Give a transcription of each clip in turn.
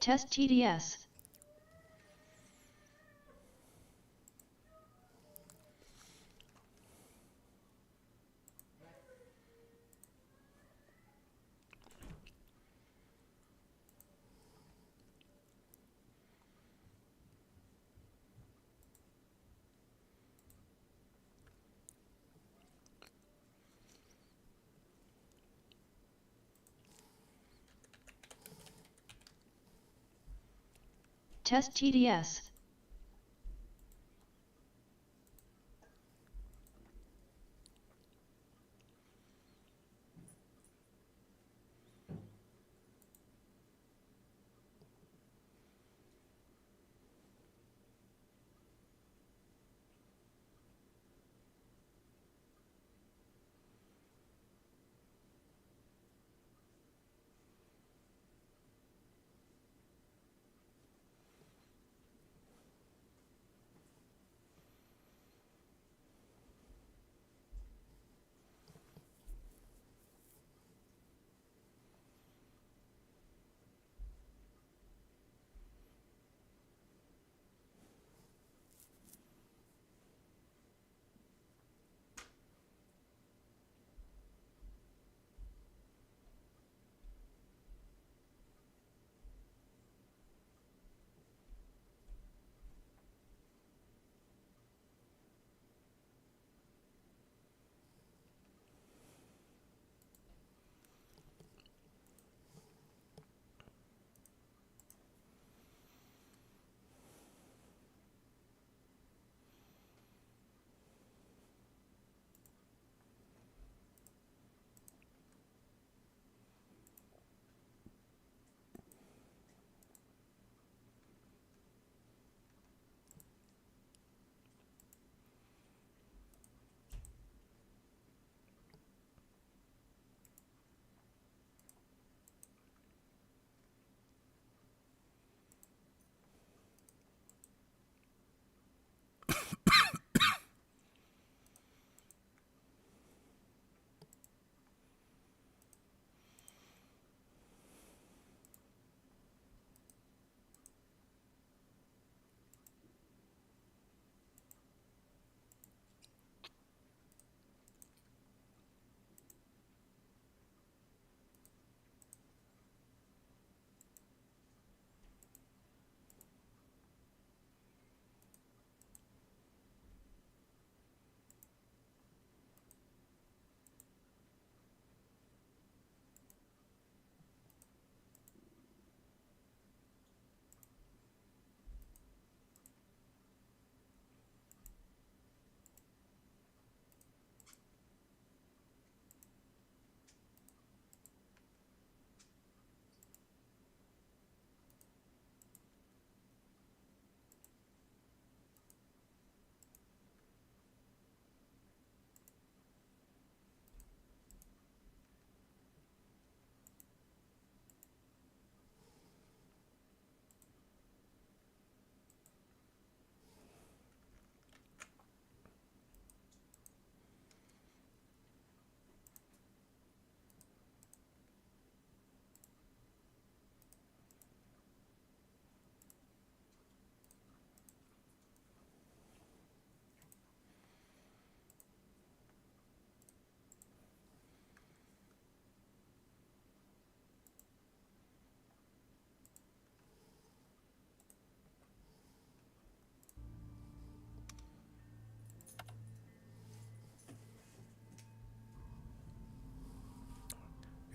Test TDS. Test TDS.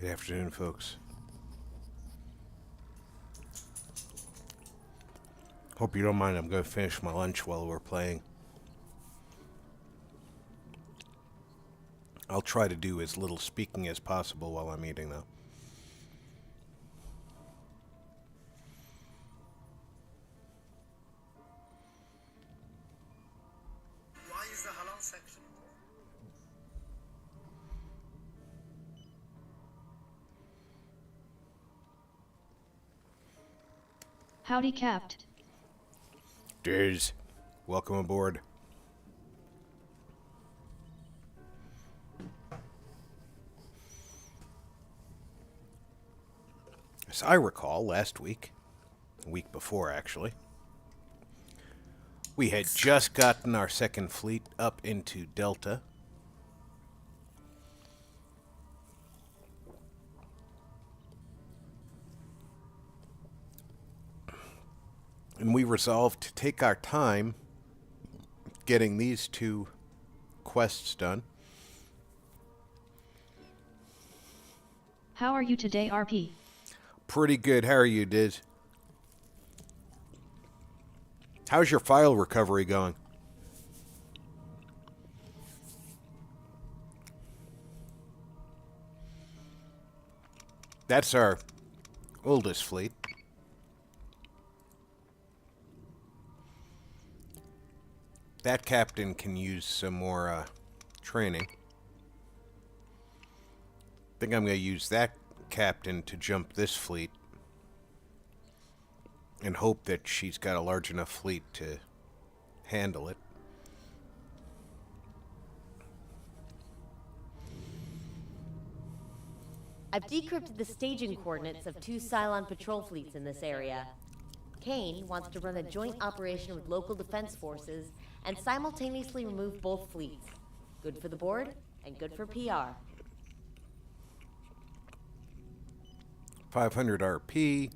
Good afternoon, folks. Hope you don't mind. I'm going to finish my lunch while we're playing. I'll try to do as little speaking as possible while I'm eating, though. Why is the halal section? Howdy, Capt. Diz, welcome aboard. As I recall, last week, a week before, actually. We had just gotten our second fleet up into Delta. And we resolved to take our time getting these two quests done. How are you today, RP? Pretty good. How are you, Diz? How's your file recovery going? That's our oldest fleet. That captain can use some more training. I think I'm going to use that captain to jump this fleet and hope that she's got a large enough fleet to handle it. I've decrypted the staging coordinates of 2 Cylon patrol fleets in this area. Kane wants to run a joint operation with local defense forces and simultaneously remove both fleets. Good for the board and good for PR. 500 RP.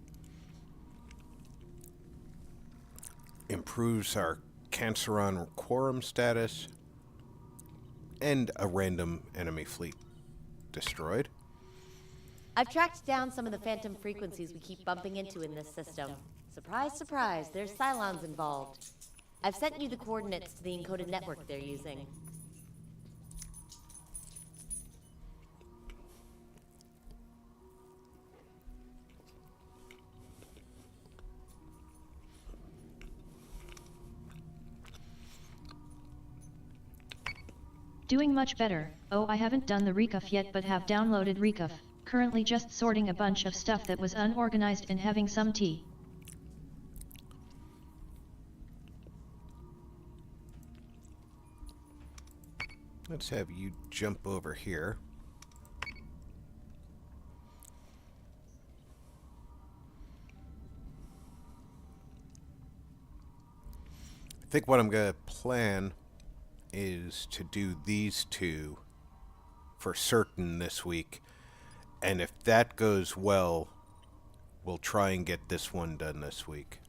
Improves our Canceron quorum status. And a random enemy fleet destroyed. I've tracked down some of the phantom frequencies we keep bumping into in this system. Surprise, surprise, there's Cylons involved. I've sent you the coordinates to the encoded network they're using. Doing much better. Oh, I haven't done the recuff yet but have downloaded recuff. Currently just sorting a bunch of stuff that was unorganized and having some tea. Let's have you jump over here. I think what I'm going to plan is to do these two for certain this week. And if that goes well, we'll try and get this one done this week.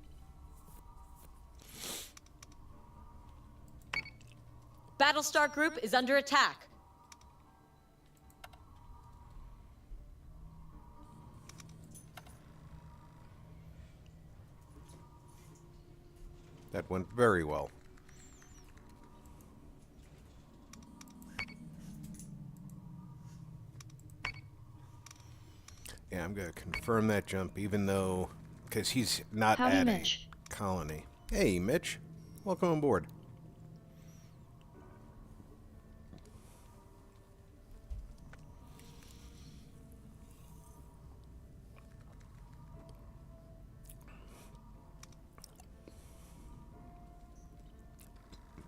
Battlestar Group is under attack. That went very well. Yeah, I'm going to confirm that jump, even though, because he's not Howdy, at Mitch. a colony. Hey, Mitch. Welcome on board.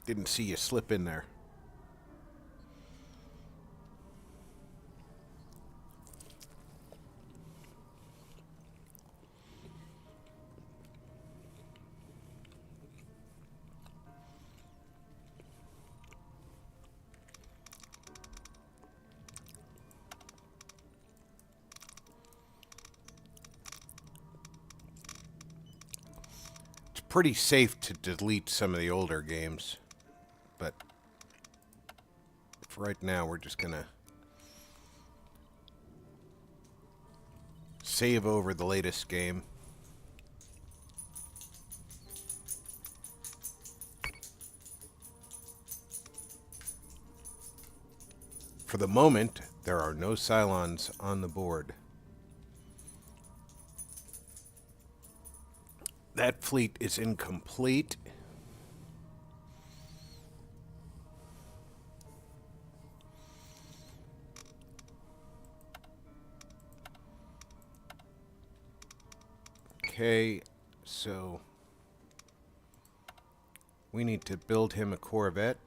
Didn't see you slip in there. It's pretty safe to delete some of the older games. But for right now, we're just going to save over the latest game. For the moment, there are no Cylons on the board. That fleet is incomplete. Okay, so we need to build him a Corvette.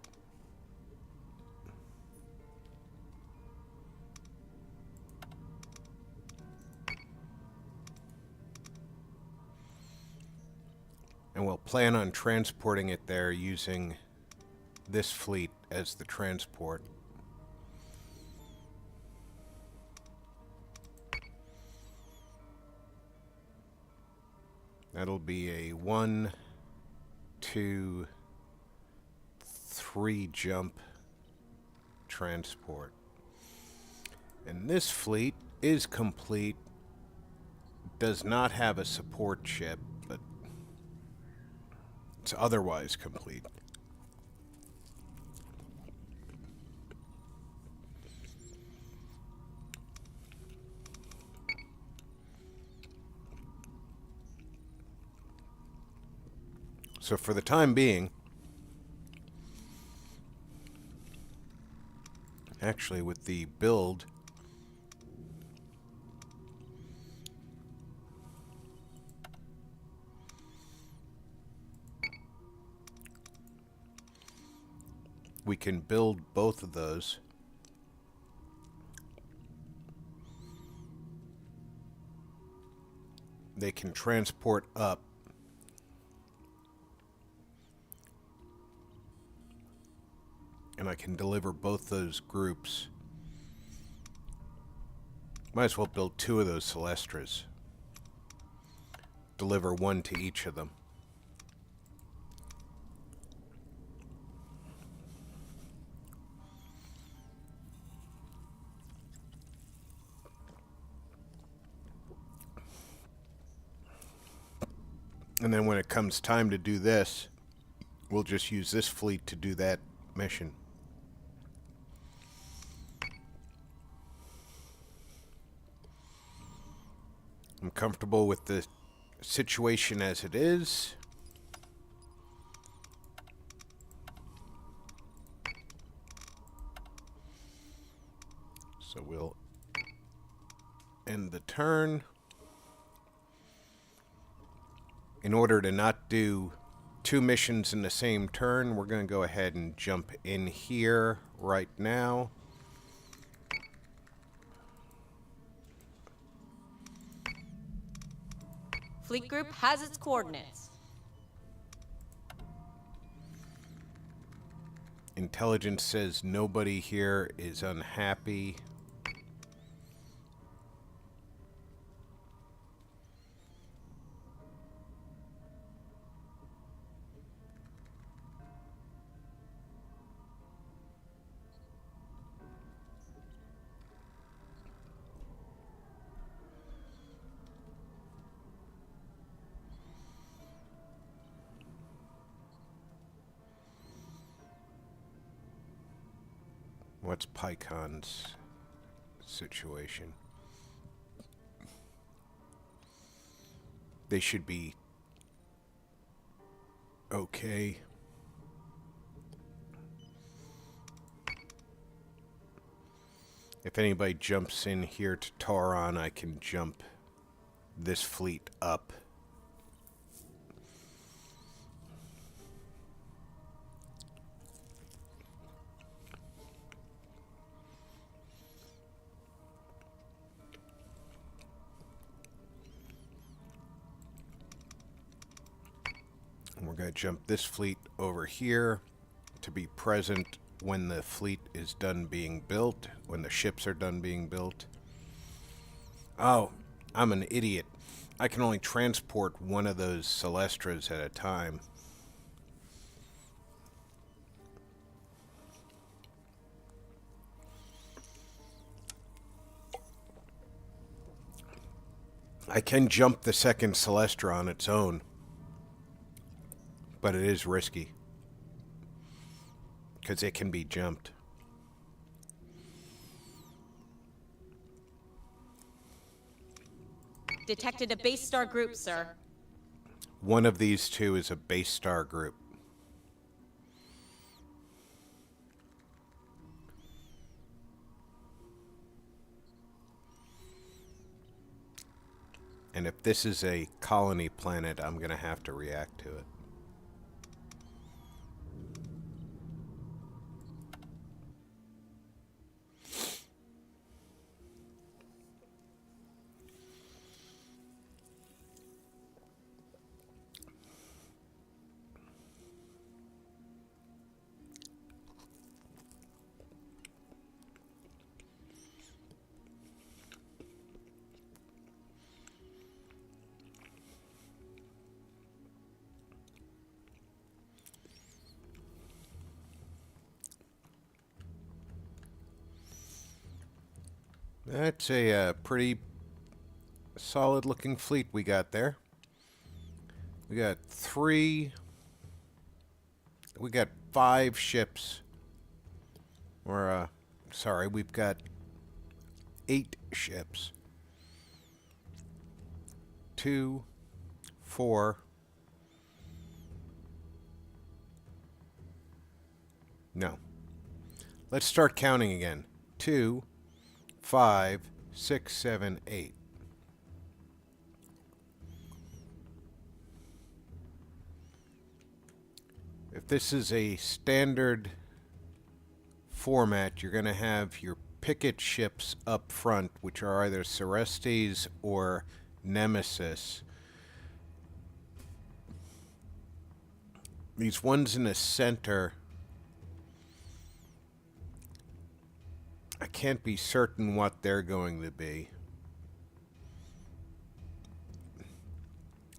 And we'll plan on transporting it there using this fleet as the transport. That'll be a 1, 2, 3 jump transport. And this fleet is complete. Does not have a support ship, but it's otherwise complete. So for the time being, actually with the build, we can build both of those. They can transport up. And I can deliver both those groups. Might as well build 2 of those Celestras. Deliver 1 to each of them. And then when it comes time to do this, we'll just use this fleet to do that mission. I'm comfortable with the situation as it is. So we'll end the turn. In order to not do 2 missions in the same turn, we're going to go ahead and jump in here right now. Fleet group has its coordinates. Intelligence says nobody here is unhappy. What's PyCon's situation? They should be okay. If anybody jumps in here to Tauron, I can jump this fleet up. And we're going to jump this fleet over here to be present when the fleet is done being built, when the ships are done being built. Oh, I'm an idiot. I can only transport 1 of those Celestras at a time. I can jump the second Celestra on its own, but it is risky because it can be jumped. Detected a base star group, sir. One of these 2 is a base star group. And if this is a colony planet, I'm going to have to react to it. That's a pretty solid looking fleet we got there. We got 5 ships. Or, sorry, we've got 8 ships. 2, 4. No. Let's start counting again. 2, 5, 6, 7, 8. If this is a standard format, you're going to have your picket ships up front, which are either Celestes or Nemesis. These ones in the center, I can't be certain what they're going to be.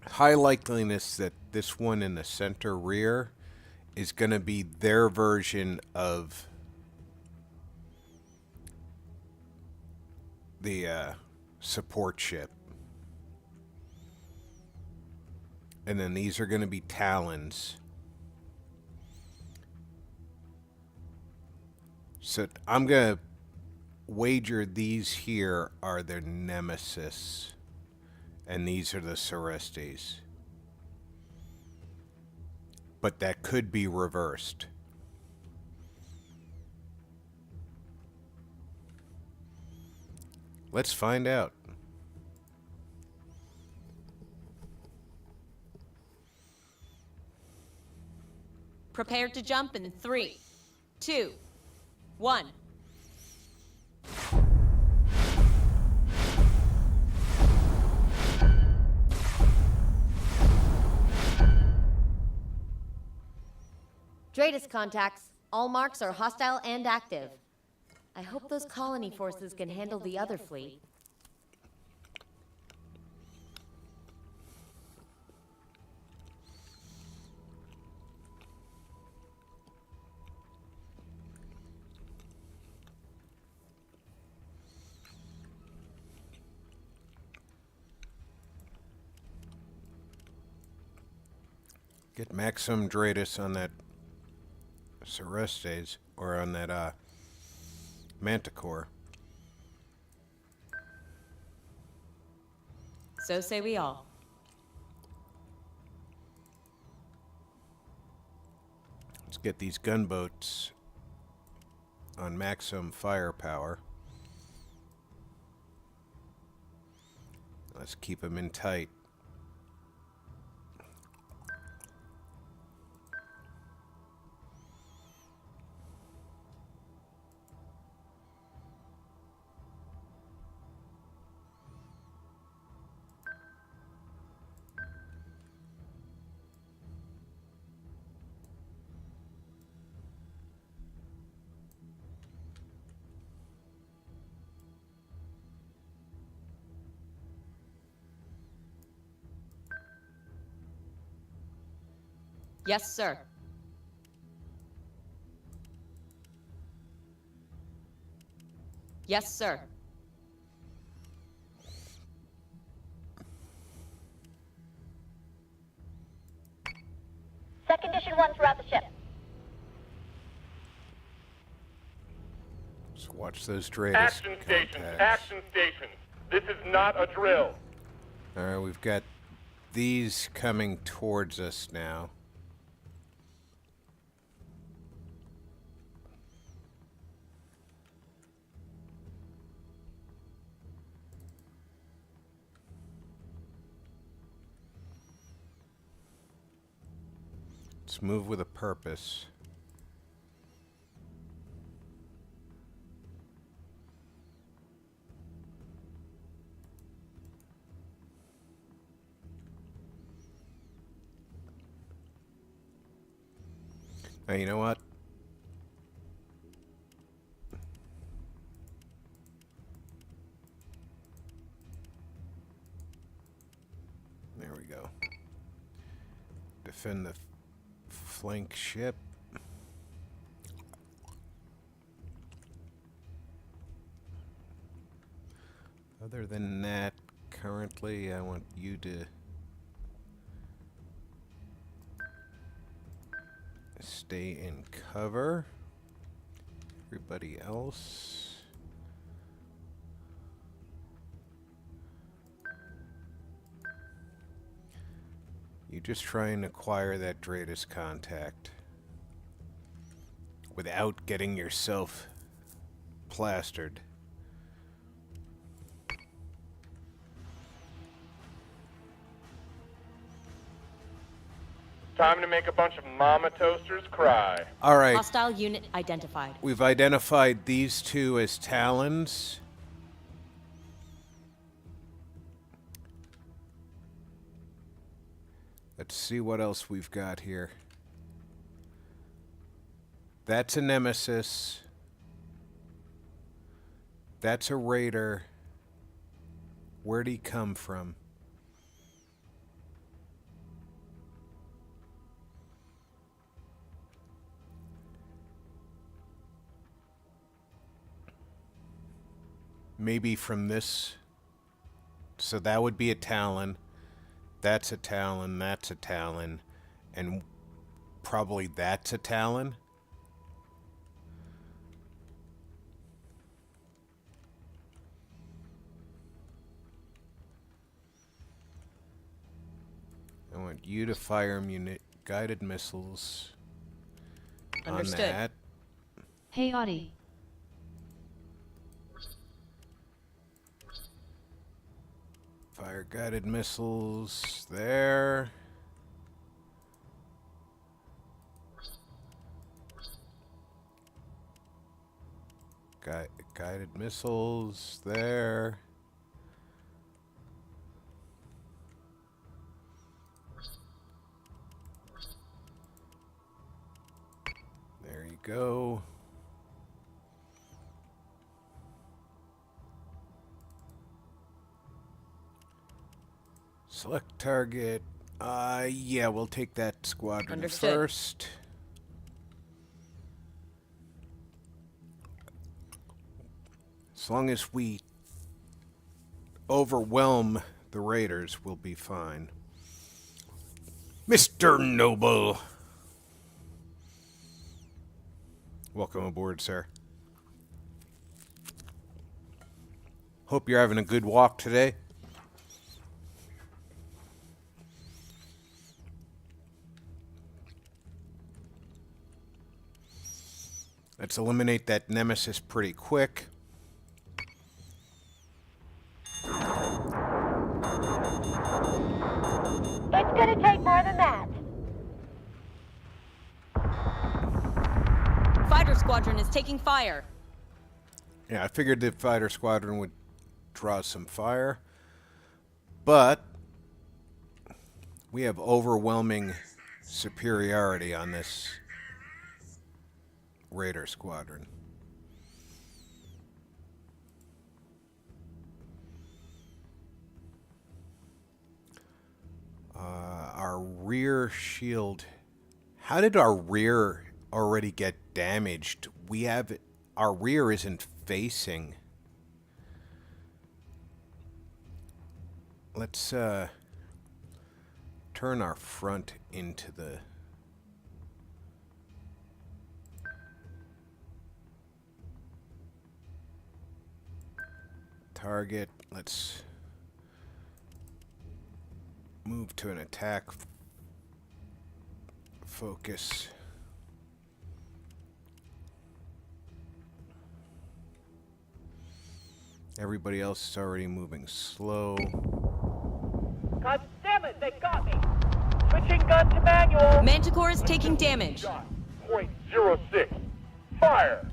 High likeliness that this one in the center rear is going to be their version of the support ship. And then these are going to be Talons. So I'm going to wager these here are their Nemesis. And these are the Celestes. But that could be reversed. Let's find out. Prepare to jump in 3, 2, 1. Dratus contacts. All marks are hostile and active. I hope those colony forces can handle the other fleet. Get Maxim Dratus on that Celestes, or on that Manticore. So say we all. Let's get these gunboats on maximum firepower. Let's keep them in tight. Yes, sir. Yes, sir. Set condition 1 throughout the ship. Let's watch those Dratus. Action stations, action stations. This is not a drill. Alright, we've got these coming towards us now. Let's move with a purpose. Now, you know what? There we go. Defend the flank ship. Other than that, currently I want you to stay in cover. Everybody else, you just try and acquire that Dratus contact without getting yourself plastered. Time to make a bunch of mama toasters cry. All right, Hostile unit identified. we've identified these two as Talons. Let's see what else we've got here. That's a Nemesis. That's a Raider. Where'd he come from? Maybe from this. So that would be a Talon. That's a Talon. That's a Talon. And probably that's a Talon. I want you to fire guided missiles Understood. on that. Hey Audie. Fire guided missiles there. Guided missiles there. There you go. Select target. Yeah, we'll take that squadron Understood. first. As long as we overwhelm the raiders, we'll be fine. Mr. Noble. Welcome aboard, sir. Hope you're having a good walk today. Let's eliminate that Nemesis pretty quick. It's gonna take more than that. Fighter squadron is taking fire. Yeah, I figured the fighter squadron would draw some fire. But we have overwhelming superiority on this Raider squadron. Our rear shield. How did our rear already get damaged? Our rear isn't facing. Let's turn our front into the target. Let's move to an attack focus. Everybody else is already moving slow. God damn it, they got me! Switching gun to manual! Manticore is taking damage. Shot. .06. Fire!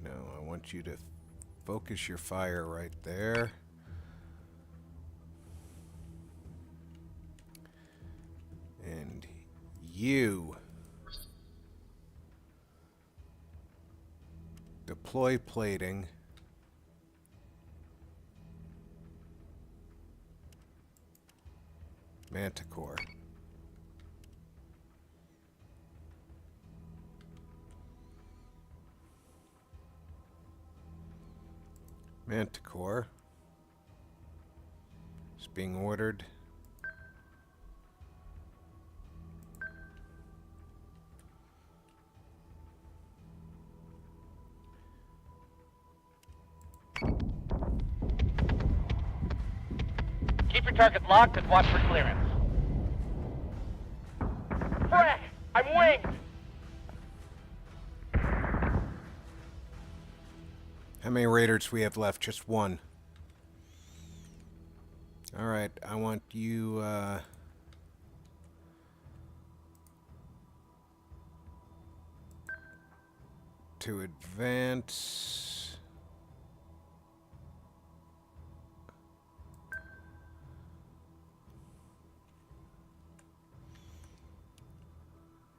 No, I want you to focus your fire right there. And you deploy plating. Manticore. Manticore is being ordered. Keep your target locked and watch for clearance. Frack! I'm winged! How many raiders we have left? Just one. Alright, I want you, to advance.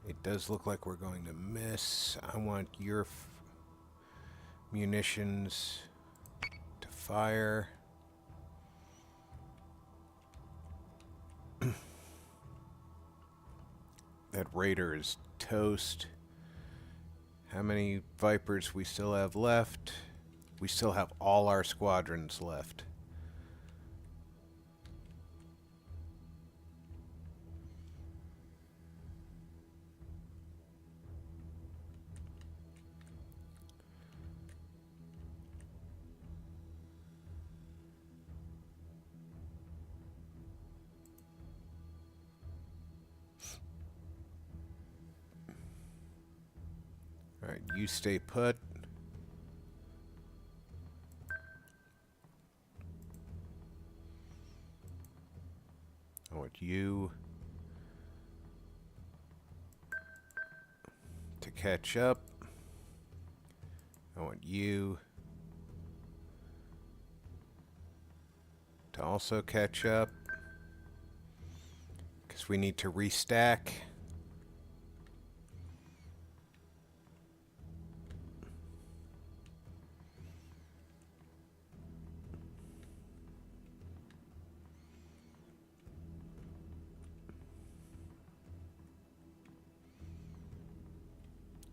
It does look like we're going to miss. I want your munitions to fire. That raider is toast. How many Vipers we still have left? We still have all our squadrons left. Alright, you stay put. I want you to catch up. I want you to also catch up, because we need to restack.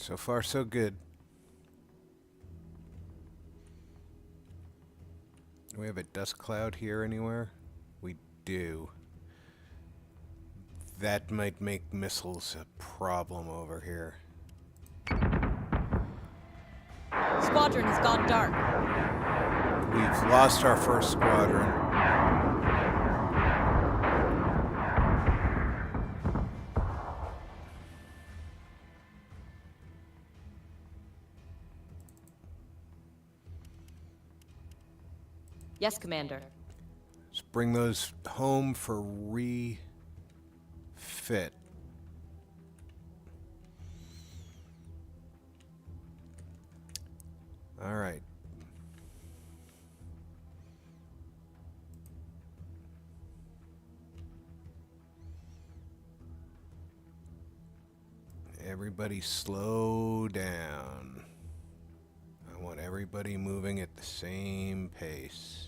So far, so good. Do we have a dust cloud here anywhere? We do. That might make missiles a problem over here. Squadron has gone dark. We've lost our first squadron. Yes, Commander. Let's bring those home for refit. All right. Everybody slow down. I want everybody moving at the same pace.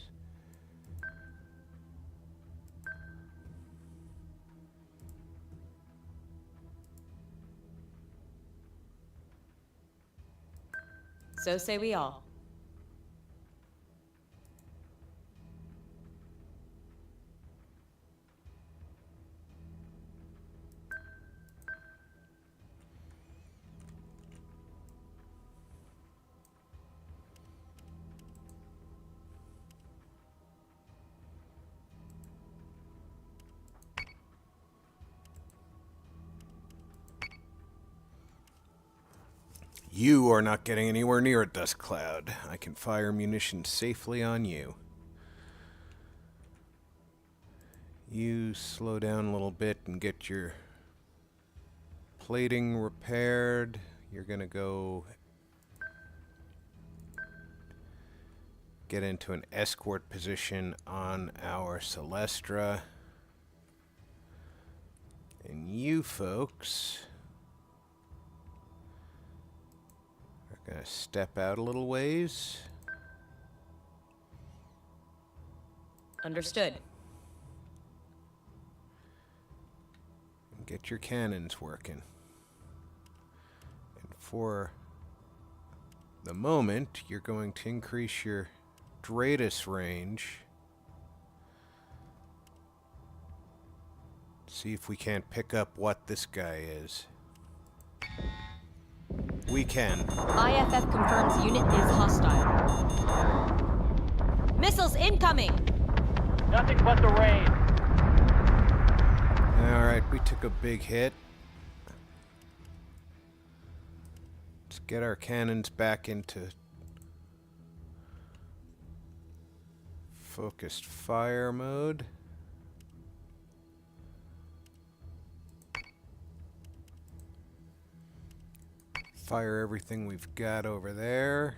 So say we all. You are not getting anywhere near a dust cloud. I can fire munitions safely on you. You slow down a little bit and get your plating repaired. You're gonna go get into an escort position on our Celestra. And you folks are gonna step out a little ways. Understood. Get your cannons working. And for the moment, you're going to increase your Dratus range. See if we can't pick up what this guy is. We can. IFF confirms unit is hostile. Missiles incoming! Nothing but the rain. Alright, we took a big hit. Let's get our cannons back into focused fire mode. Fire everything we've got over there.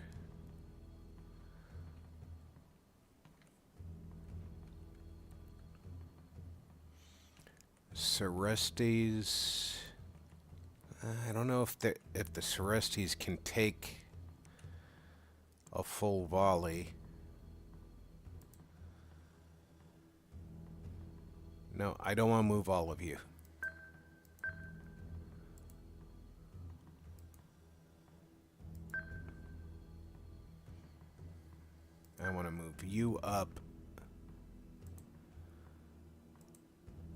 Cerestes. I don't know if the Cerestes can take a full volley. No, I don't want to move all of you. I want to move you up.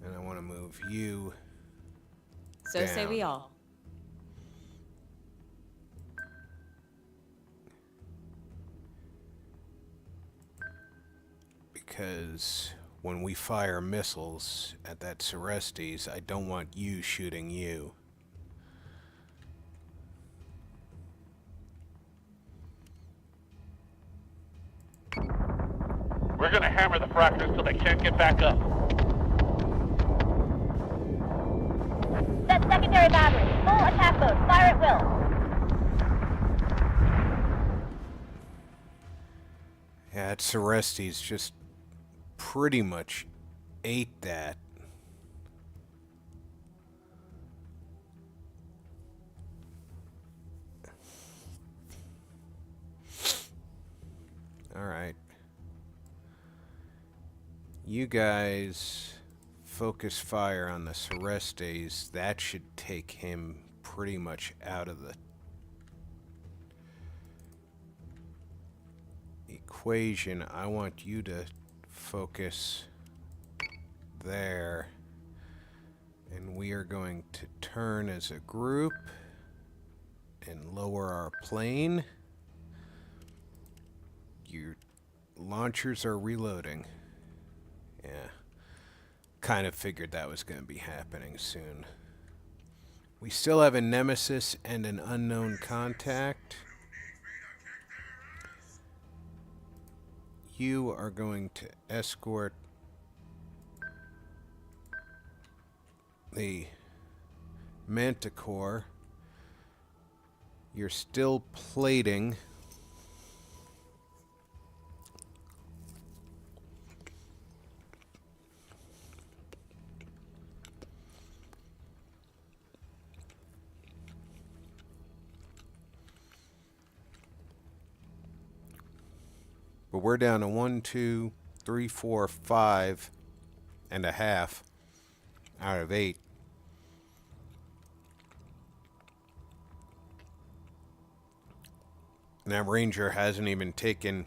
And I want to move you So down. say we all. Because when we fire missiles at that Cerestes, I don't want you shooting you. We're gonna hammer the fractors till they can't get back up. Set secondary battery. Full attack mode. Fire at will. Yeah, that Cerestes just pretty much ate that. Alright. You guys focus fire on the Cerestes. That should take him pretty much out of the equation. I want you to focus there. And we are going to turn as a group and lower our plane. Your launchers are reloading. Yeah. Kind of figured that was going to be happening soon. We still have a nemesis and an unknown contact. You are going to escort the Manticore. You're still plating. But we're down to 1, 2, 3, 4, 5 and a half out of 8. And that Ranger hasn't even taken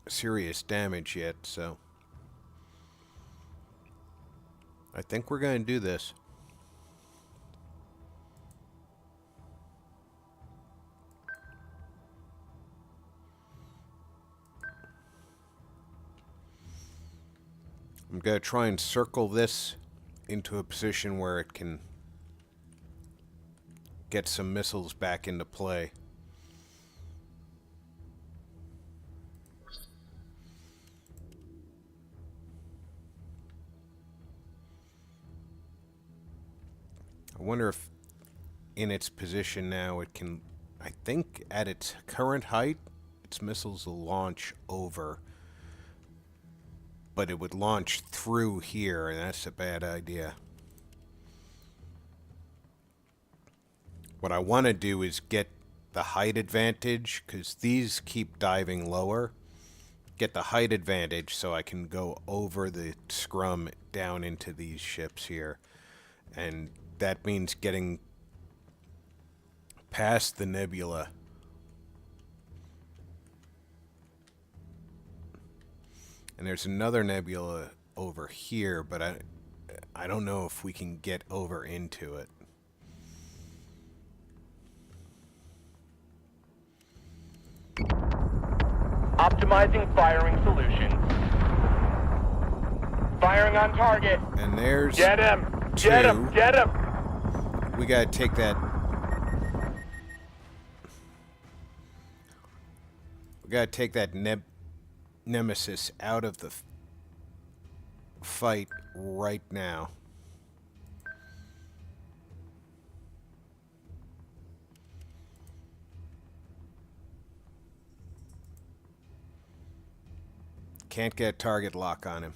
serious damage yet, so I think we're going to do this. I'm going to try and circle this into a position where it can get some missiles back into play. I wonder if in its position now it can, I think at its current height, its missiles will launch over. But it would launch through here, and that's a bad idea. What I want to do is get the height advantage, because these keep diving lower. Get the height advantage so I can go over the scrum down into these ships here. And that means getting past the nebula. And there's another nebula over here, but I don't know if we can get over into it. Optimizing firing solutions. Firing on target. And there's Get him! Get him! two. Get him! We gotta take that. We gotta take that nemesis out of the fight right now. Can't get target lock on him.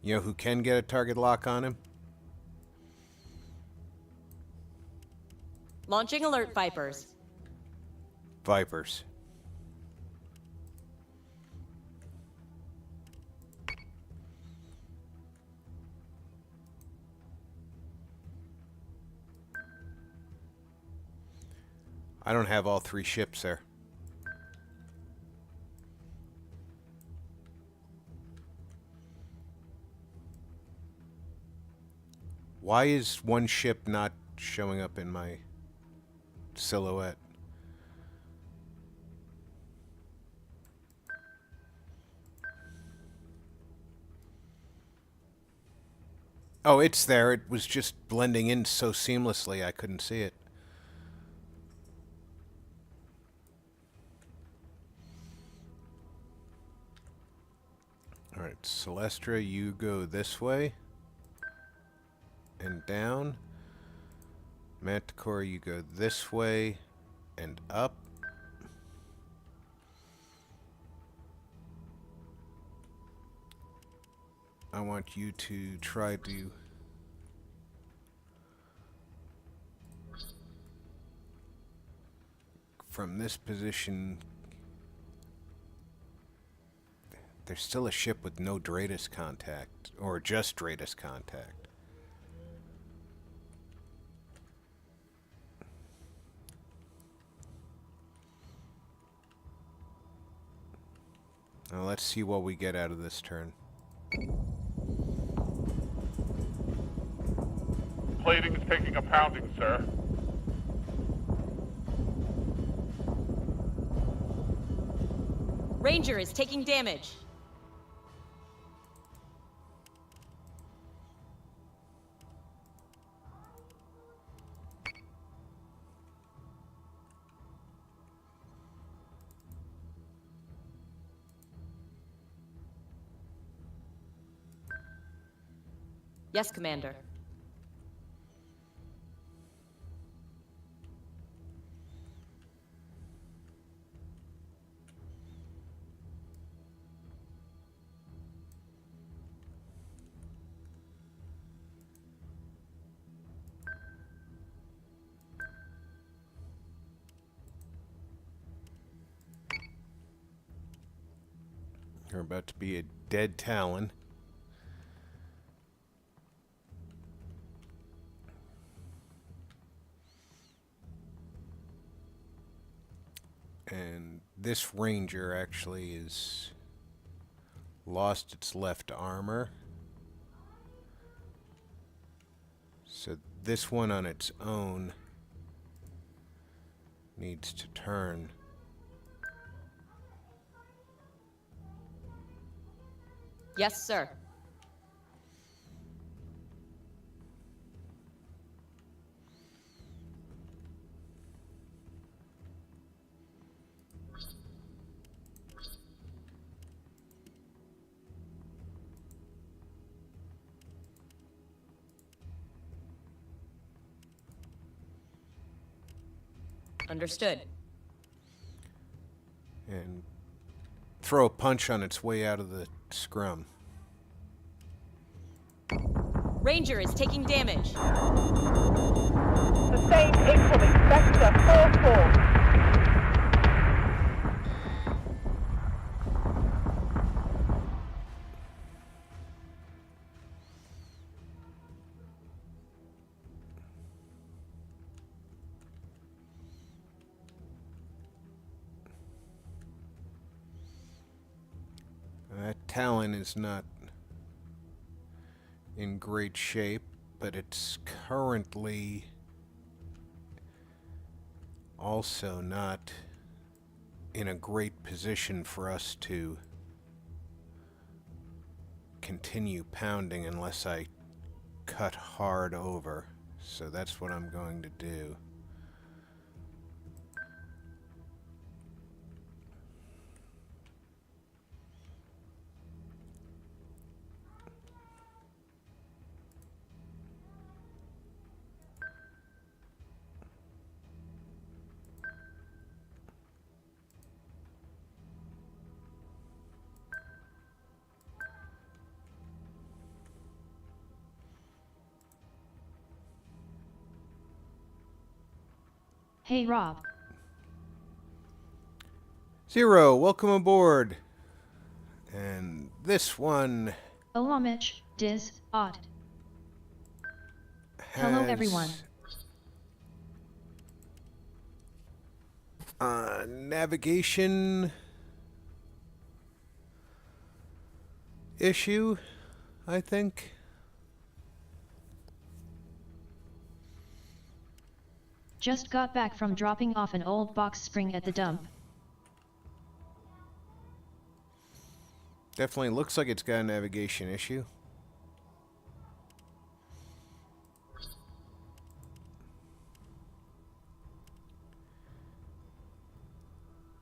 You know who can get a target lock on him? Launching alert Vipers. Vipers. I don't have all three ships there. Why is one ship not showing up in my silhouette? Oh, it's there. It was just blending in so seamlessly I couldn't see it. Alright, Celestra, you go this way. And down. Manticore, you go this way and up. I want you to try to from this position. There's still a ship with no Dratus contact, or just Dratus contact. Now let's see what we get out of this turn. Plating is taking a pounding, sir. Ranger is taking damage. Yes, Commander. You're about to be a dead Talon. And this Ranger actually is lost its left armor. So this one on its own needs to turn. Yes, sir. Understood. And throw a punch on its way out of the scrum. Ranger is taking damage. Sustained incoming. Vector 4-4. That Talon is not in great shape, but it's currently also not in a great position for us to continue pounding unless I cut hard over. So that's what I'm going to do. Hey Rob. Zero, welcome aboard. And this one Olamich, Diz, Odd. Hello has everyone. Navigation issue, I think. Just got back from dropping off an old box spring at the dump. Definitely looks like it's got a navigation issue.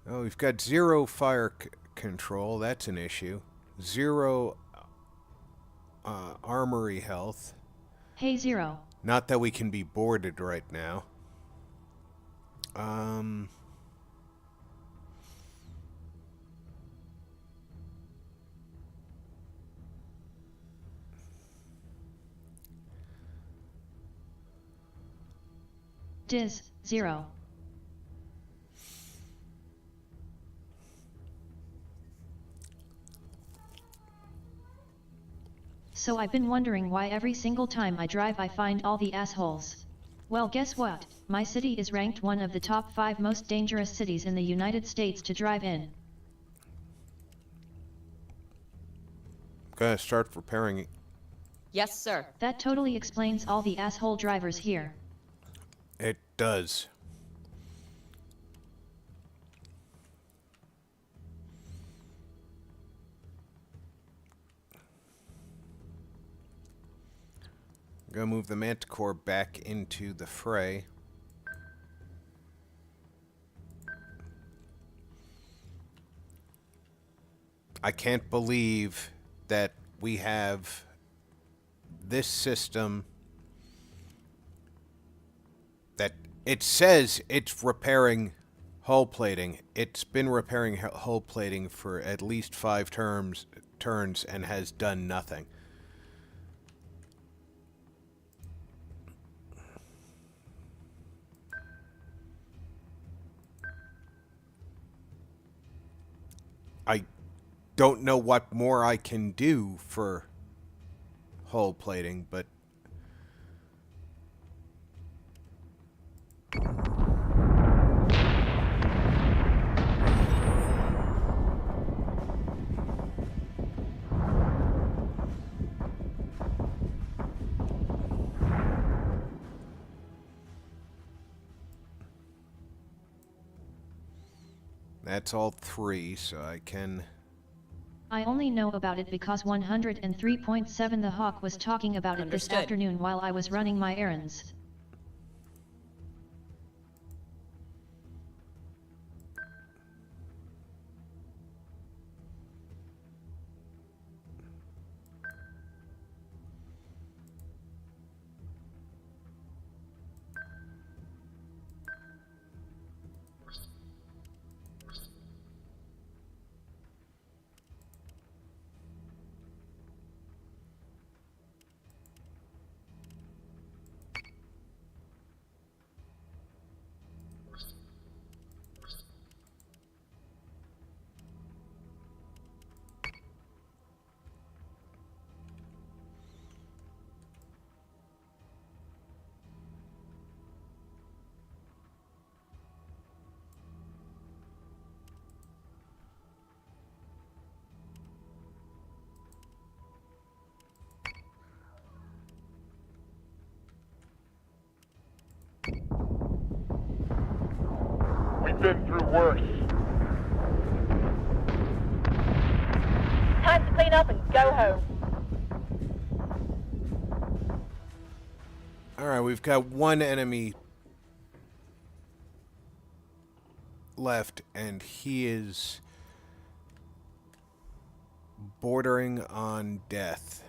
Oh, we've got zero fire control. That's an issue. Zero armory health. Hey Zero. Not that we can be boarded right now. Diz, 0. So I've been wondering why every single time I drive I find all the assholes. Well, guess what? My city is ranked one of the top 5 most dangerous cities in the United States to drive in. Gonna start repairing it. Yes, sir. That totally explains all the asshole drivers here. It does. I'm gonna move the Manticore back into the fray. I can't believe that we have this system that it says it's repairing hull plating. It's been repairing hull plating for at least 5 turns and has done nothing. I don't know what more I can do for hull plating, but that's all 3, so I can... I only know about it because 103.7 The Hawk was talking about it this afternoon while I was running my errands. been through worse. Time to clean up and go home. Alright, we've got one enemy left, and he is bordering on death.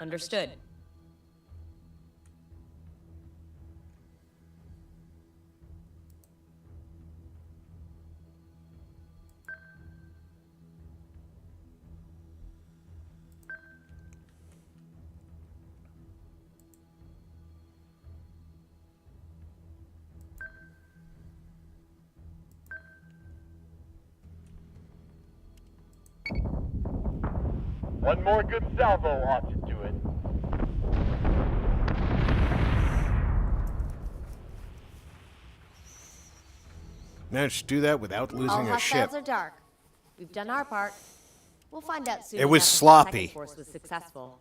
Understood. One more good salvo ought to do it. Managed to do that without All losing a ship. hostiles are dark. We've done our part. We'll find out soon. It was enough if the sloppy. second force was successful.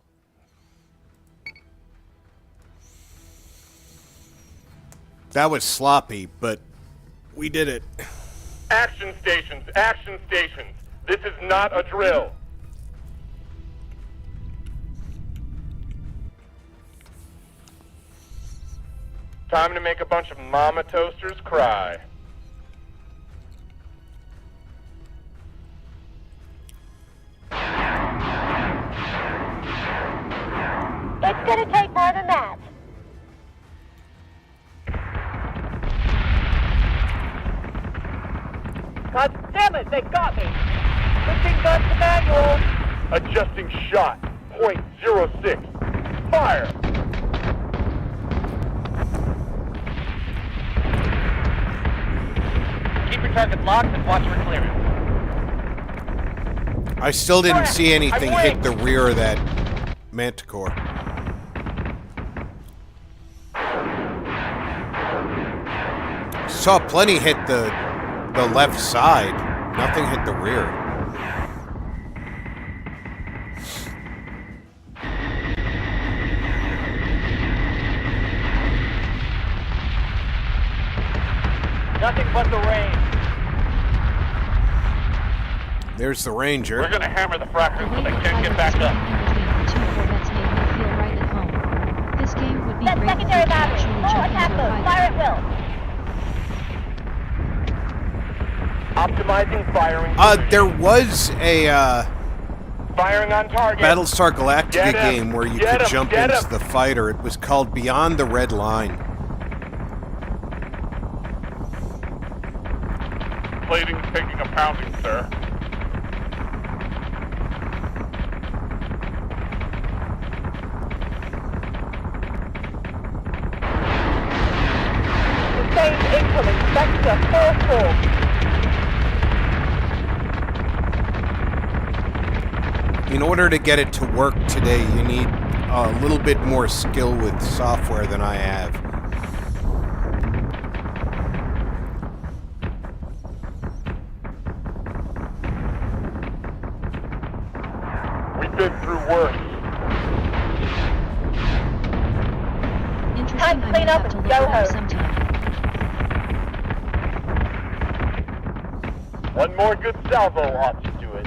That was sloppy, but we did it. Action stations, action stations. This is not a drill. Time to make a bunch of mama toasters cry. It's gonna take more than that. God damn it, they got me! Switching gun to manual! Adjusting shot. .06. Fire! Keep your target locked and watch for clearance. I still didn't see anything I'm hit the rear of that Manticore. Saw plenty hit the left side. Nothing hit the rear. Nothing but the rain. There's the Ranger. We're gonna hammer the fractors so they Waiting can't get back fighter up. standing between the two corvettes made me feel right at home. This game would be Set great if we secondary could battery. actually Full jump attack into a mode. fighter. Fire at will. Optimizing firing. There was a Firing on target. Battlestar Galactica Get him! game where you Get could him! jump Get into him! the fighter. It was called Beyond the Red Line. Plating's taking a pounding, sir. Sustained incoming. Sector 4-4. In order to get it to work today, you need a little bit more skill with software than I have. We've been through worse. Interesting, Time to I clean may up have to and look go it up home. sometime. One more good salvo ought to do it.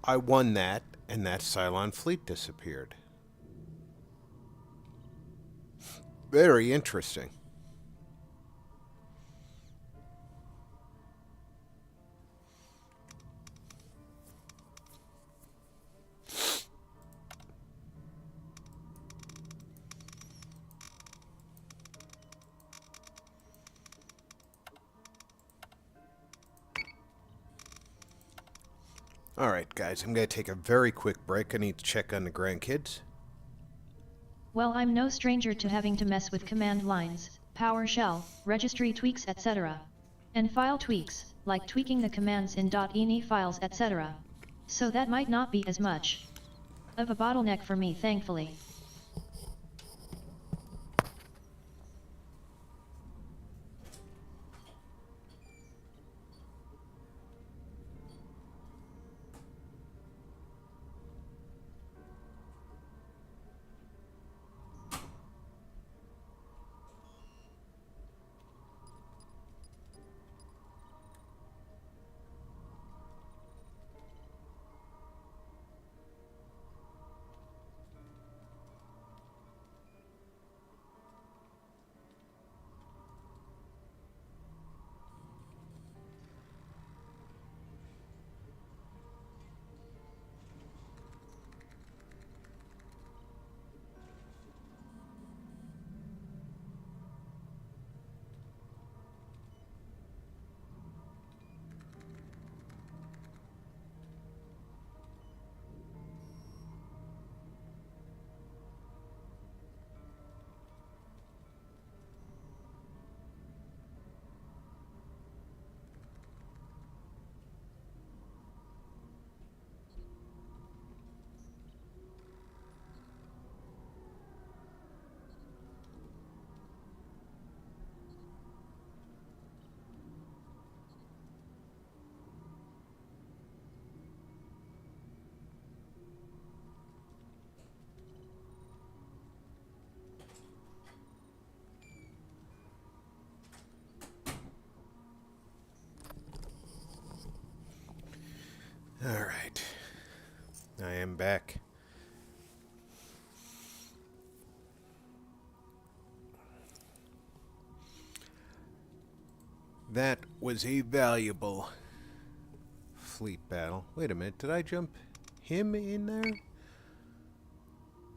I won that, and that Cylon fleet disappeared. Very interesting. Alright, guys, I'm going to take a very quick break. I need to check on the grandkids. Well, I'm no stranger to having to mess with command lines, PowerShell, registry tweaks, etc. And file tweaks, like tweaking the commands in .ini files, etc. So that might not be as much of a bottleneck for me, thankfully. Alright. I am back. That was a valuable fleet battle. Wait a minute, did I jump him in there?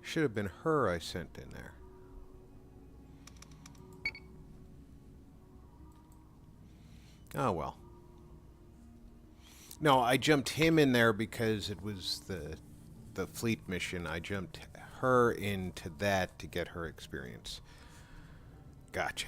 Should have been her I sent in there. Oh well. No, I jumped him in there because it was the fleet mission. I jumped her into that to get her experience. Gotcha.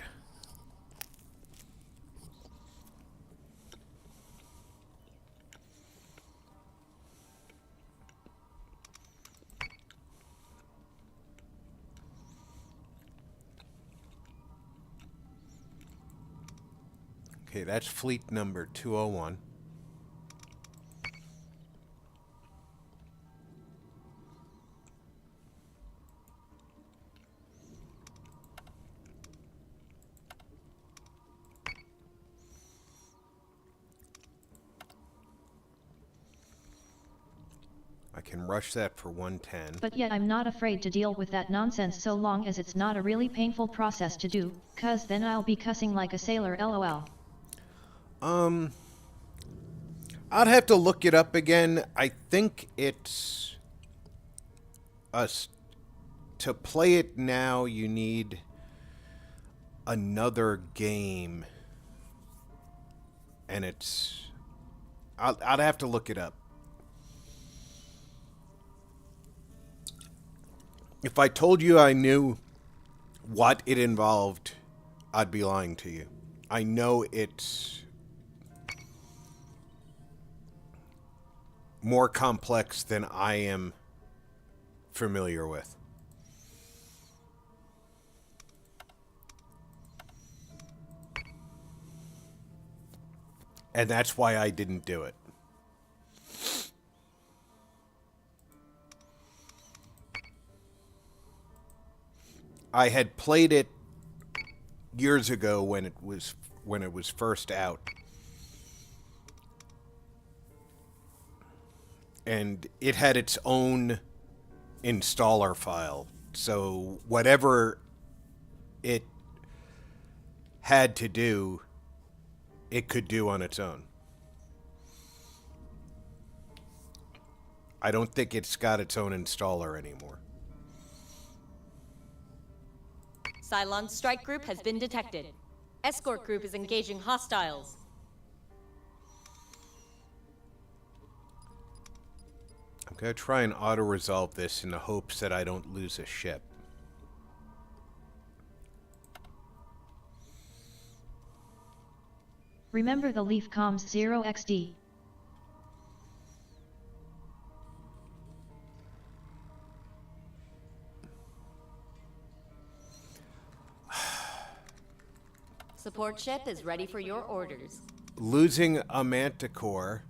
Okay, that's fleet number 201. I can rush that for 110. But yet I'm not afraid to deal with that nonsense so long as it's not a really painful process to do, cause then I'll be cussing like a sailor, lol. I'd have to look it up again. I think it's us to play it now. You need another game, and it's. I'd have to look it up. If I told you I knew what it involved, I'd be lying to you. I know it's more complex than I am familiar with. And that's why I didn't do it. I had played it years ago when it was first out. And it had its own installer file. So whatever it had to do, it could do on its own. I don't think it's got its own installer anymore. Cylon strike group has been detected. Escort group is engaging hostiles. I'm going to try and auto-resolve this in the hopes that I don't lose a ship. Remember the Leaf Comms 0XD. Support ship is ready for your orders. Losing a Manticore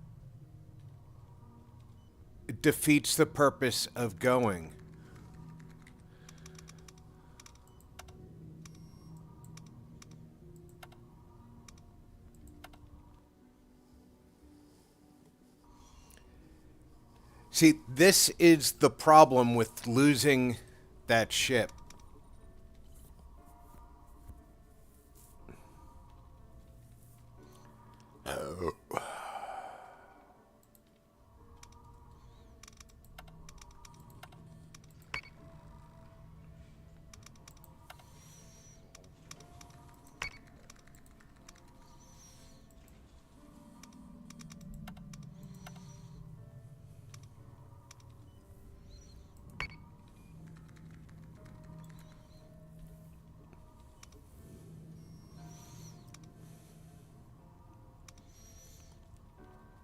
defeats the purpose of going. See, this is the problem with losing that ship.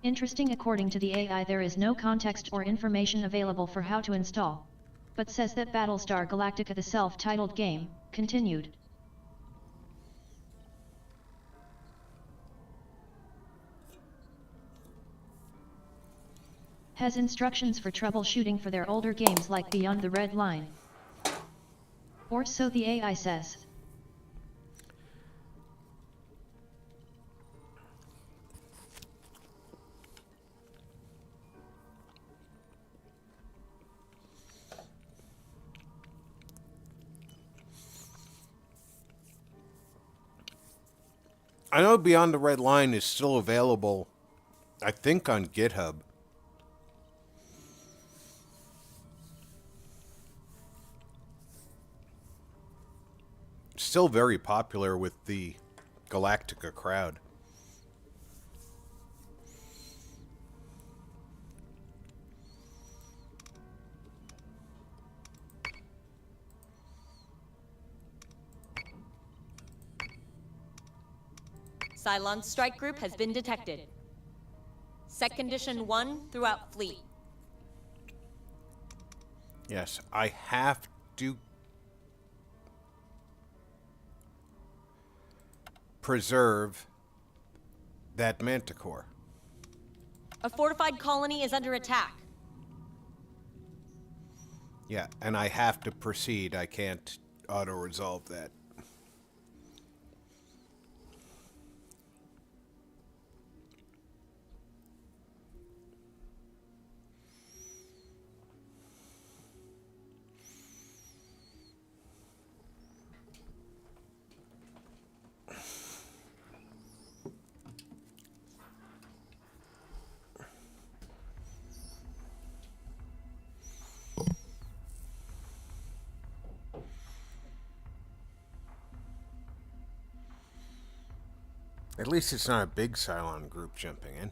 Interesting. According to the AI, there is no context or information available for how to install, but says that Battlestar Galactica, the self-titled game, continued. Has instructions for troubleshooting for their older games like Beyond the Red Line. Or so the AI says. I know Beyond the Red Line is still available, I think, on GitHub. Still very popular with the Galactica crowd. Cylon strike group has been detected. Set condition 1 throughout fleet. Yes, I have to preserve that Manticore. A fortified colony is under attack. Yeah, and I have to proceed. I can't auto-resolve that. At least it's not a big Cylon group jumping in.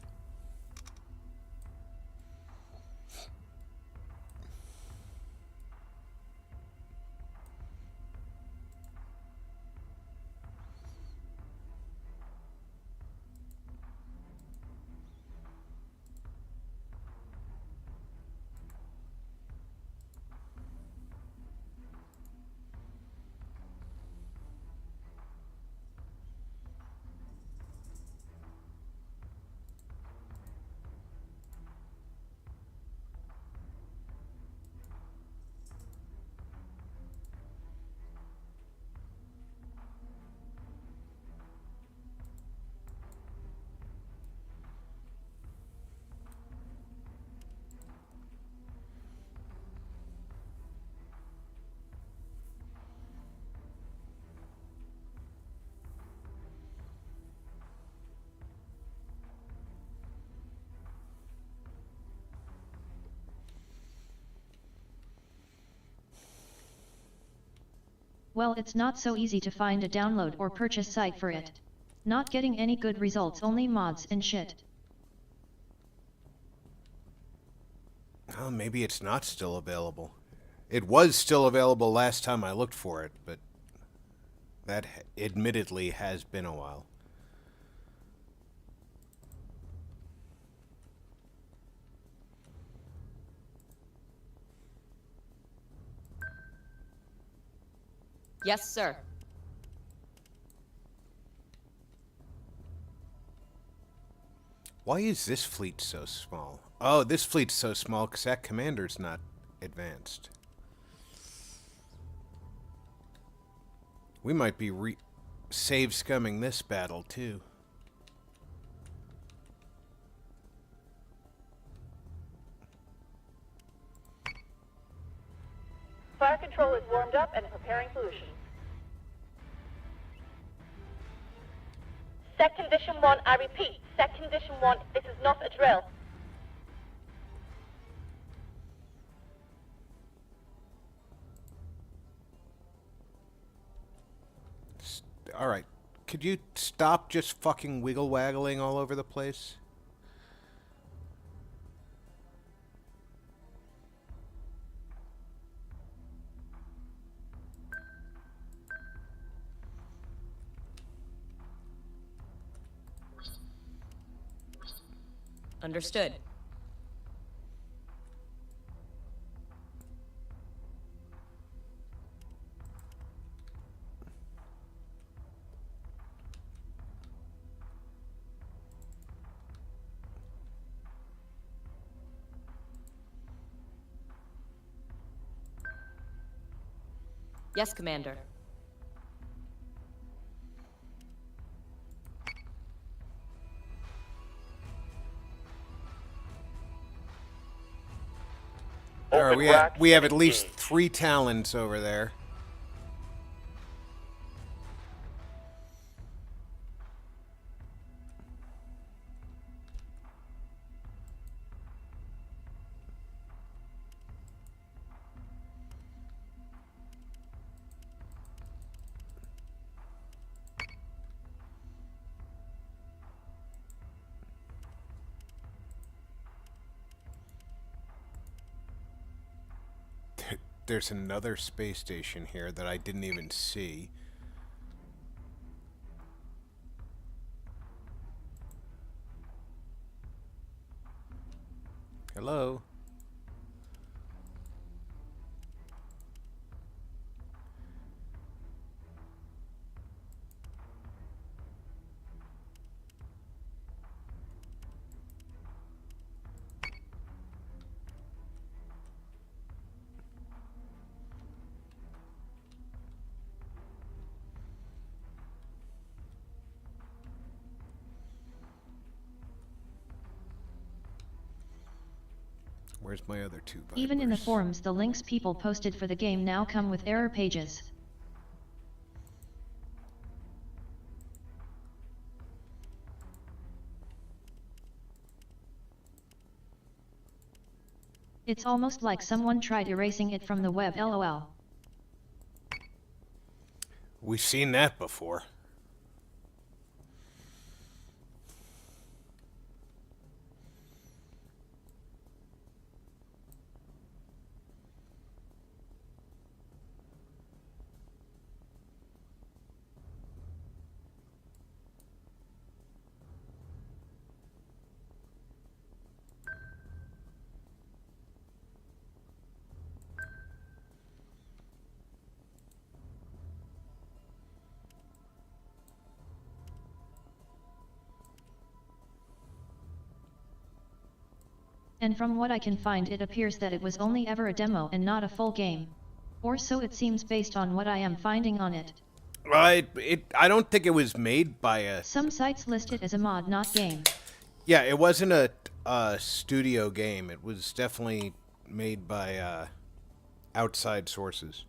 Well, it's not so easy to find a download or purchase site for it. Not getting any good results, only mods and shit. Oh, maybe it's not still available. It was still available last time I looked for it, but that admittedly has been a while. Yes, sir. Why is this fleet so small? Oh, this fleet's so small because that commander's not advanced. We might be save scumming this battle, too. Fire control is warmed up and preparing solutions. Sec Condition 1, I repeat. Sec Condition 1, this is not a drill. Alright, could you stop just fucking wiggle-waggling all over the place? Understood. Yes, Commander. Alright, Open rack we have and at least engage. 3 Talons over there. There's another space station here that I didn't even see. Hello? Where's my other 2 Vipers? Even in the forums, the links people posted for the game now come with error pages. It's almost like someone tried erasing it from the web, lol. We've seen that before. And from what I can find, it appears that it was only ever a demo and not a full game. Or so it seems based on what I am finding on it. I don't think it was made by a... Some sites list it as a mod, not game. Yeah, it wasn't a studio game. It was definitely made by outside sources.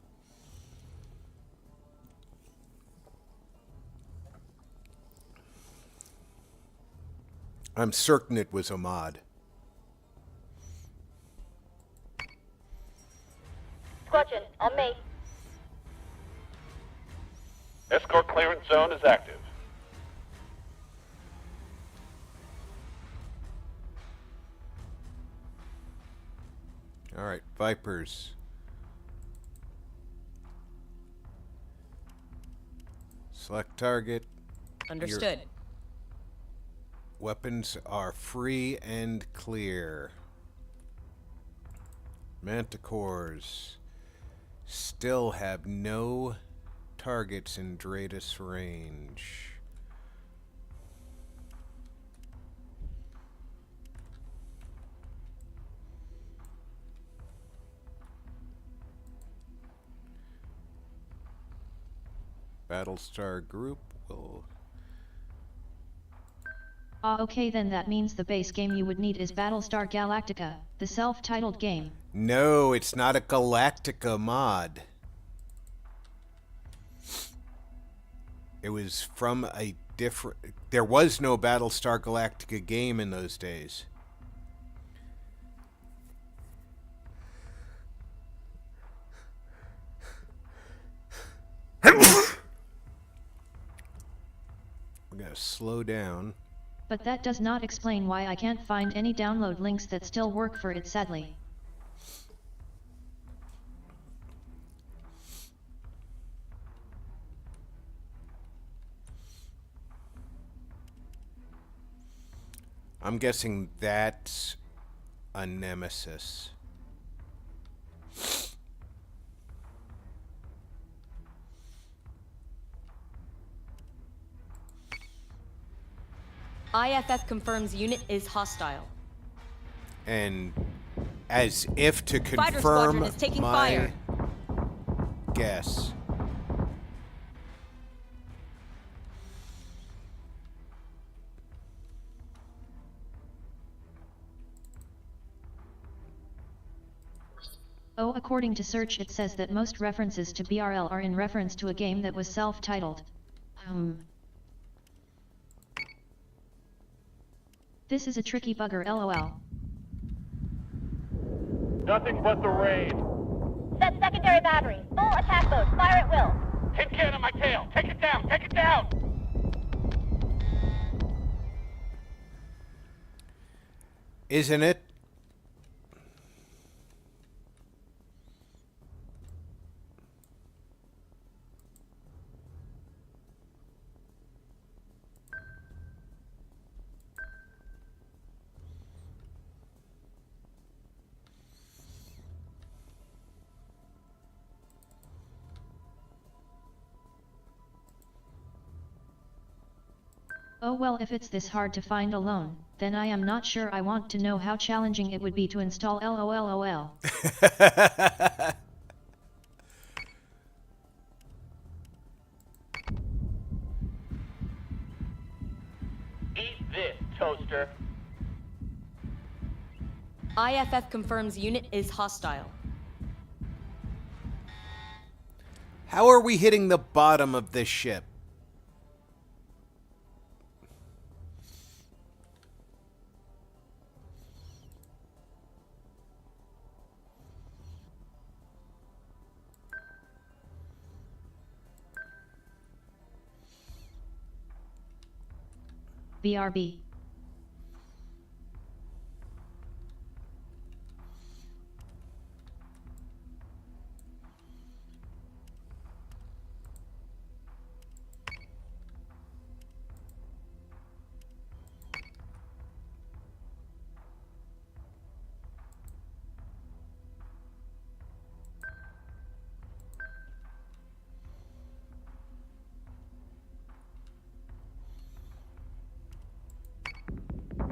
I'm certain it was a mod. Squadron, on me. Escort clearance zone is active. Alright, Vipers. Select target. Understood. Weapons are free and clear. Manticores still have no targets in Dratus range. Battlestar group will... Okay, then that means the base game you would need is Battlestar Galactica, the self-titled game. No, it's not a Galactica mod. It was from a different... There was no Battlestar Galactica game in those days. We're gonna slow down. But that does not explain why I can't find any download links that still work for it, sadly. I'm guessing that's a nemesis. IFF confirms unit is hostile. And as if to Fighter confirm squadron is taking my fire. guess. Oh, according to search it says that most references to BRL are in reference to a game that was self-titled. This is a tricky bugger, lol. Nothing but the rain. Set secondary battery. Full attack mode. Fire at will. Hit can on my tail. Take it down. Take it down. Isn't it? Oh well, if it's this hard to find alone, then I am not sure I want to know how challenging it would be to install LOLOL. Eat this, toaster. IFF confirms unit is hostile. How are we hitting the bottom of this ship? BRB.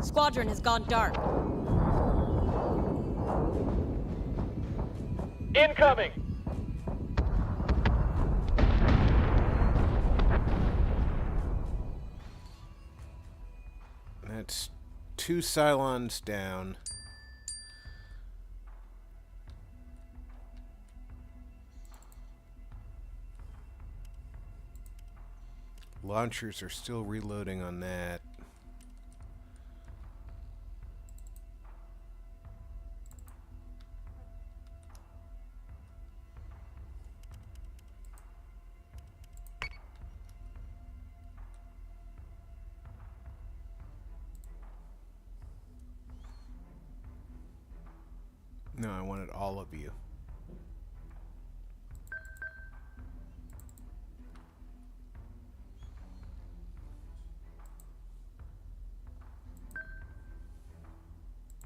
Squadron has gone dark. Incoming. That's 2 Cylons down. Launchers are still reloading on that. No, I wanted all of you.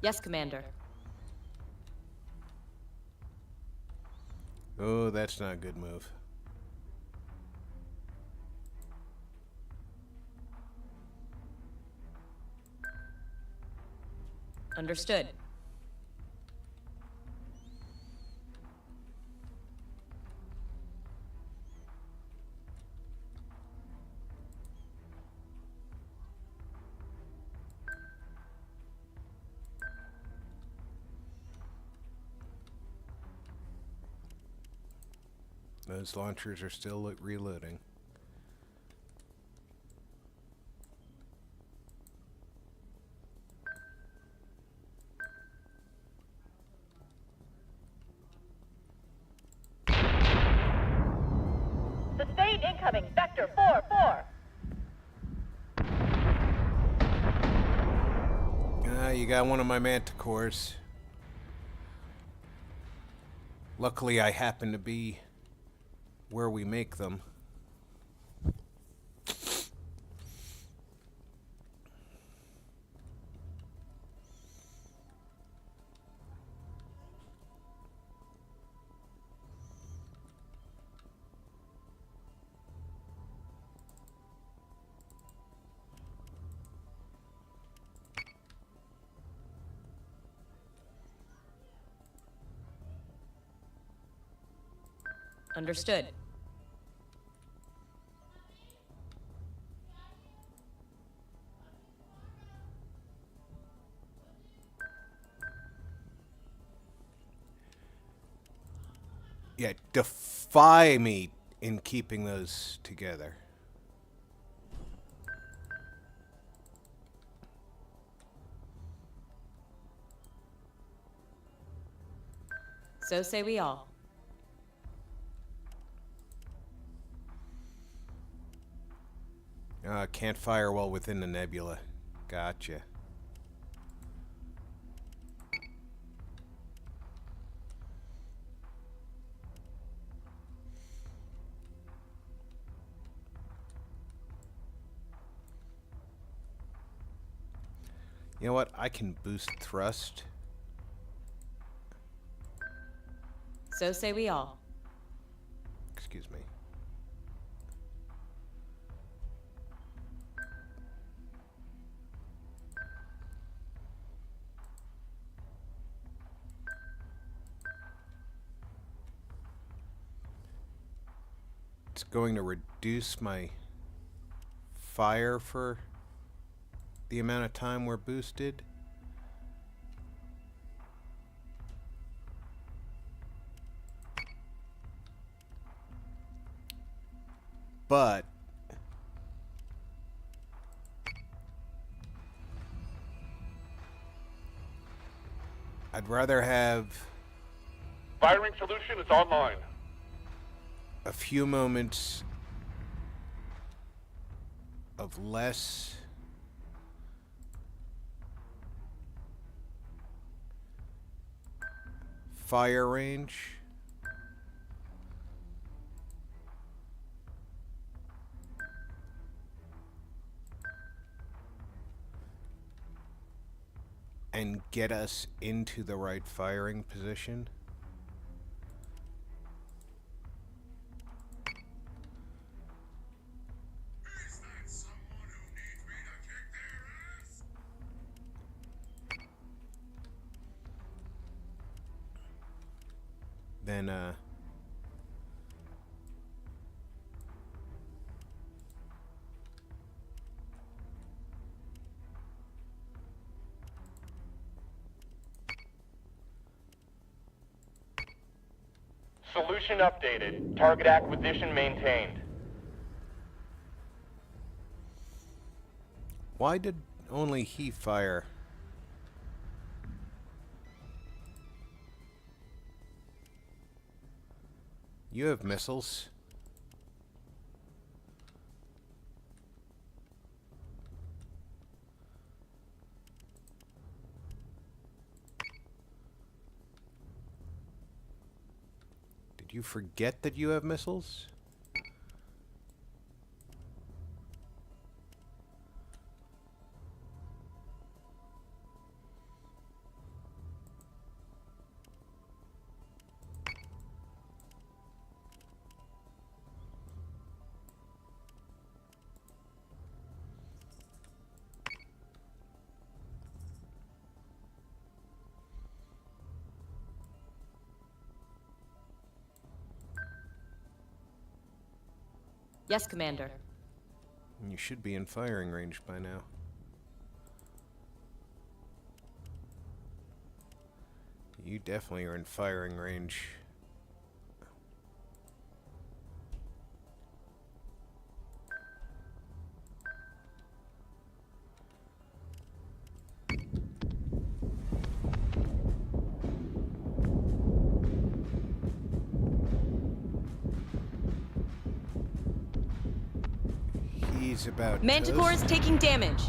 Yes, Commander. Oh, that's not a good move. Understood. Those launchers are still reloading. Sustained incoming. Vector 4-4. You got one of my manticores. Luckily, I happen to be where we make them. Understood. Yeah, defy me in keeping those together. So say we all. Can't fire while within the nebula. Gotcha. You know what? I can boost thrust. So say we all. Excuse me. It's going to reduce my fire for the amount of time we're boosted. But I'd rather have Firing solution is online. a few moments of less fire range and get us into the right firing position. Then Solution updated. Target acquisition maintained. why did only he fire? You have missiles. Did you forget that you have missiles? Yes, Commander. You should be in firing range by now. You definitely are in firing range. He's about Manticore is toast. taking damage.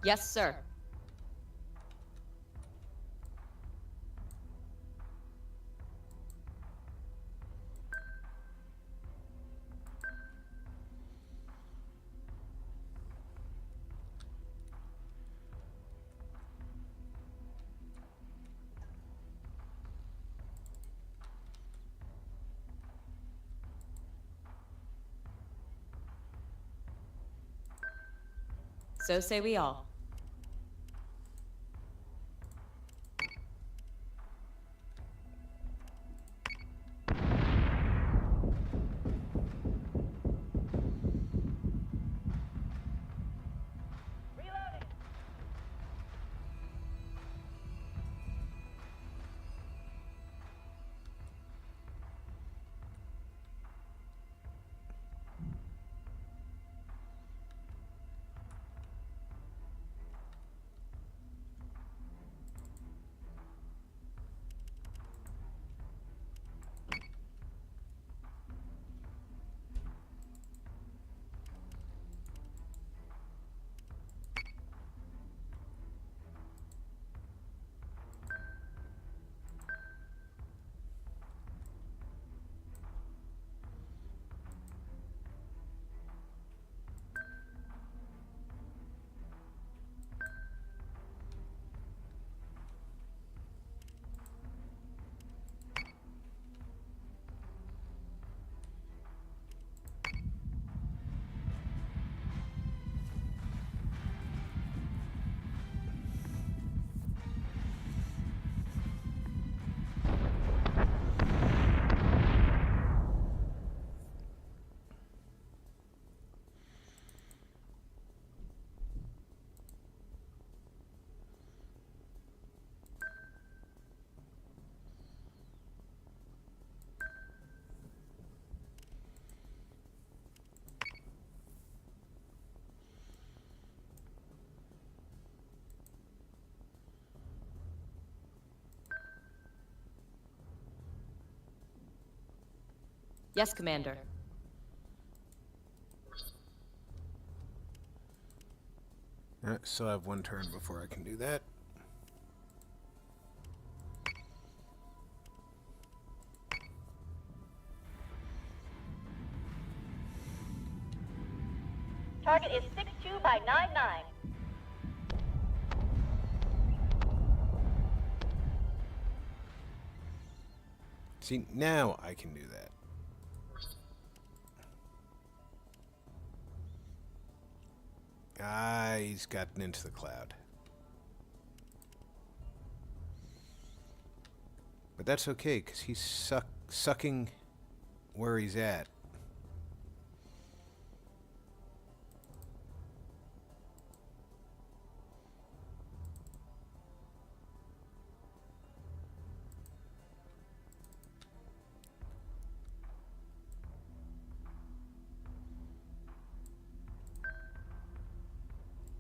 Yes, sir. So say we all. Reloading. Yes, Commander. Alright, still have one turn before I can do that. Target is 62 by 99. See, now I can do that. Ah, he's gotten into the cloud. But that's okay, because he's sucking where he's at.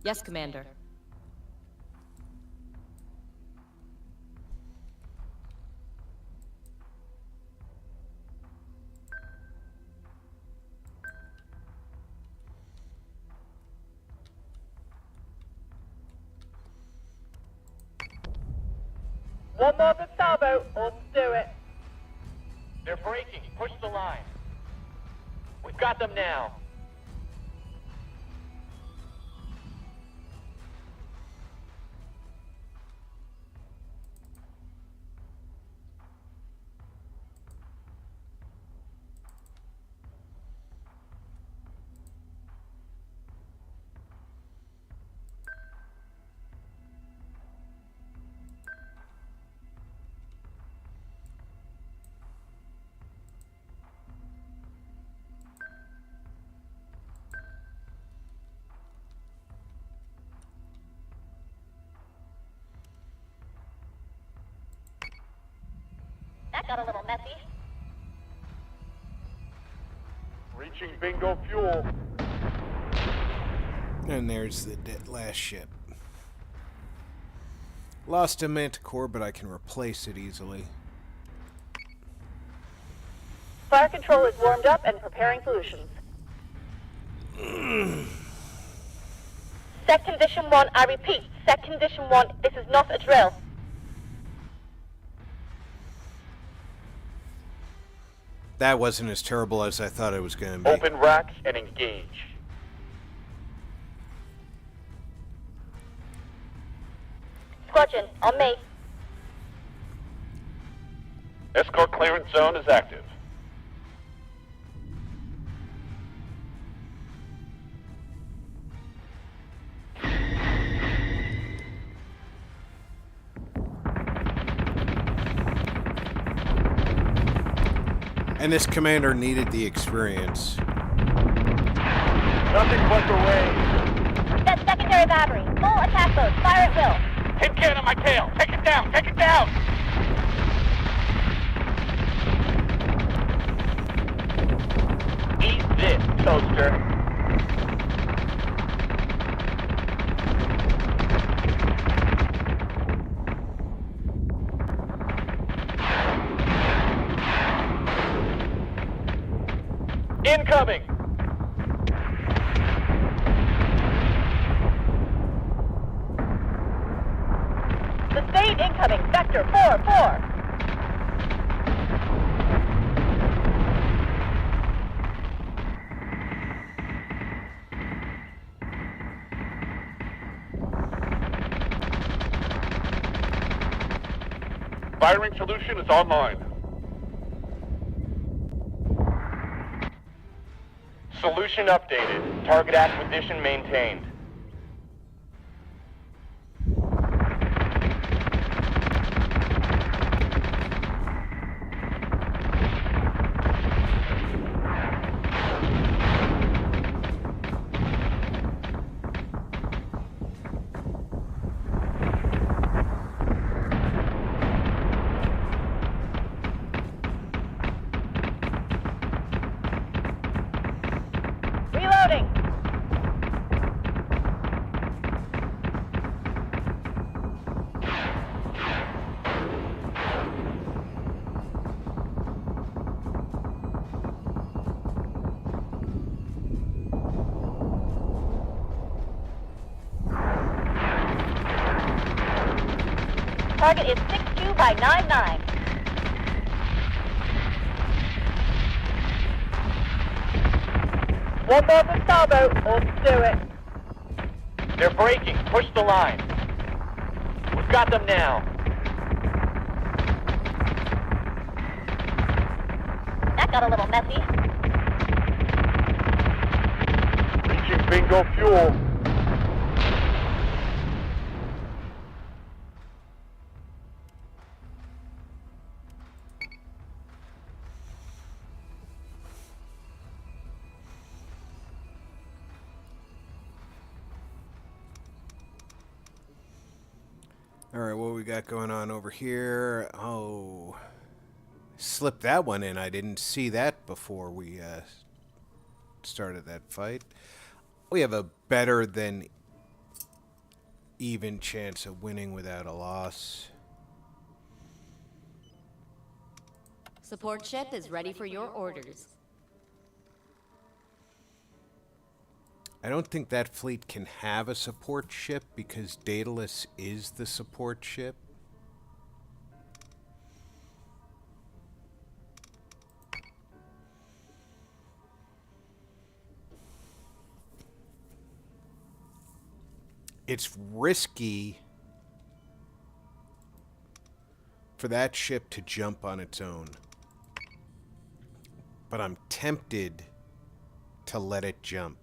Yes, Commander. One more than salvo, or do it. They're breaking. Push the line. We've got them now. That got a little messy. Reaching bingo fuel. And there's the last ship. Lost a manticore, but I can replace it easily. Fire control is warmed up and preparing solutions. Set condition 1, I repeat. Set condition 1, this is not a drill. That wasn't as terrible as I thought it was going to be. Open racks and engage. Squadron, on me. Escort clearance zone is active. And this commander needed the experience. Nothing but the way. Set secondary battery. Full attack mode. Fire at will. Hit can on my tail. Take it down. Take it down. Eat this, toaster. Incoming! Sustained incoming. Vector 4-4. Firing solution is online. Solution updated. Target acquisition maintained. Reloading. Target is 62 by 99. One more than salvo, or do it. They're breaking. Push the line. We've got them now. That got a little messy. Reaching bingo fuel. Alright, what we got going on over here? Oh, slipped that one in. I didn't see that before we started that fight. We have a better than even chance of winning without a loss. Support ship is ready for your orders. I don't think that fleet can have a support ship because Daedalus is the support ship. It's risky for that ship to jump on its own. But I'm tempted to let it jump.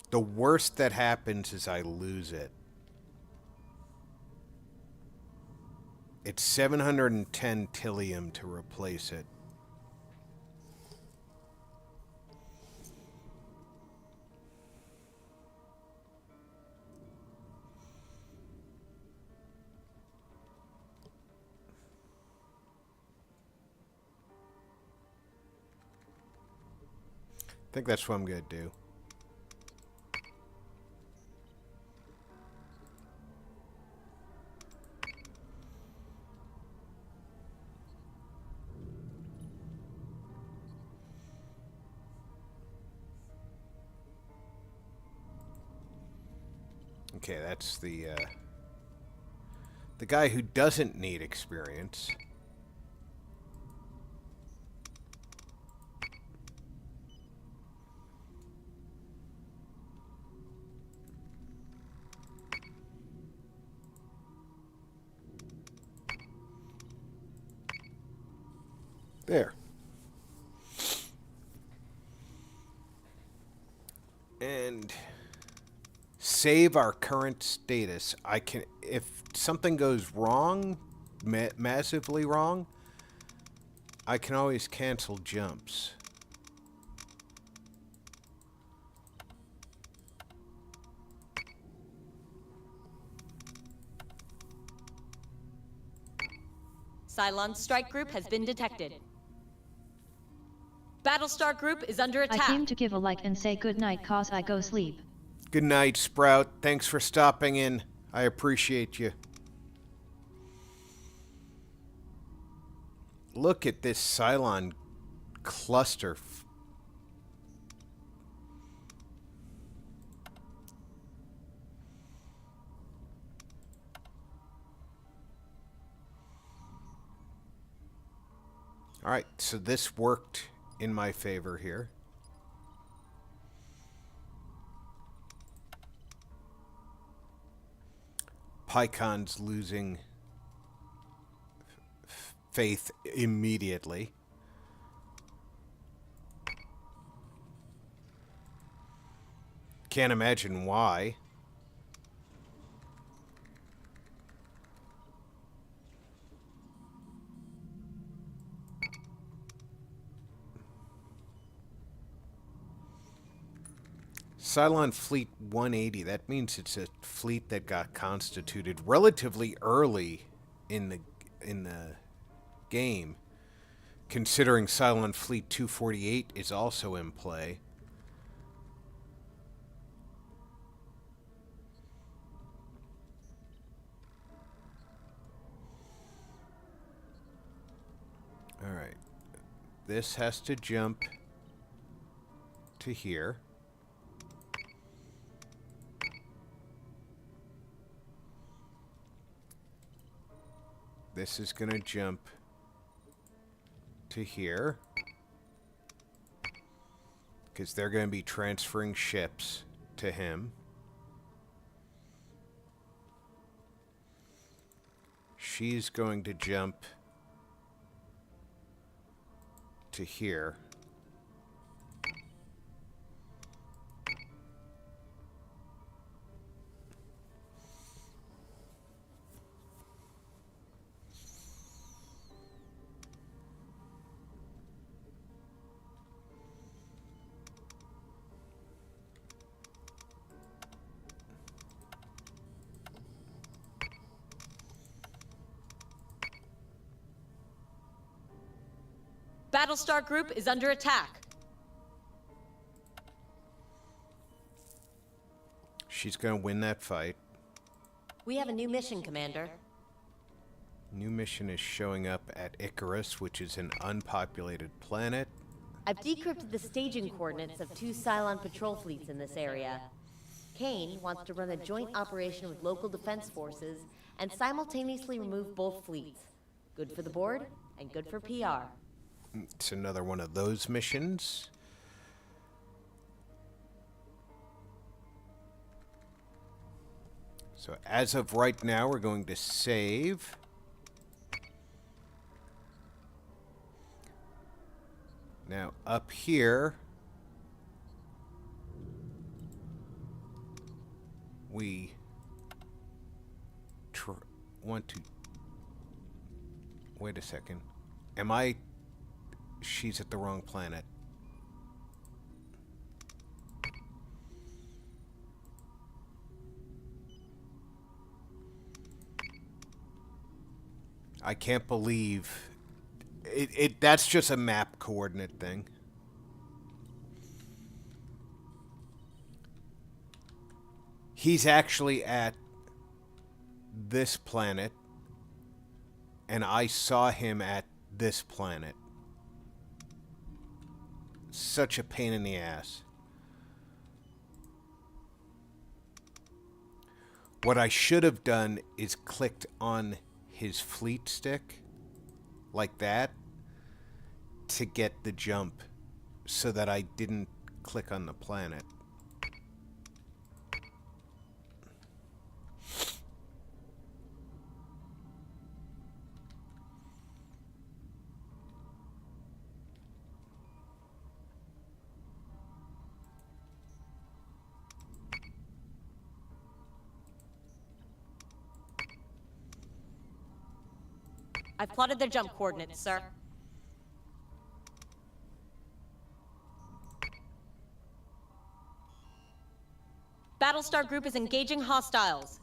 The worst that happens is I lose it. It's 710 Tillium to replace it. I think that's what I'm going to do. Okay, that's the guy who doesn't need experience. There. And save our current status. I can, if something goes wrong, massively wrong, I can always cancel jumps. Cylon strike group has been detected. Battlestar group is under I attack. came to give a like and say good night cause I go sleep. Good night, Sprout. Thanks for stopping in. I appreciate you. Look at this Cylon cluster. All right, so this worked in my favor here. PyCon's losing faith immediately. Can't imagine why. Cylon Fleet 180, that means it's a fleet that got constituted relatively early in the game, considering Cylon Fleet 248 is also in play. All right. This has to jump to here. This is going to jump to here, because they're going to be transferring ships to him. She's going to jump to here. Battlestar group is under attack. She's going to win that fight. We have a new mission, Commander. New mission is showing up at Icarus, which is an unpopulated planet. I've decrypted the staging coordinates of 2 Cylon patrol fleets in this area. Kane wants to run a joint operation with local defense forces and simultaneously remove both fleets. Good for the board and good for PR. It's another one of those missions. So as of right now, we're going to save. Now up here, we want to... Wait a second. Am I... She's at the wrong planet. I can't believe... That's just a map coordinate thing. He's actually at this planet, and I saw him at this planet. Such a pain in the ass. What I should have done is clicked on his fleet stick, like that, to get the jump, so that I didn't click on the planet. I've plotted their jump coordinates, sir. Battlestar Group is engaging hostiles.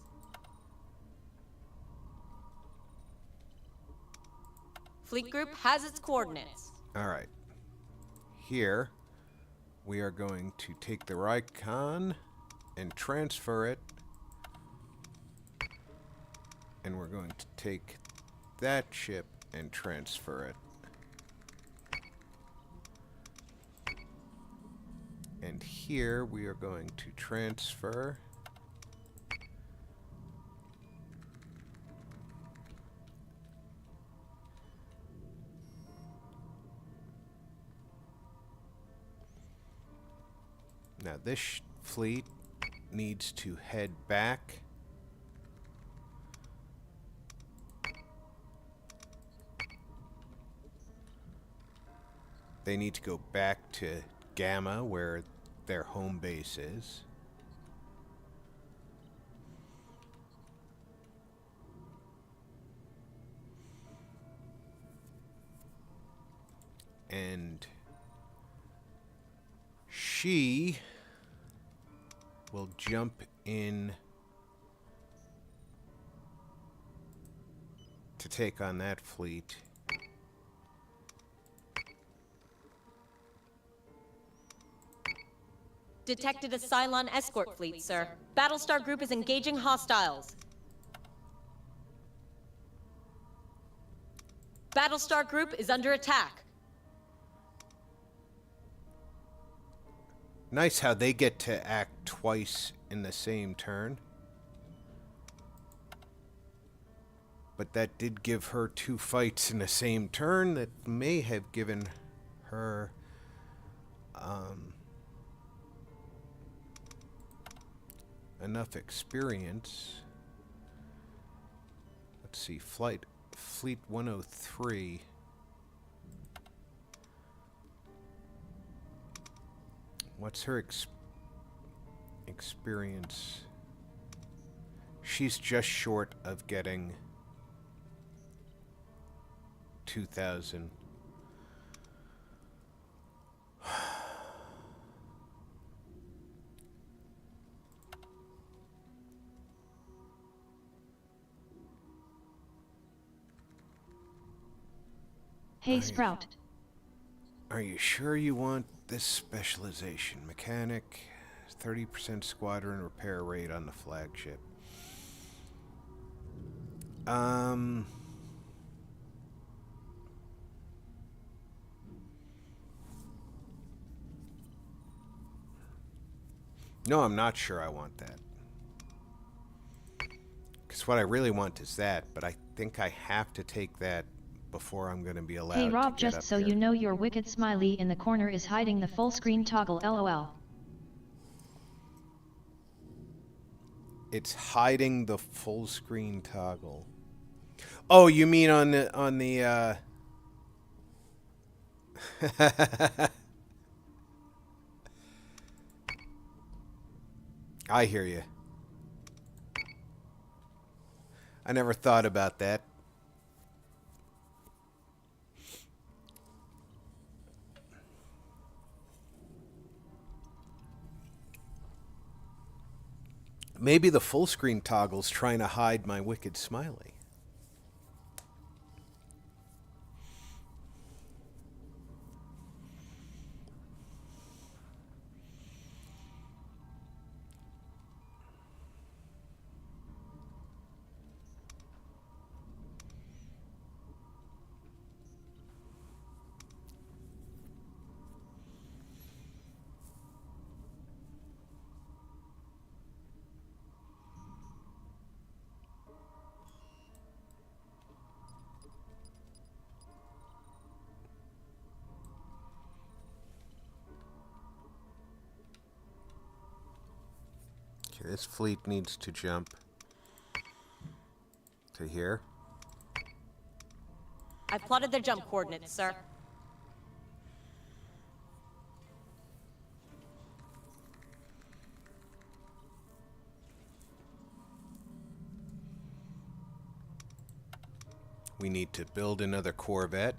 Fleet Group has its coordinates. All right. Here, we are going to take the Rykon and transfer it. And we're going to take that ship and transfer it. And here we are going to transfer now this fleet needs to head back. They need to go back to Gamma, where their home base is. And she will jump in to take on that fleet. Detected a Cylon escort fleet, sir. Battlestar Group is engaging hostiles. Battlestar Group is under attack. Nice how they get to act twice in the same turn. But that did give her 2 fights in the same turn that may have given her enough experience. Let's see, Fleet 103. What's her experience? She's just short of getting 2,000. Hey, Sprout. Are you sure you want this specialization? Mechanic, 30% squadron repair rate on the flagship. No, I'm not sure I want that. Because what I really want is that, but I think I have to take that before I'm going to be allowed Hey Rob, to get just up so here. you know, your wicked smiley in the corner is hiding the full screen toggle, lol. It's hiding the full screen toggle. Oh, you mean on the I hear you. I never thought about that. Maybe the full screen toggle's trying to hide my wicked smiley. Okay, this fleet needs to jump to here. I've plotted their jump coordinates, sir. We need to build another Corvette.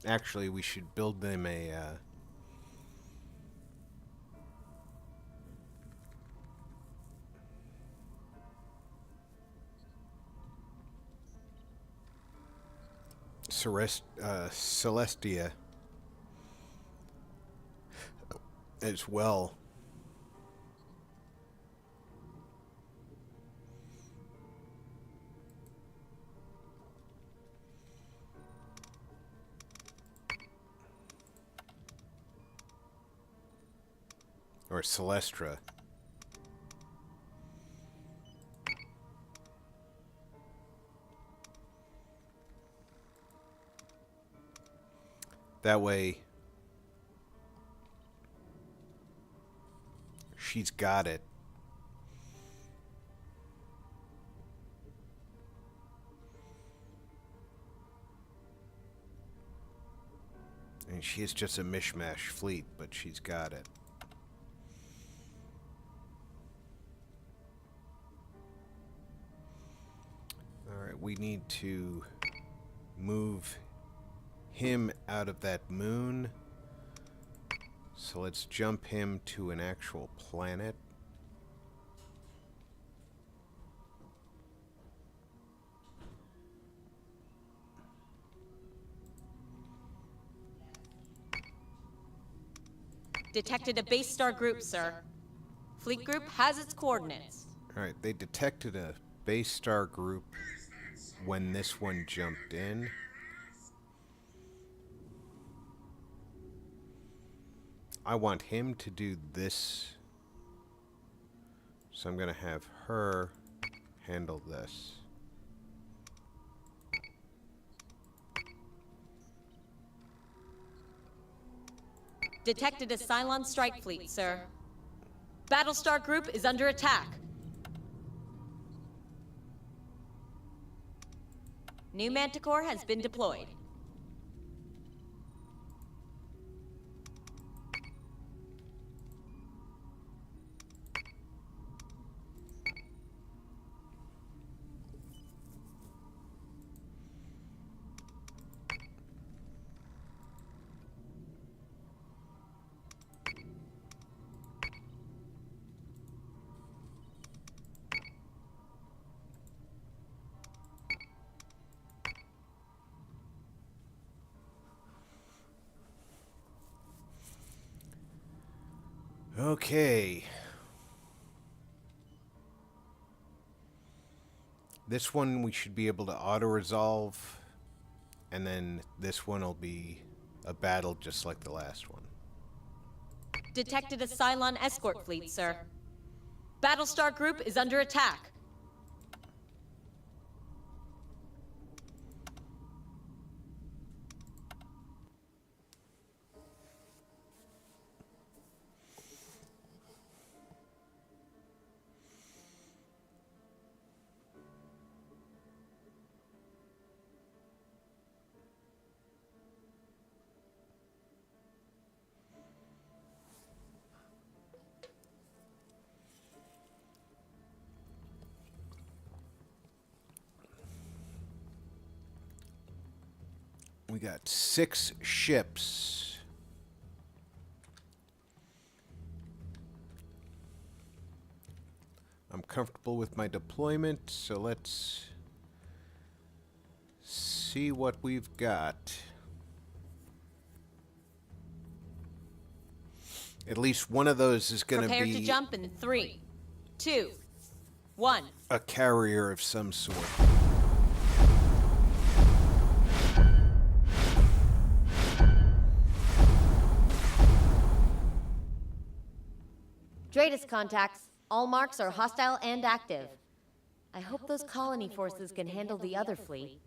Actually, we should build them a Celestia as well. Or Celestra. That way, she's got it. And she is just a mishmash fleet, but she's got it. Alright, we need to move him out of that moon. So let's jump him to an actual planet. Detected a base star group, sir. Fleet group has its coordinates. Alright, they detected a base star group when this one jumped in. I want him to do this. So I'm going to have her handle this. Detected a Cylon strike fleet, sir. Battlestar group is under attack. New Manticore has been deployed. Okay. This one we should be able to auto-resolve, and then this one will be a battle just like the last one. Detected a Cylon escort fleet, sir. Battlestar Group is under attack. We got 6 ships. I'm comfortable with my deployment, so let's see what we've got. At least one of those is going to Prepare be to jump in 3, 2, 1. a carrier of some sort. Dratus contacts. All marks are hostile and active. I hope those colony forces can handle the other fleet.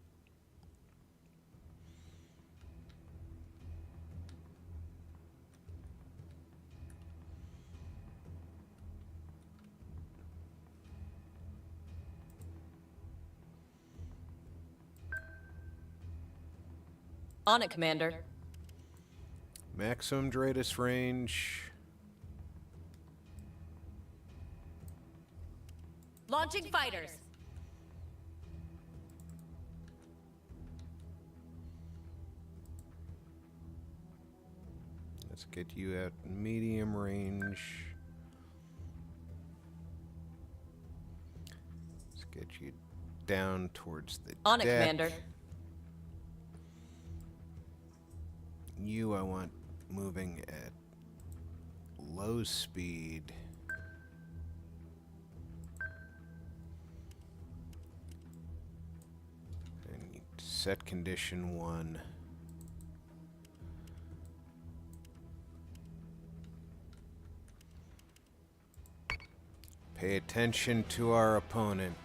On it, Commander. Maximum Dratus range. Launching fighters. Let's get you at medium range. Let's get you down towards the On it, deck. Commander. You I want moving at low speed. And set condition 1. Pay attention to our opponent.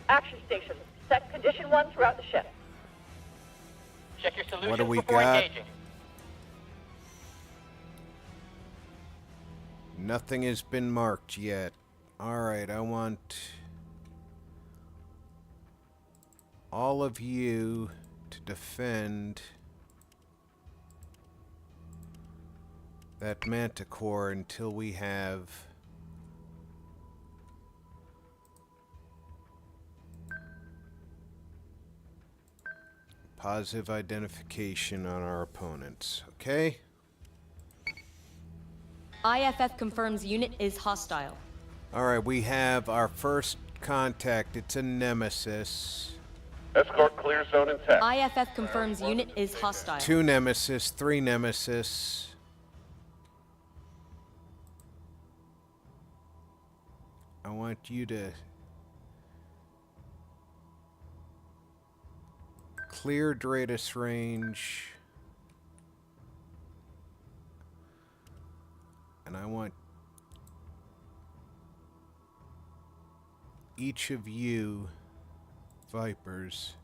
Action station. Set condition 1 throughout the ship. Check your solutions What do we before got? engaging. Nothing has been marked yet. Alright, I want all of you to defend that manticore until we have positive identification on our opponents, okay? IFF confirms unit is hostile. Alright, we have our first contact. It's a nemesis. Escort clear zone intact. IFF confirms unit is hostile. 2 nemesis, 3 nemesis. I want you to clear Dratus range. And I want each of you Vipers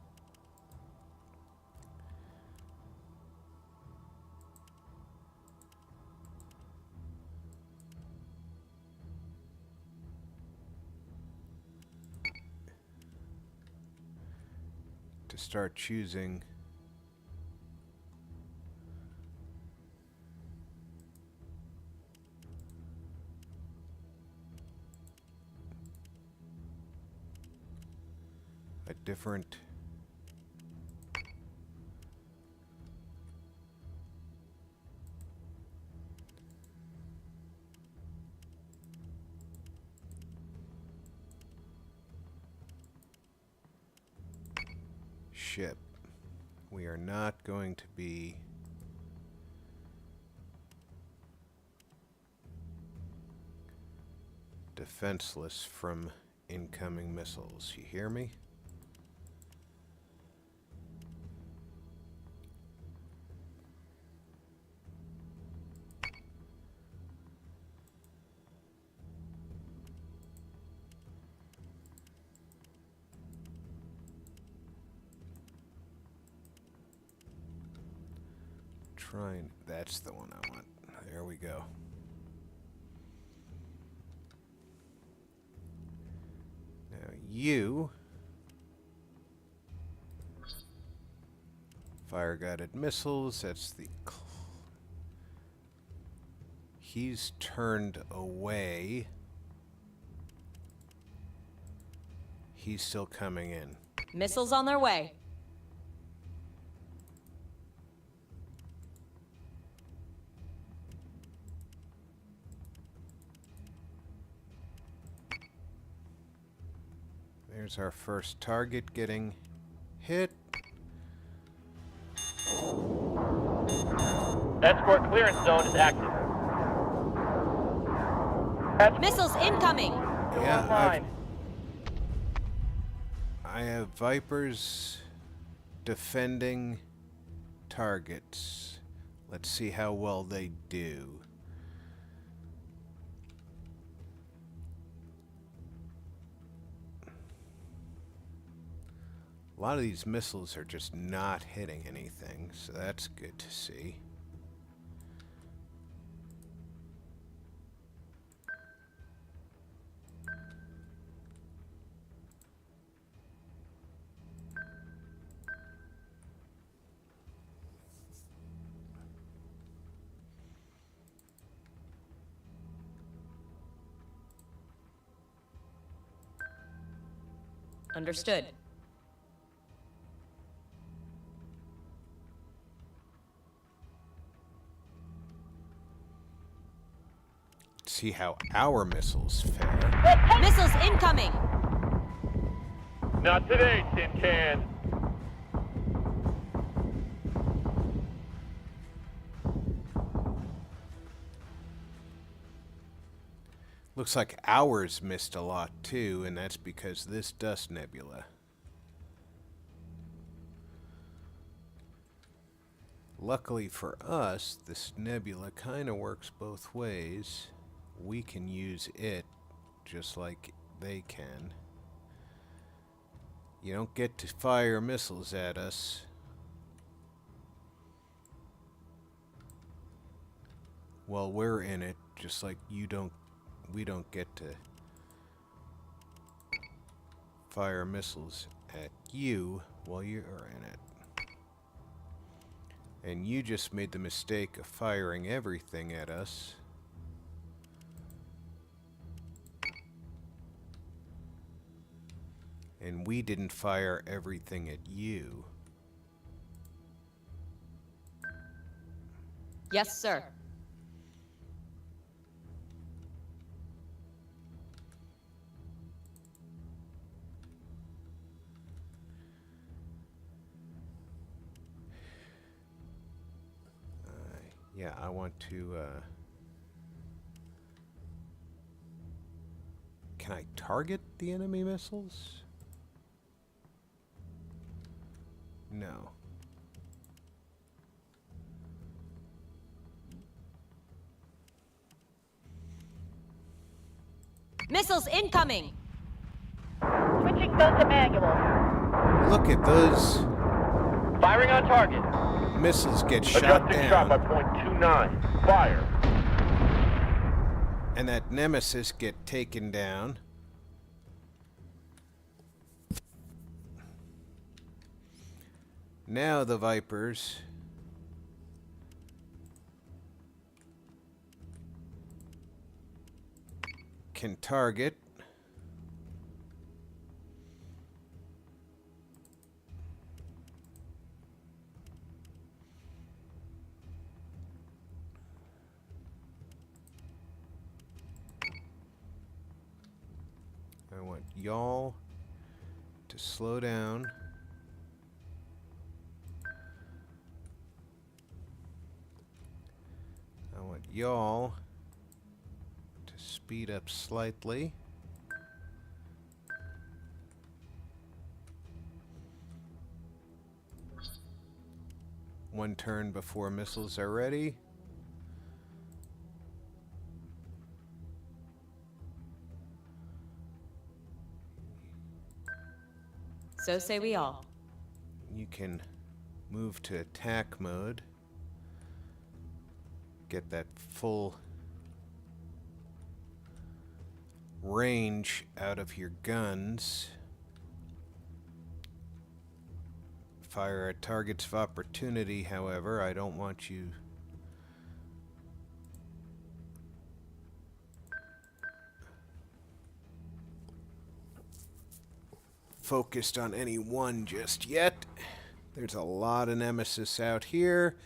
to start choosing a different ship. We are not going to be defenseless from incoming missiles. You hear me? Trying. That's the one I want. There we go. Now you fire guided missiles. That's the. He's turned away. He's still coming in. Missiles on their way. There's our first target getting hit. Escort clearance zone is active. Missiles incoming! Yeah, I have Vipers defending targets. Let's see how well they do. A lot of these missiles are just not hitting anything, so that's good to see. Understood. See how our missiles fare. Missiles incoming! Not today, Tin Can. Looks like ours missed a lot too, and that's because this dust nebula. Luckily for us, this nebula kind of works both ways. We can use it just like they can. You don't get to fire missiles at us. Well, we're in it, just like we don't get to fire missiles at you while you're in it. And you just made the mistake of firing everything at us. And we didn't fire everything at you. Yes, sir. Yeah, I want to, can I target the enemy missiles? No. Missiles incoming! Switching gun to manual. Look at those Firing on target. missiles get shot Adjusting shot by down, .29. Fire. and that Nemesis get taken down. Now the Vipers can target. I want y'all to slow down. I want y'all to speed up slightly. 1 turn before missiles are ready. So say we all. You can move to attack mode. Get that full range out of your guns. Fire at targets of opportunity, however, I don't want you focused on any one just yet. There's a lot of Nemesis out here.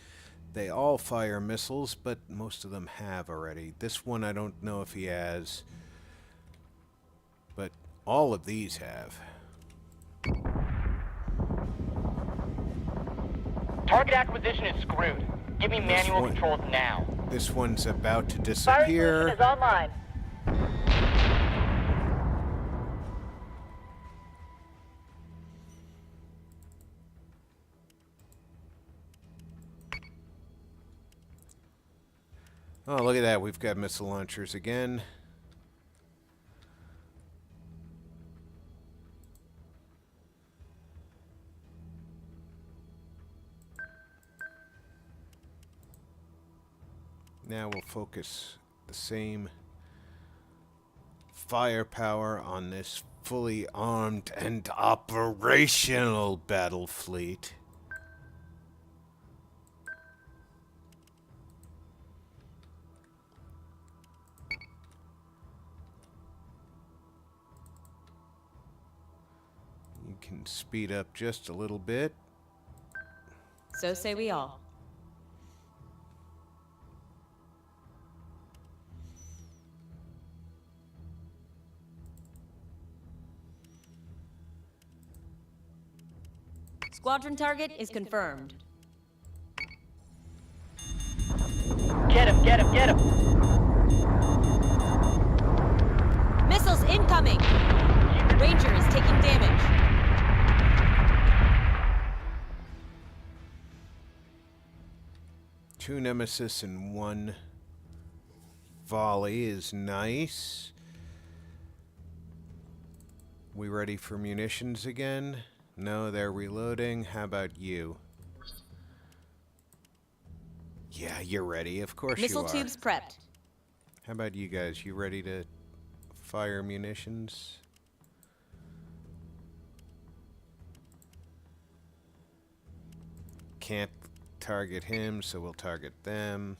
They all fire missiles, but most of them have already. This one I don't know if he has, but all of these have. Target acquisition is screwed. Give me manual controls now. This one's about to Firing disappear. solution is online. Oh, look at that. We've got missile launchers again. Now we'll focus the same firepower on this fully armed and operational battle fleet. You can speed up just a little bit. So say we all. Squadron target is confirmed. Get him, get him, get him! Missiles incoming! Ranger is taking damage. Two Nemesis and 1 volley is nice. We ready for munitions again? No, they're reloading. How about you? Yeah, you're ready. Of course you are. Missile tubes prepped. How about you guys? You ready to fire munitions? Can't target him, so we'll target them.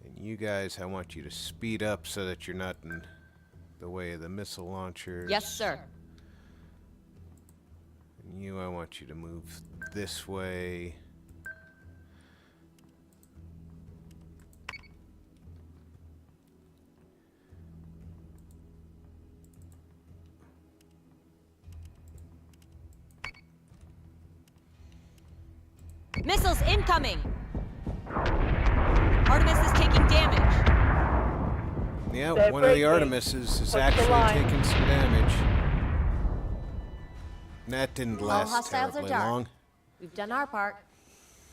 And you guys, I want you to speed up so that you're not in the way of the missile launchers. Yes, sir. And you, I want you to move this way. Missiles incoming! Artemis is taking damage. Yeah, They're one of the breaking. Artemises is Push the actually line. taking some damage. And that didn't All last hostiles are terribly dark. long. We've done our part.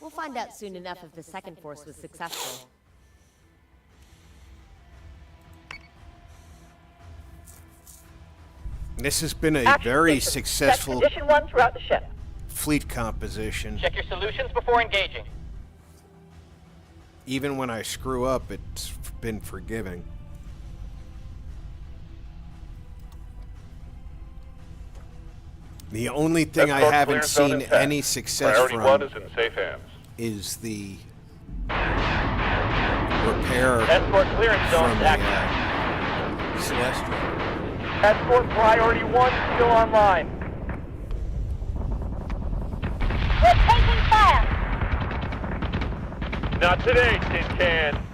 We'll find out soon enough if the second force was successful. This has been a Action very stations. Set successful condition 1 throughout the ship. fleet composition. Check your solutions before engaging. Even when I screw up, it's been forgiving. The only thing I Escort haven't clearance zone seen intact. any success Priority from 1 is in safe hands. is the repair Escort clearance zone from the active. Celestial. Escort priority 1 still online. We're taking fire! Not today, Tin Can.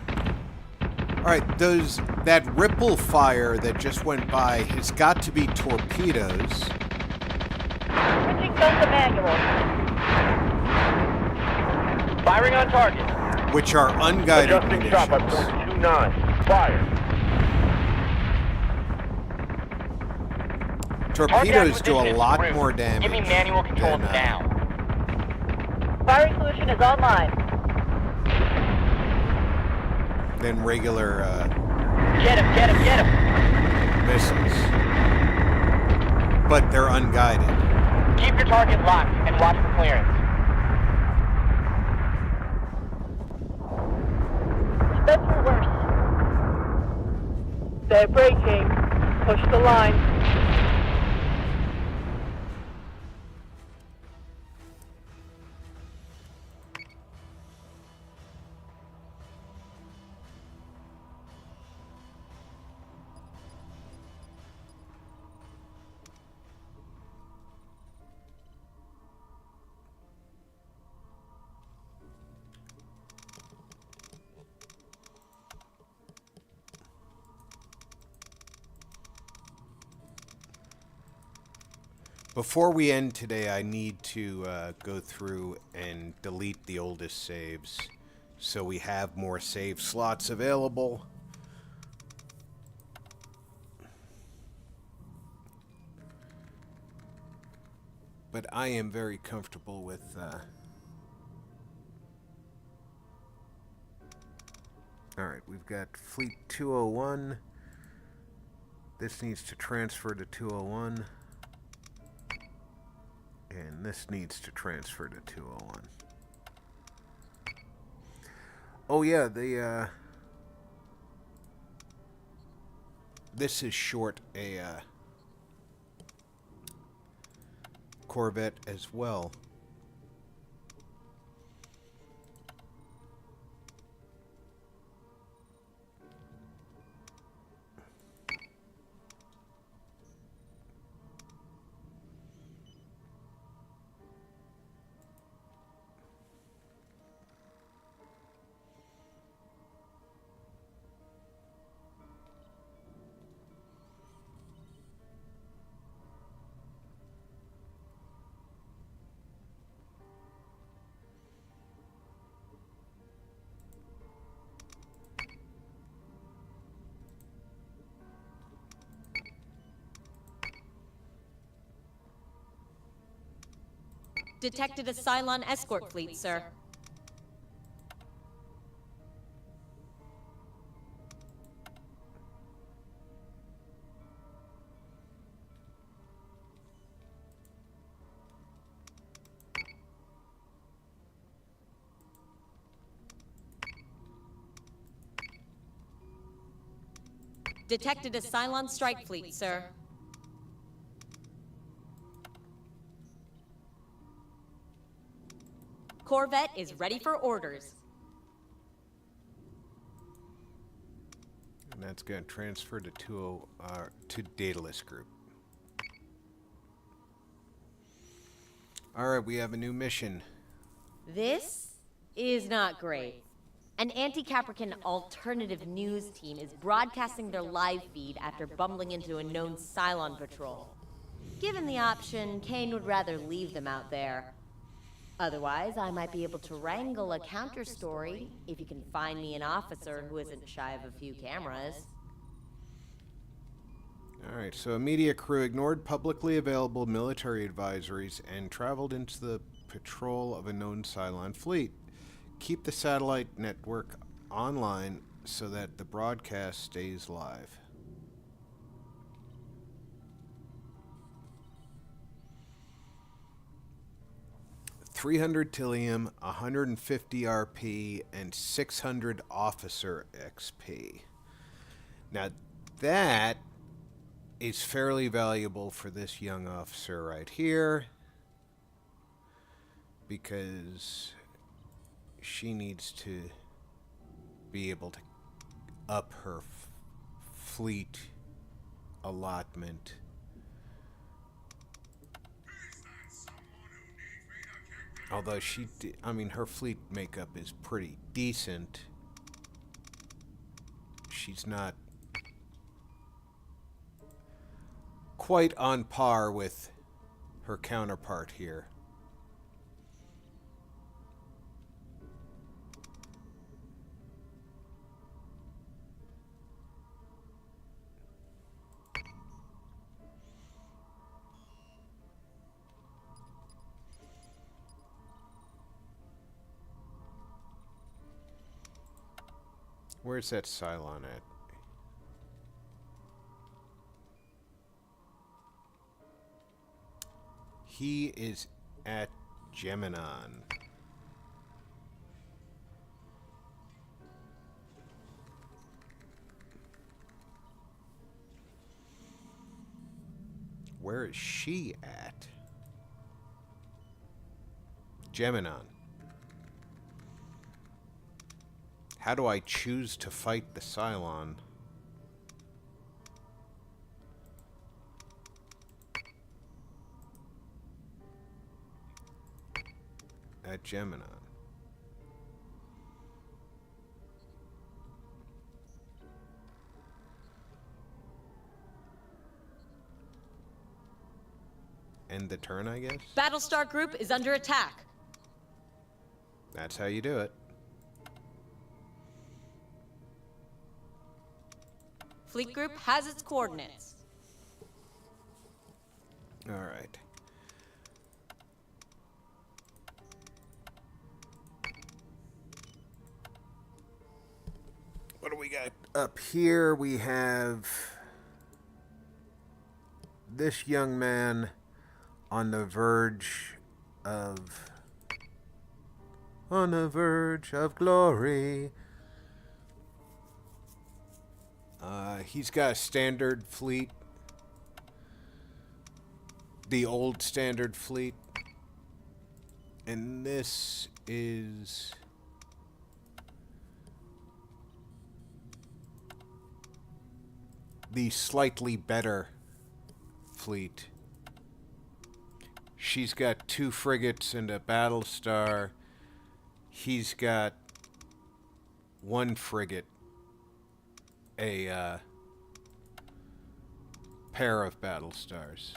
Alright, that ripple fire that just went by has got to be torpedoes. Switching gun to manual. Firing on target. Which are unguided Adjusting chop at munitions. 429. Fire. Torpedoes do Target a lot acquisition is more screwed. damage Give me manual controls than now. Firing solution is online. Then regular Get him, get him, get him! missiles. But they're unguided. Keep your target locked and watch for clearance. It's been through worse. They're breaking. Push the line. Before we end today, I need to go through and delete the oldest saves so we have more save slots available. But I am very comfortable with alright, we've got Fleet 201. This needs to transfer to 201. And this needs to transfer to 201. Oh yeah, this is short a Corvette as well. Detected a Cylon escort fleet, sir. Detected a Cylon strike fleet, sir. Corvette is ready for orders. And that's going to transfer to to Daedalus Group. Alright, we have a new mission. This is not great. An anti-Caprican alternative news team is broadcasting their live feed after bumbling into a known Cylon patrol. Given the option, Kane would rather leave them out there. Otherwise, I might be able to wrangle a counter-story if you can find me an officer who isn't shy of a few cameras. Alright, so a media crew ignored publicly available military advisories and traveled into the patrol of a known Cylon fleet. Keep the satellite network online so that the broadcast stays live. $300 Tillium, 150 RP, and 600 officer XP. Now that is fairly valuable for this young officer right here, because she needs to be able to up her fleet allotment. Although I mean, her fleet makeup is pretty decent. She's not quite on par with her counterpart here. Where's that Cylon at? He is at Geminon. Where is she at? Geminon. How do I choose to fight the Cylon? At Geminon. End the turn, I guess? Battlestar Group is under attack. That's how you do it. Fleet Group has its coordinates. All right. What do we got up here? We have this young man on the verge of glory. He's got a standard fleet, the old standard fleet, and this is the slightly better fleet. She's got 2 frigates and a battlestar. He's got 1 frigate, a pair of battlestars.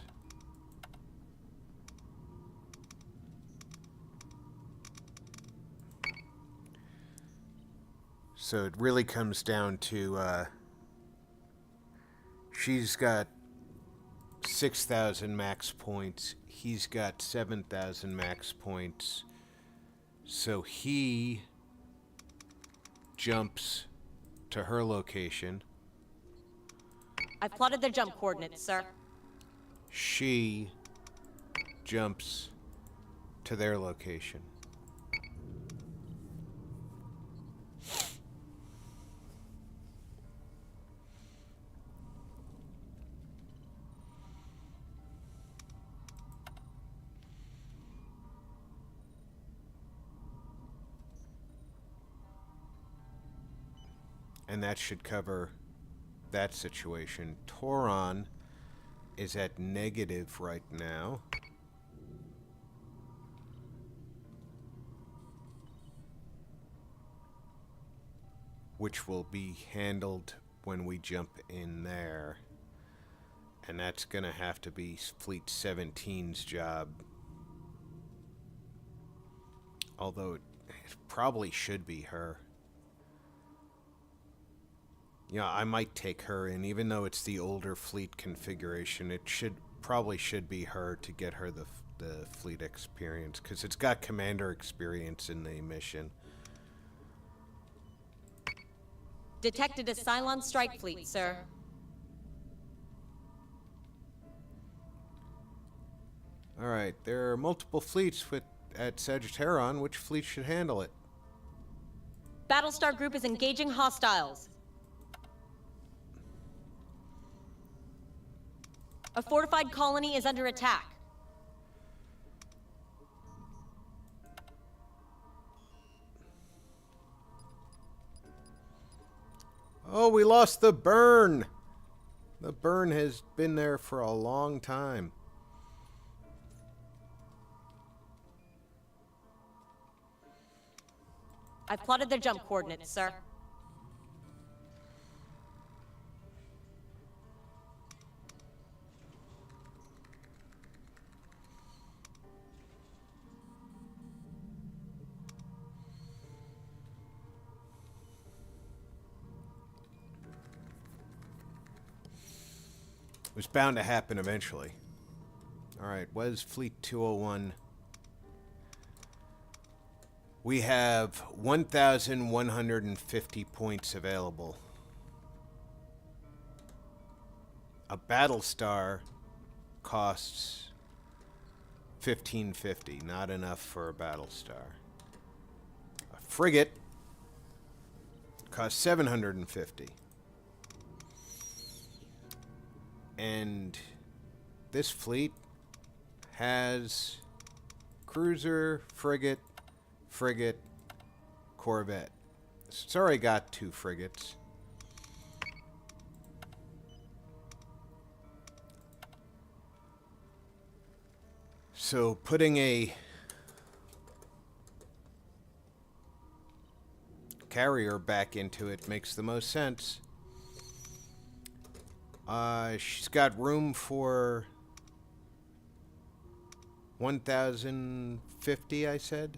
So it really comes down to she's got 6,000 max points. He's got 7,000 max points. So he jumps to her location. I've plotted their jump coordinates, sir. She jumps to their location. And that should cover that situation. Toron is at negative right now. Which will be handled when we jump in there. And that's going to have to be Fleet 17's job. Although it probably should be her. Yeah, I might take her in, even though it's the older fleet configuration. It probably should be her to get her the fleet experience, because it's got commander experience in the mission. Detected a Cylon strike fleet, sir. All right, there are multiple fleets at Sagittarion. Which fleet should handle it? Battlestar Group is engaging hostiles. A fortified colony is under attack. Oh, we lost the burn! The burn has been there for a long time. I've plotted their jump coordinates, sir. It was bound to happen eventually. Alright, was Fleet 201... We have 1,150 points available. A Battlestar costs 1,550. Not enough for a Battlestar. A frigate costs 750. And this fleet has cruiser, frigate, corvette. It's already got 2 frigates. So putting a carrier back into it makes the most sense. She's got room for 1,050, I said.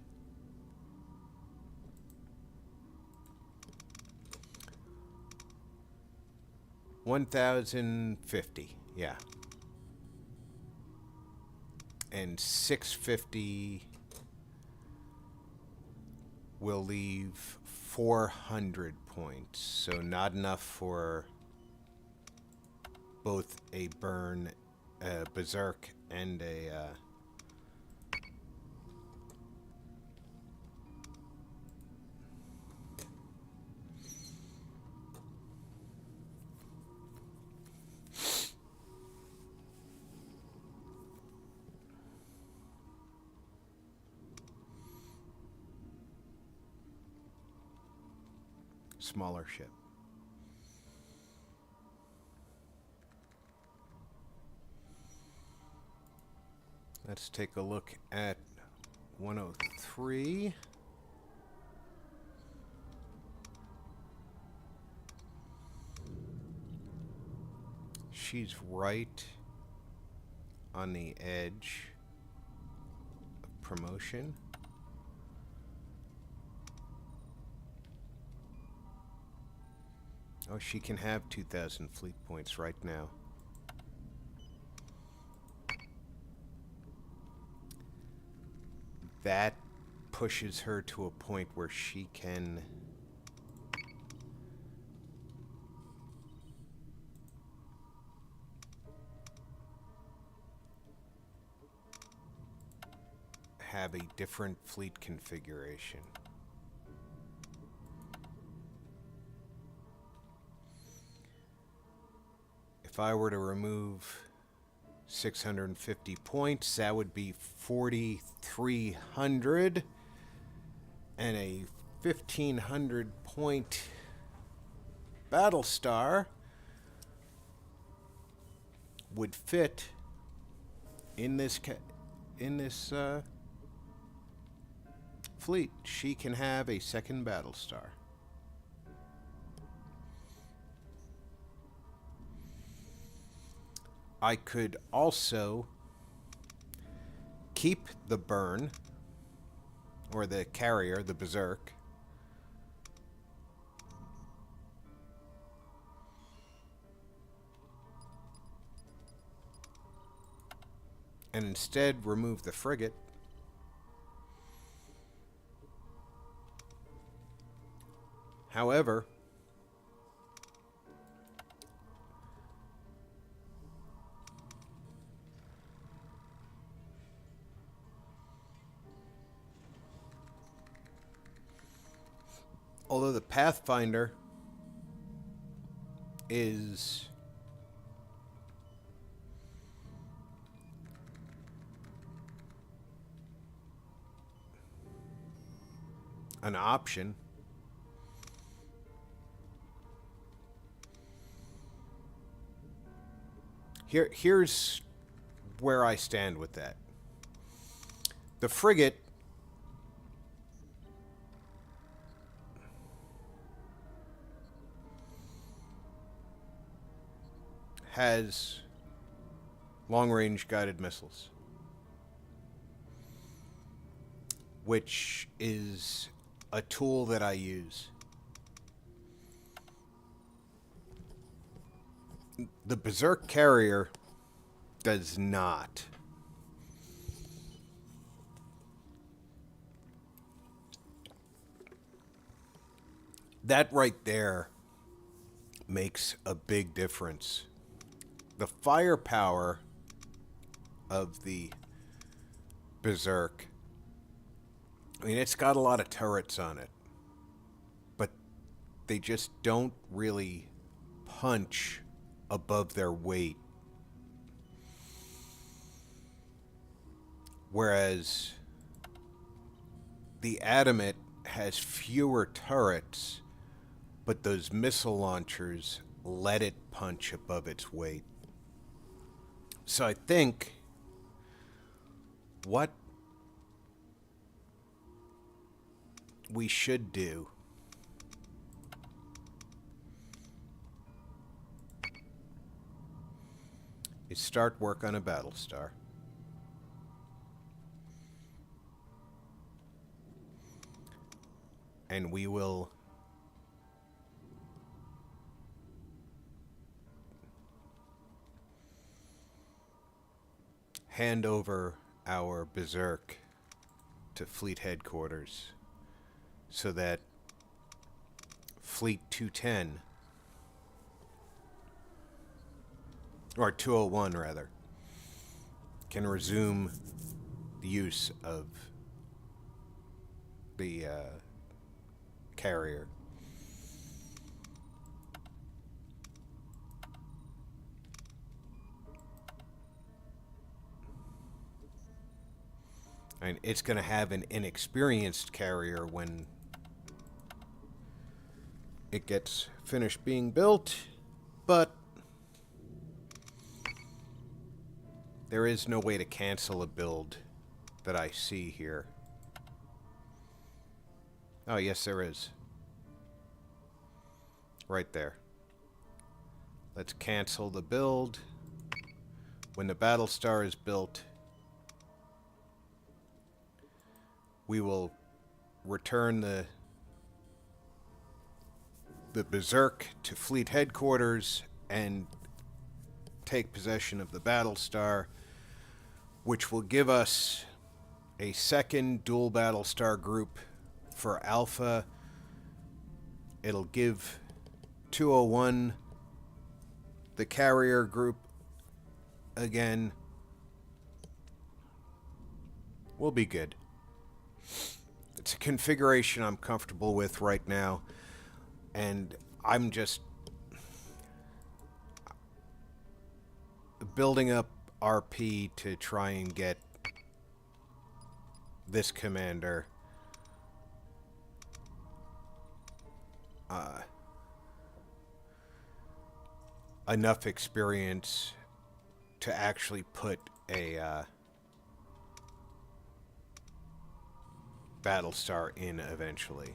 $1,050, yeah. And 650 will leave 400 points. So not enough for both a burn, berserk, and a smaller ship. Let's take a look at 103. She's right on the edge of promotion. Oh, she can have 2,000 fleet points right now. That pushes her to a point where she can have a different fleet configuration. If I were to remove 650 points, that would be 4,300, and a 1,500 point Battlestar would fit in this fleet. She can have a second Battlestar. I could also keep the burn, or the carrier, the berserk, and instead remove the frigate. However, although the Pathfinder is an option, here's where I stand with that. The frigate has long-range guided missiles, which is a tool that I use. The Berserk carrier does not. That right there makes a big difference. The firepower of the Berserk, I mean, it's got a lot of turrets on it, but they just don't really punch above their weight. Whereas the Adamant has fewer turrets, but those missile launchers let it punch above its weight. So I think what we should do is start work on a Battlestar. And we will hand over our Berserk to Fleet Headquarters so that Fleet 210, or 201 rather, can resume the use of the carrier. And it's going to have an inexperienced carrier when it gets finished being built, but there is no way to cancel a build that I see here. Oh, yes, there is. Right there. Let's cancel the build. When the Battlestar is built, we will return the Berserk to Fleet Headquarters and take possession of the Battlestar, which will give us a second dual Battlestar group for Alpha. It'll give 201 the carrier group again. We'll be good. It's a configuration I'm comfortable with right now, and I'm just building up RP to try and get this commander enough experience to actually put a Battlestar in eventually.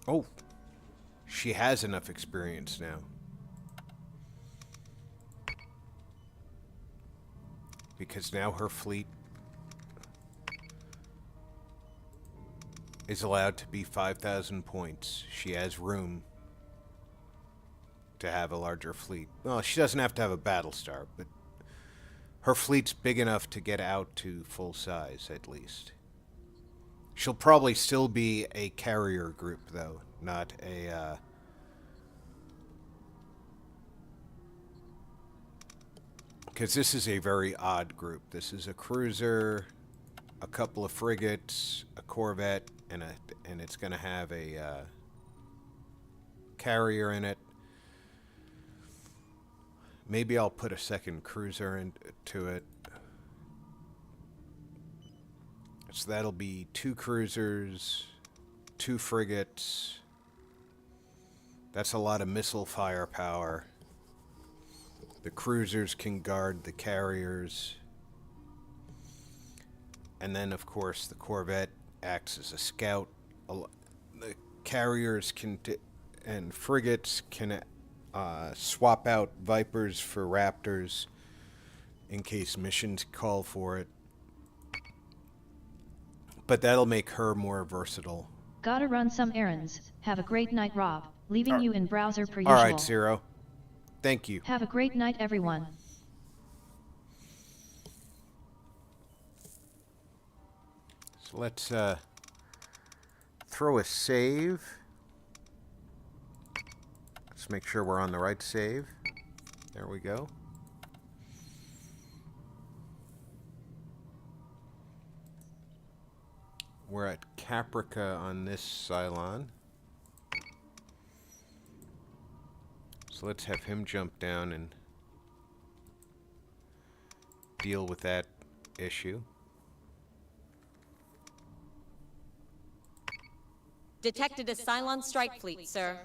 Oh, she has enough experience now. Because now her fleet is allowed to be 5,000 points. She has room to have a larger fleet. Well, she doesn't have to have a Battlestar, but her fleet's big enough to get out to full size, at least. She'll probably still be a carrier group, though, not a, because this is a very odd group. This is a cruiser, a couple of frigates, a corvette, and it's going to have a carrier in it. Maybe I'll put a second cruiser into it. So that'll be 2 cruisers, 2 frigates. That's a lot of missile firepower. The cruisers can guard the carriers. And then, of course, the corvette acts as a scout. The carriers can and frigates can swap out Vipers for Raptors in case missions call for it. But that'll make her more versatile. Gotta run some errands. Have a great night, Rob. Leaving you in browser per usual. Alright, Zero. Thank you. Have a great night, everyone. So let's throw a save. Let's make sure we're on the right save. There we go. We're at Caprica on this Cylon. So let's have him jump down and deal with that issue. Detected a Cylon strike fleet, sir.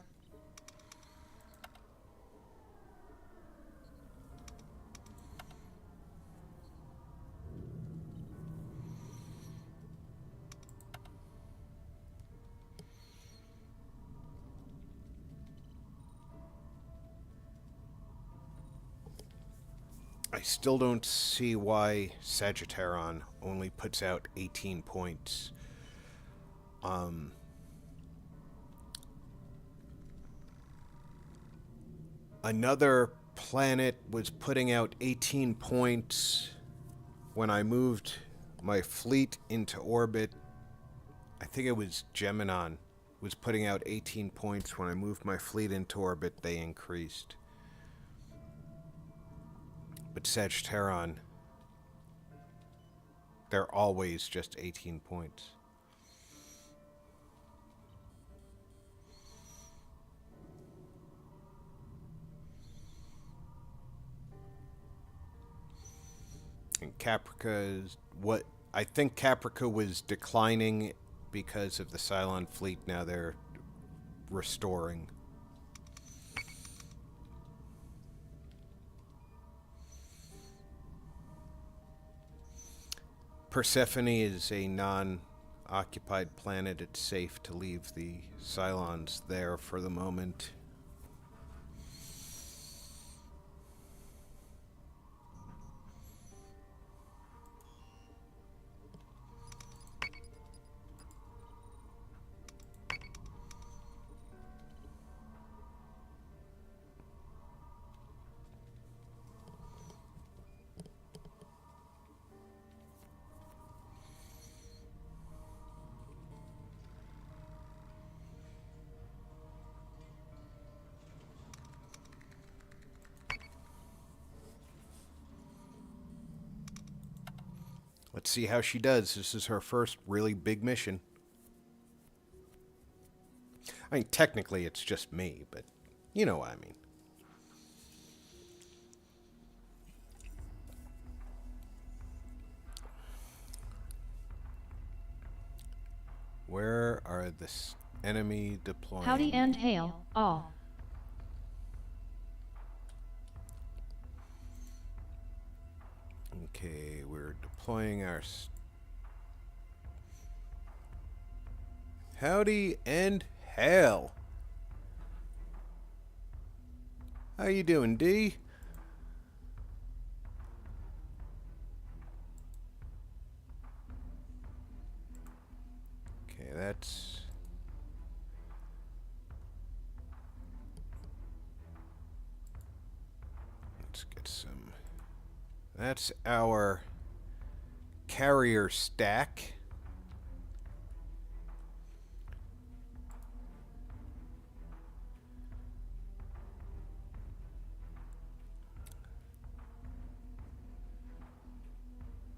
I still don't see why Sagittaron only puts out 18 points. Another planet was putting out 18 points when I moved my fleet into orbit. I think it was Geminon was putting out 18 points. When I moved my fleet into orbit, they increased. But Sagittaron, they're always just 18 points. And Caprica is what I think Caprica was declining because of the Cylon fleet. Now they're restoring. Persephone is a non-occupied planet. It's safe to leave the Cylons there for the moment. Let's see how she does. This is her first really big mission. I mean, technically it's just me, but you know what I mean. Where are the enemy deploying? Howdy and hail, all. Okay, we're deploying our... Howdy and hail. How you doing, D? Okay, that's... Let's get some... That's our carrier stack.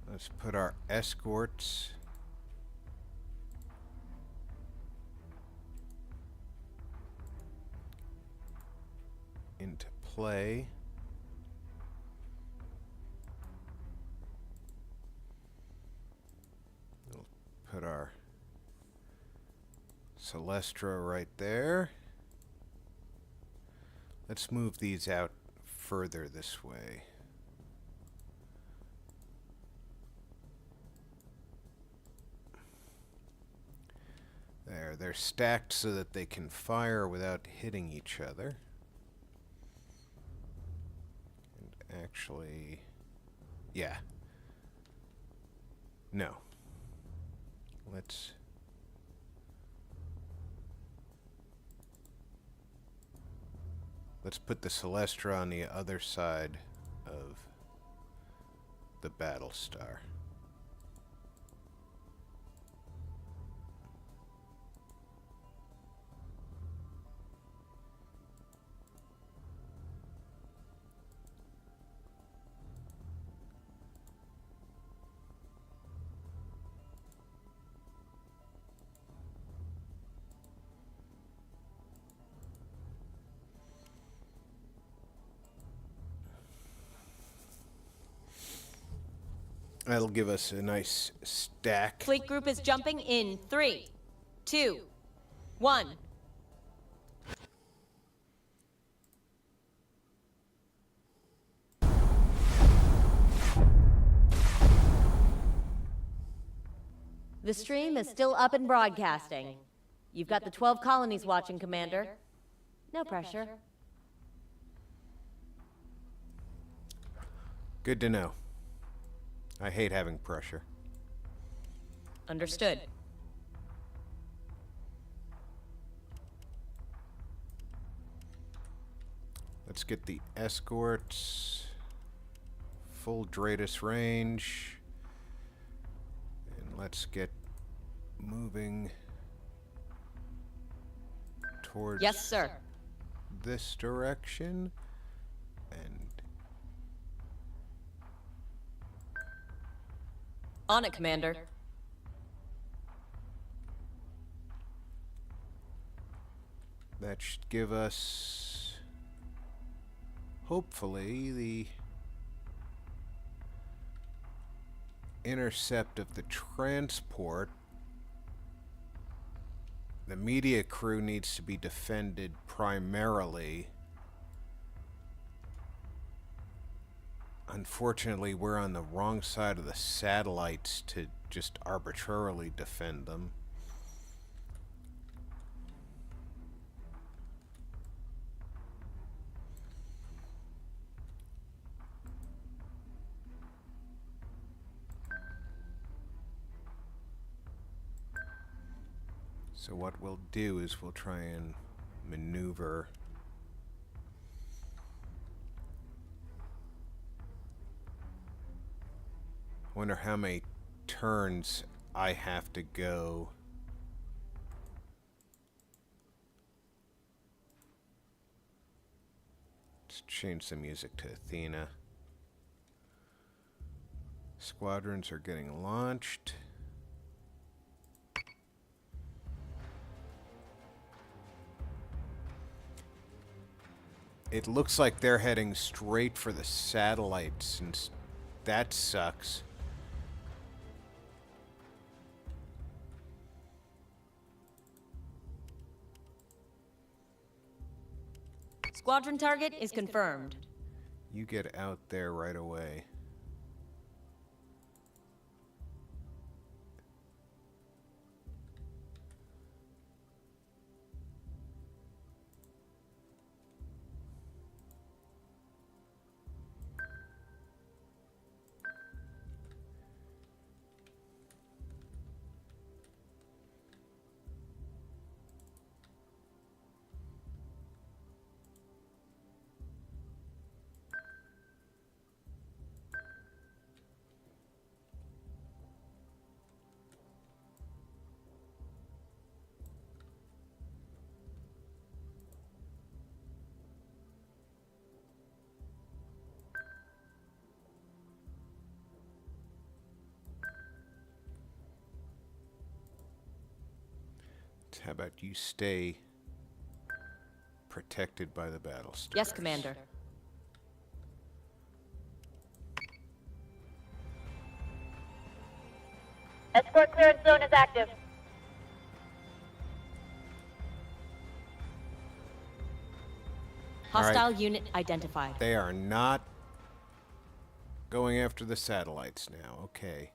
Let's put our escorts into play. We'll put our Celestra right there. Let's move these out further this way. There, they're stacked so that they can fire without hitting each other. And actually, yeah. No. Let's put the Celestra on the other side of the Battlestar. That'll give us a nice stack. Fleet group is jumping in 3, 2, 1. The stream is still up and broadcasting. You've got the 12 colonies watching, Commander. No pressure. Good to know. I hate having pressure. Understood. Let's get the escorts. Full Dratus range. And let's get moving towards Yes, sir. this direction. And On it, Commander. that should give us, hopefully, the intercept of the transport. The media crew needs to be defended primarily. Unfortunately, we're on the wrong side of the satellites to just arbitrarily defend them. So what we'll do is we'll try and maneuver. Wonder how many turns I have to go. Let's change the music to Athena. Squadrons are getting launched. It looks like they're heading straight for the satellites, and that sucks. Squadron target is confirmed. You get out there right away. How about you stay protected by the Battlestar? Yes, Commander. Escort clearance zone is active. Hostile unit identified. They are not going after the satellites now. Okay.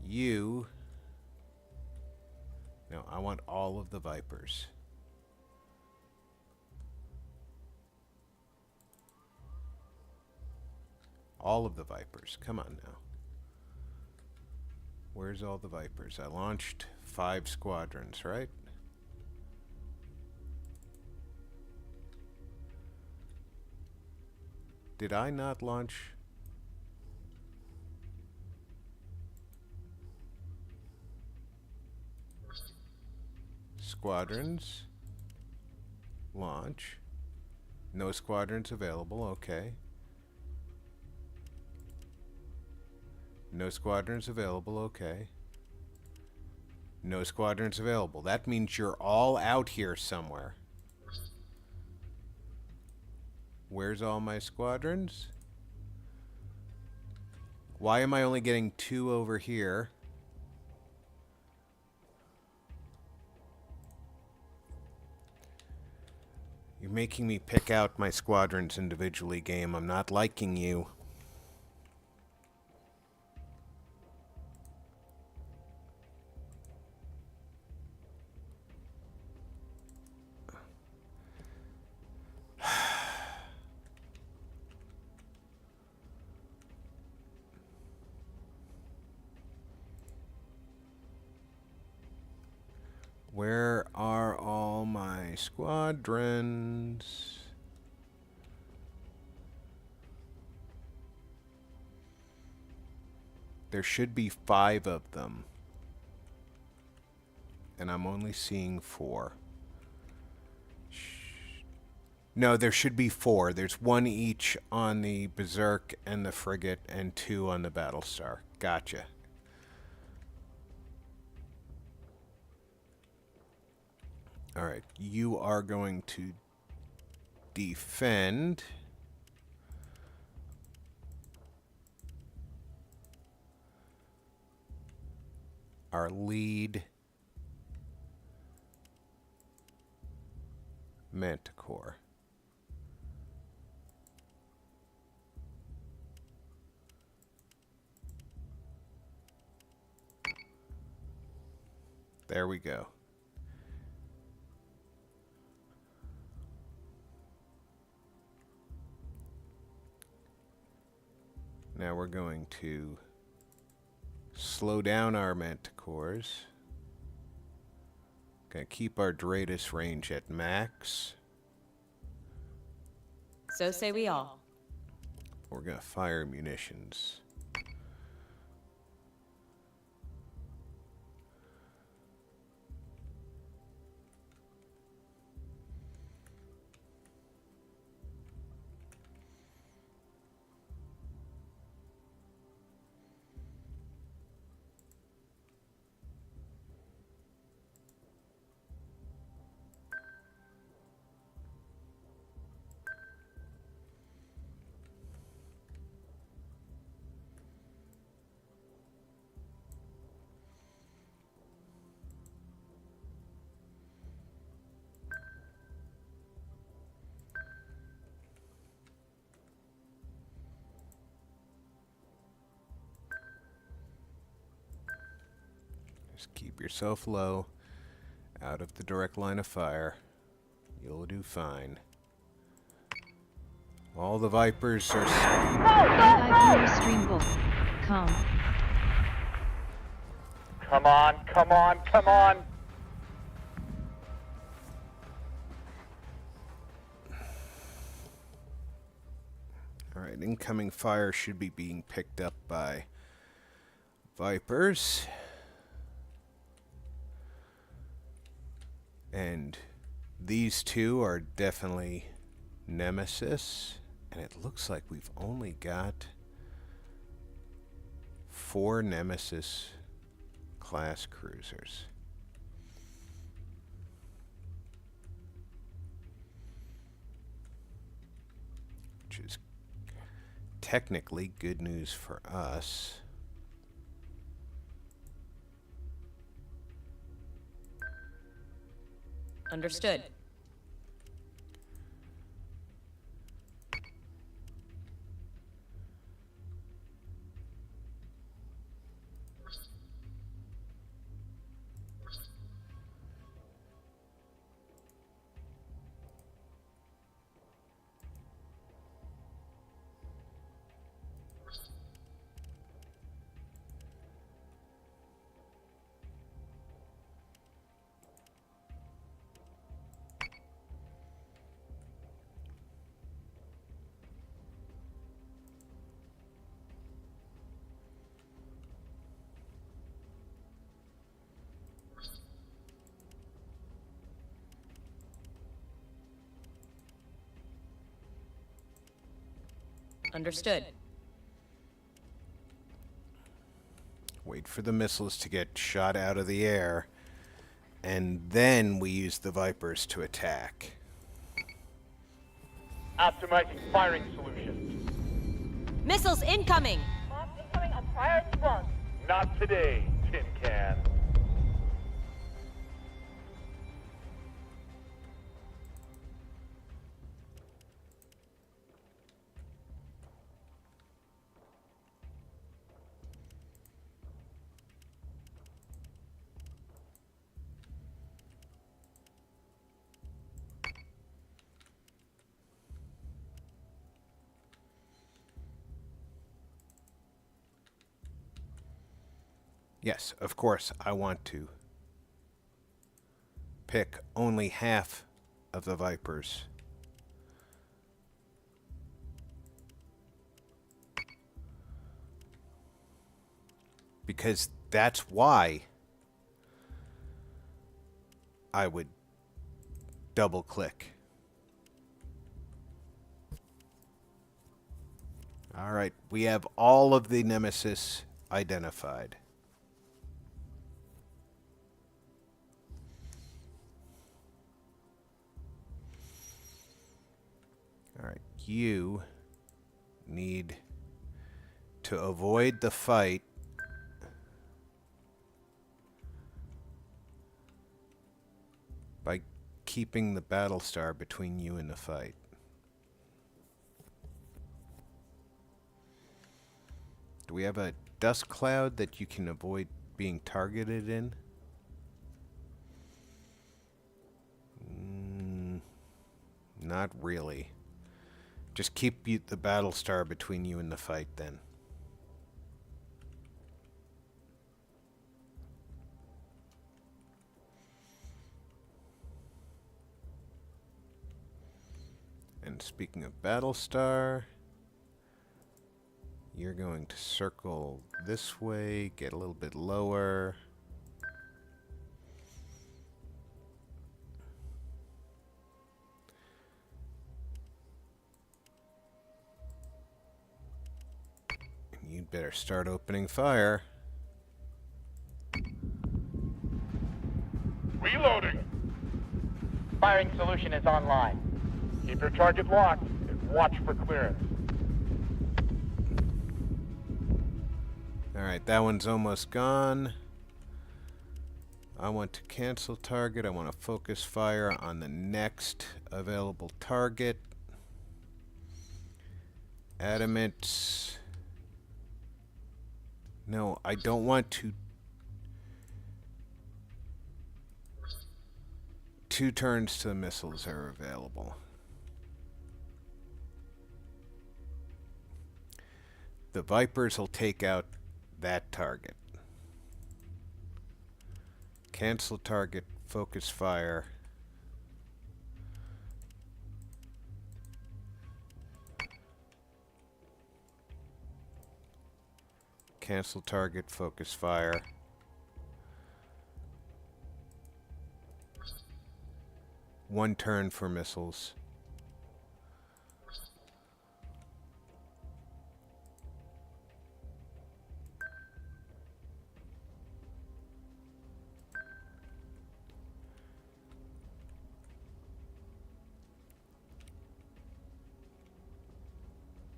You... No, I want all of the Vipers. All of the Vipers. Come on now. Where's all the Vipers? I launched 5 squadrons, right? Did I not launch? Squadrons. Launch. No squadrons available, okay. No squadrons available, okay. No squadrons available. That means you're all out here somewhere. Where's all my squadrons? Why am I only getting 2 over here? You're making me pick out my squadrons individually, game. I'm not liking you. Where are all my squadrons? There should be 5 of them. And I'm only seeing 4. No, there should be 4. There's 1 each on the Berserk and the Frigate and 2 on the Battlestar. Gotcha. Alright, you are going to defend. Our lead Manticore. There we go. Now we're going to slow down our Manticores. Gonna keep our Dreadus range at max. So say we all. We're gonna fire munitions. Just keep yourself low, out of the direct line of fire. You'll do fine. All the Vipers are... Calm. Come on, come on, come on! Alright, incoming fire should be being picked up by Vipers. And these 2 are definitely Nemesis. And it looks like we've only got 4 Nemesis class cruisers. Which is technically good news for us. Understood. Understood. Wait for the missiles to get shot out of the air, and then we use the Vipers to attack. Optimizing firing solutions. Missiles incoming! Mark incoming Fire at once. Not today, Tin Can. Yes, of course, I want to pick only half of the Vipers. Because that's why I would double click. All right, we have all of the Nemesis identified. All right, you need to avoid the fight by keeping the Battlestar between you and the fight. Do we have a dust cloud that you can avoid being targeted in? Not really. Just keep the Battlestar between you and the fight then. And speaking of Battlestar, you're going to circle this way, get a little bit lower. And you'd better start opening fire. Reloading. Firing solution is online. Keep your target locked and watch for clearance. Alright, that one's almost gone. I want to cancel target. I want to focus fire on the next available target. Adamant. No, I don't want to. 2 turns to the missiles are available. The Vipers will take out that target. Cancel target, focus fire. Cancel target, focus fire. One turn for missiles.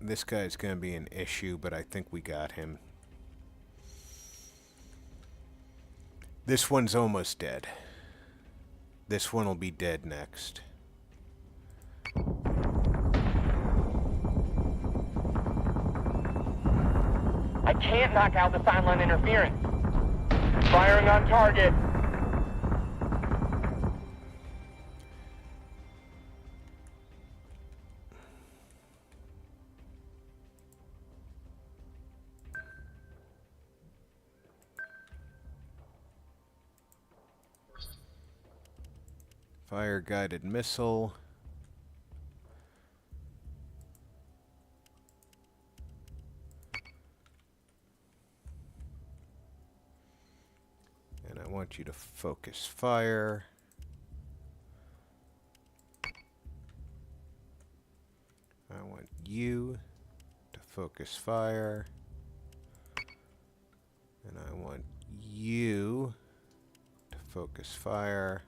This guy's going to be an issue, but I think we got him. This one's almost dead. This one will be dead next. I can't knock out the Cylon interference. Firing on target. Fire guided missile. And I want you to focus fire. I want you to focus fire. And I want you to focus fire.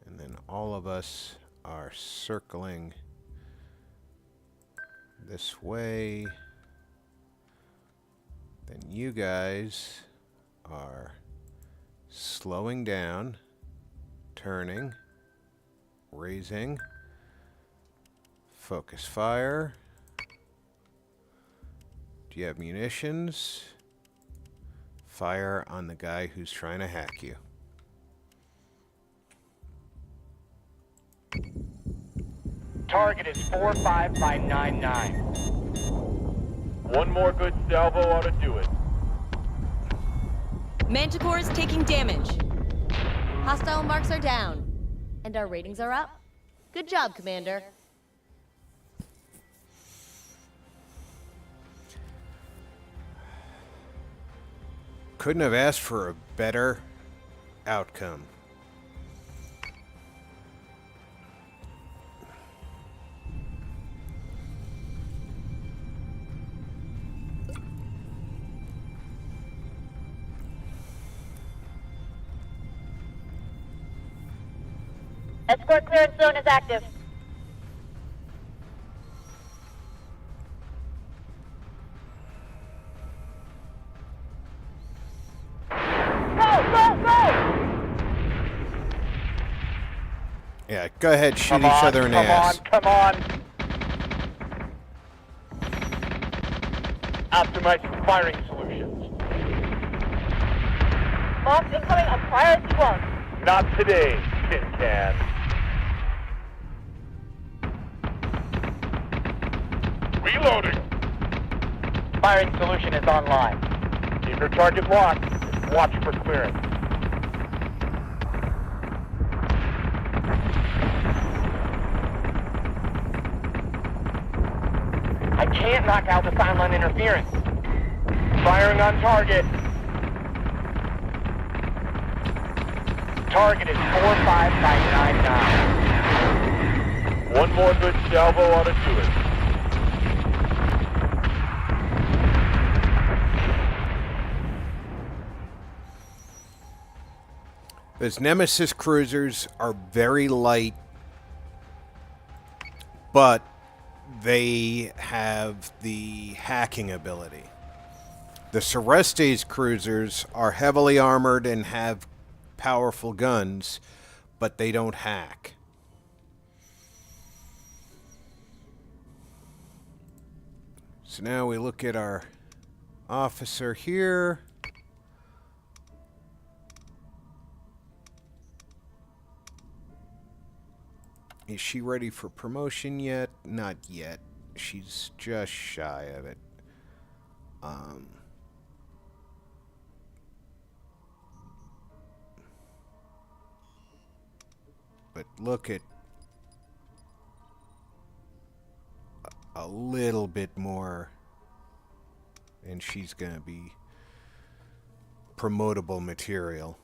And then all of us are circling this way. Then you guys are slowing down, turning, raising, focus fire. Do you have munitions? Fire on the guy who's trying to hack you. Target is 45599. One more good salvo ought to do it. Manticore is taking damage. Hostile marks are down. And our ratings are up. Good job, Commander. Couldn't have asked for a better outcome. Escort clearance zone is active. Yeah, go ahead, shoot each other in the ass. Come on. Optimizing firing solutions. Marks incoming on priority 1. Not today, Tin Can. Reloading. Firing solution is online. Keep your target locked. Watch for clearance. I can't knock out the Cylon interference. Firing on target. Target is 45599. One more good salvo ought to do it. Those Nemesis cruisers are very light, but they have the hacking ability. The Cerestes cruisers are heavily armored and have powerful guns, but they don't hack. So now we look at our officer here. Is she ready for promotion yet? Not yet. She's just shy of it. But look at a little bit more, and she's gonna be promotable material.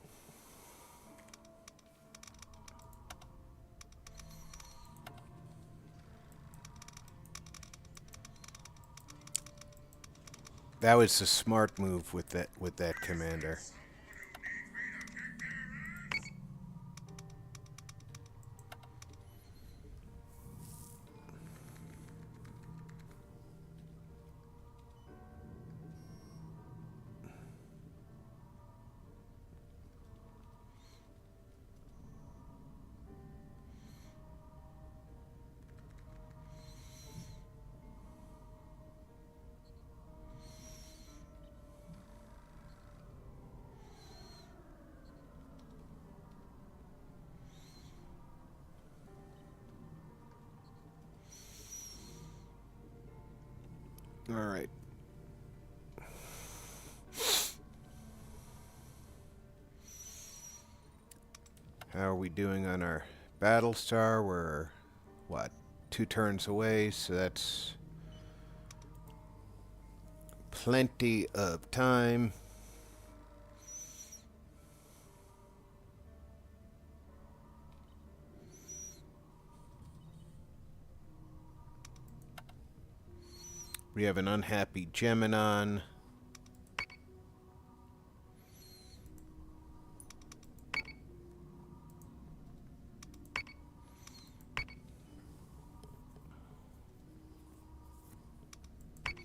That was a smart move with that commander. All right. How are we doing on our Battlestar? We're, what, 2 turns away, so that's plenty of time. We have an unhappy Geminon.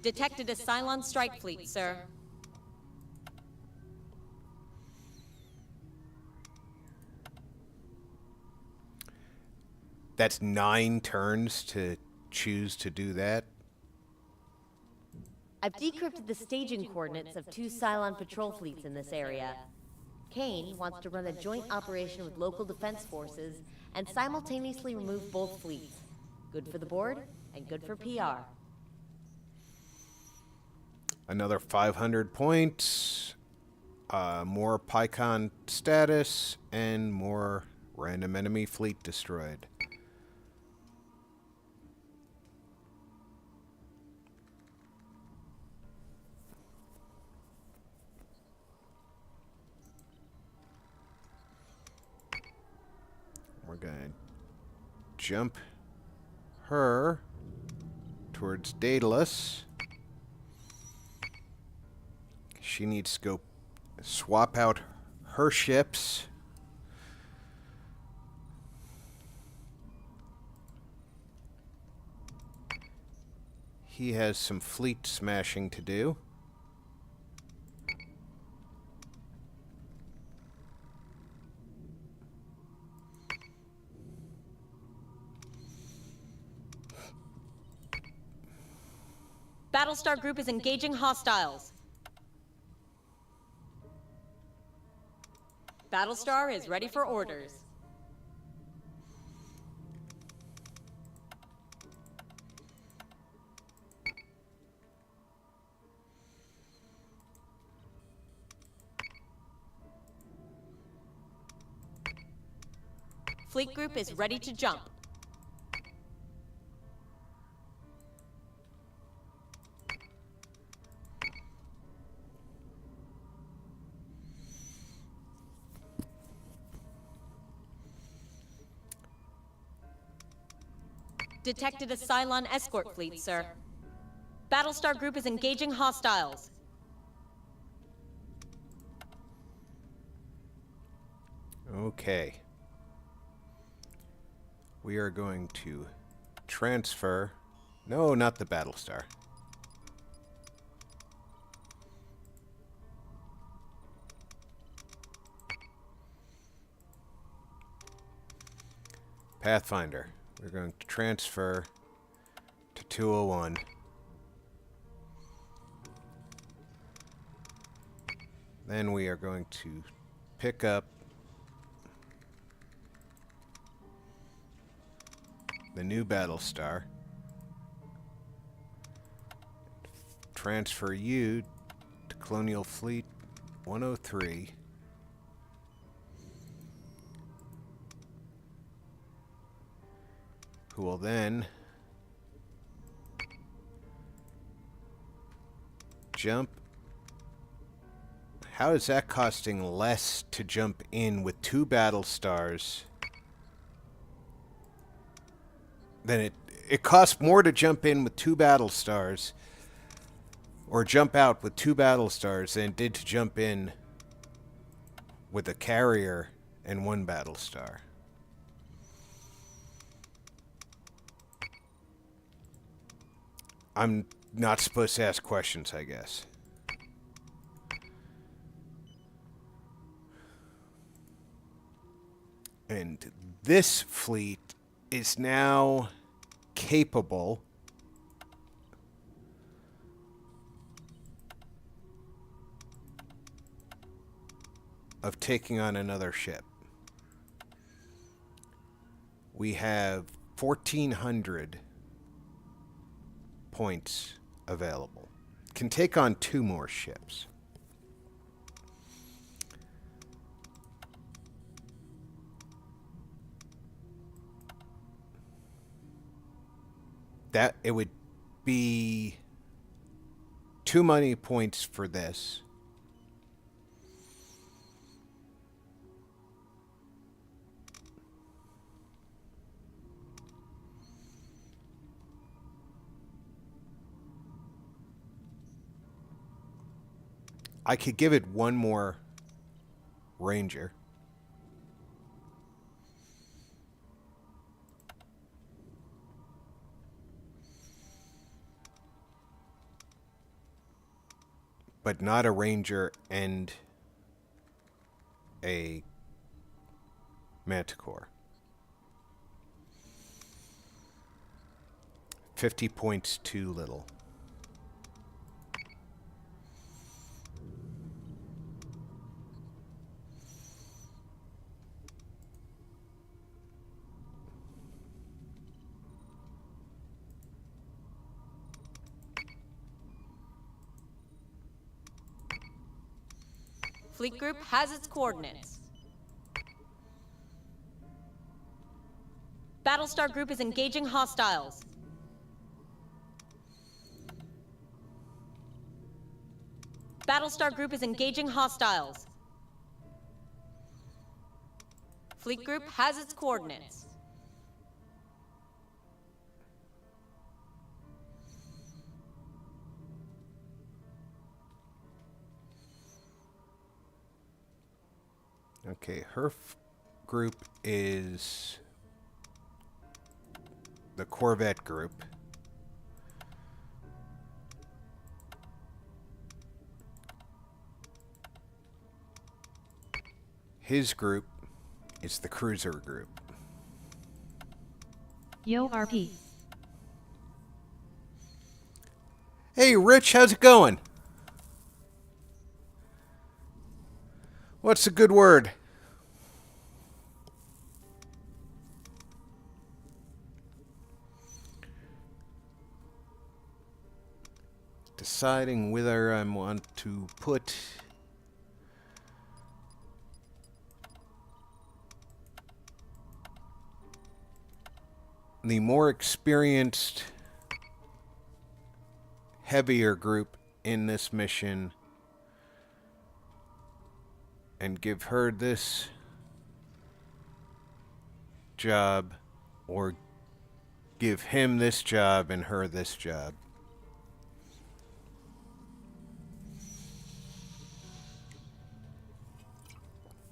Detected a Cylon strike fleet, sir. That's 9 turns to choose to do that. I've decrypted the staging coordinates of 2 Cylon patrol fleets in this area. Kane wants to run a joint operation with local defense forces and simultaneously remove both fleets. Good for the board and good for PR. Another 500 points, more PyCon status, and more random enemy fleet destroyed. We're going to jump her towards Daedalus. She needs to go swap out her ships. He has some fleet smashing to do. Battlestar Group is engaging hostiles. Battlestar is ready for orders. Fleet Group is ready to jump. Detected a Cylon escort fleet, sir. Battlestar Group is engaging hostiles. Okay. We are going to transfer... No, not the Battlestar. Pathfinder. We're going to transfer to 201. Then we are going to pick up the new Battlestar. Transfer you to Colonial Fleet 103. Who will then jump. How is that costing less to jump in with 2 Battlestars than it costs more to jump in with 2 Battlestars or jump out with 2 Battlestars than it did to jump in with a carrier and 1 Battlestar? I'm not supposed to ask questions, I guess. And this fleet is now capable of taking on another ship. We have 1,400 points available. Can take on 2 more ships. That it would be 2 money points for this. I could give it 1 more Ranger. but not a Ranger and a Manticore. 50 points too little. Fleet group has its coordinates. Battlestar group is engaging hostiles. Battlestar group is engaging hostiles. Fleet group has its coordinates. Okay, her group is the Corvette group. His group is the cruiser group. Yo RP. Hey Rich, how's it going? What's a good word? Deciding whether I want to put the more experienced, heavier group in this mission and give her this job, or give him this job and her this job.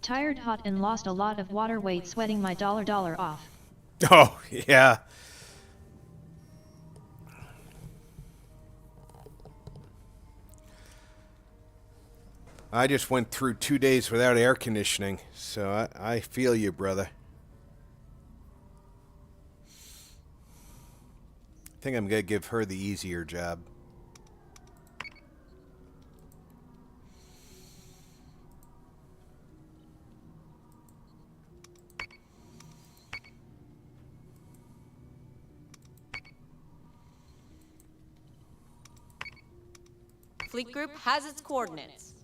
Tired, hot, and lost a lot of water weight sweating my dollar off. Oh, yeah. I just went through 2 days without air conditioning, so I feel you, brother. I think I'm going to give her the easier job. Fleet group has its coordinates.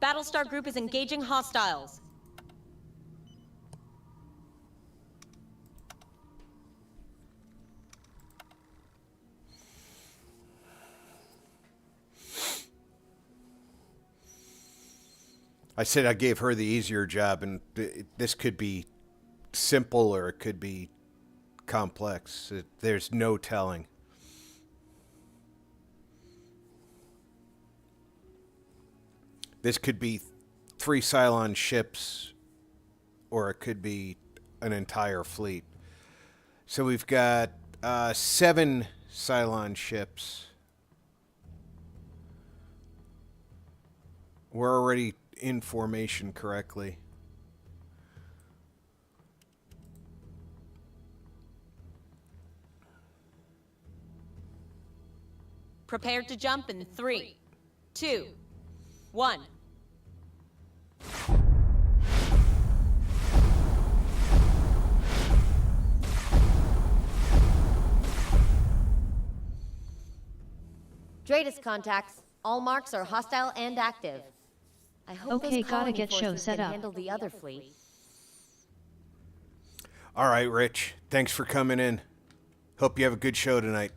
Battlestar group is engaging hostiles. I said I gave her the easier job, and this could be simple or it could be complex. There's no telling. This could be 3 Cylon ships, or it could be an entire fleet. So we've got 7 Cylon ships. We're already in formation correctly. Prepared to jump in 3, 2, 1. Dratus contacts. All marks are hostile and active. I hope Okay, those gotta colony get show forces set can up. handle the other fleet. All right, Rich. Thanks for coming in. Hope you have a good show tonight.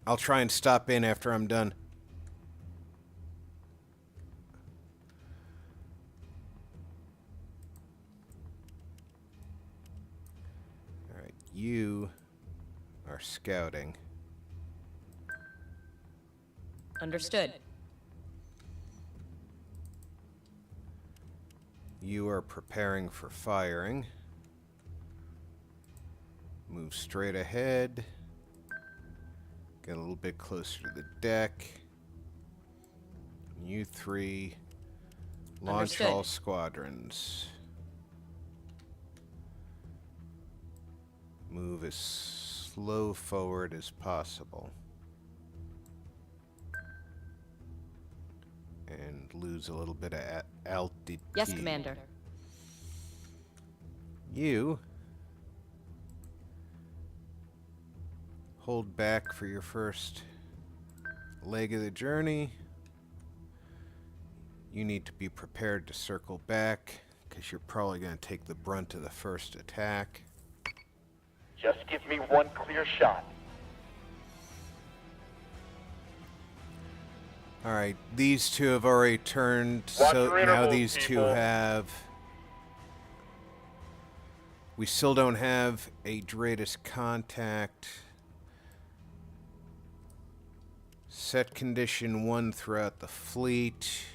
I'll try and stop in after I'm done. All right, you are scouting. Understood. You are preparing for firing. Move straight ahead. Get a little bit closer to the deck. You three, launch Understood. all squadrons. Move as slow forward as possible. And lose a little bit of altitude. Yes, Commander. You hold back for your first leg of the journey. You need to be prepared to circle back, because you're probably going to take the brunt of the first attack. Just give me one clear shot. Alright, these two have already turned, Watch so your now intervals, these two people. have... We still don't have a greatest contact. Set condition 1 throughout the fleet.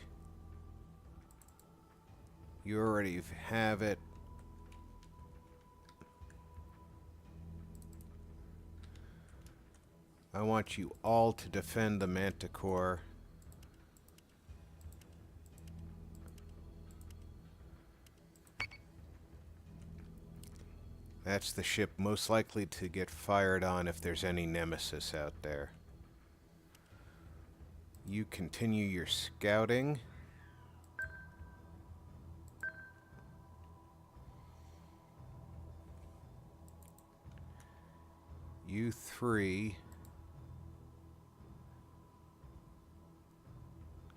You already have it. I want you all to defend the Manticore. That's the ship most likely to get fired on if there's any Nemesis out there. You continue your scouting. You three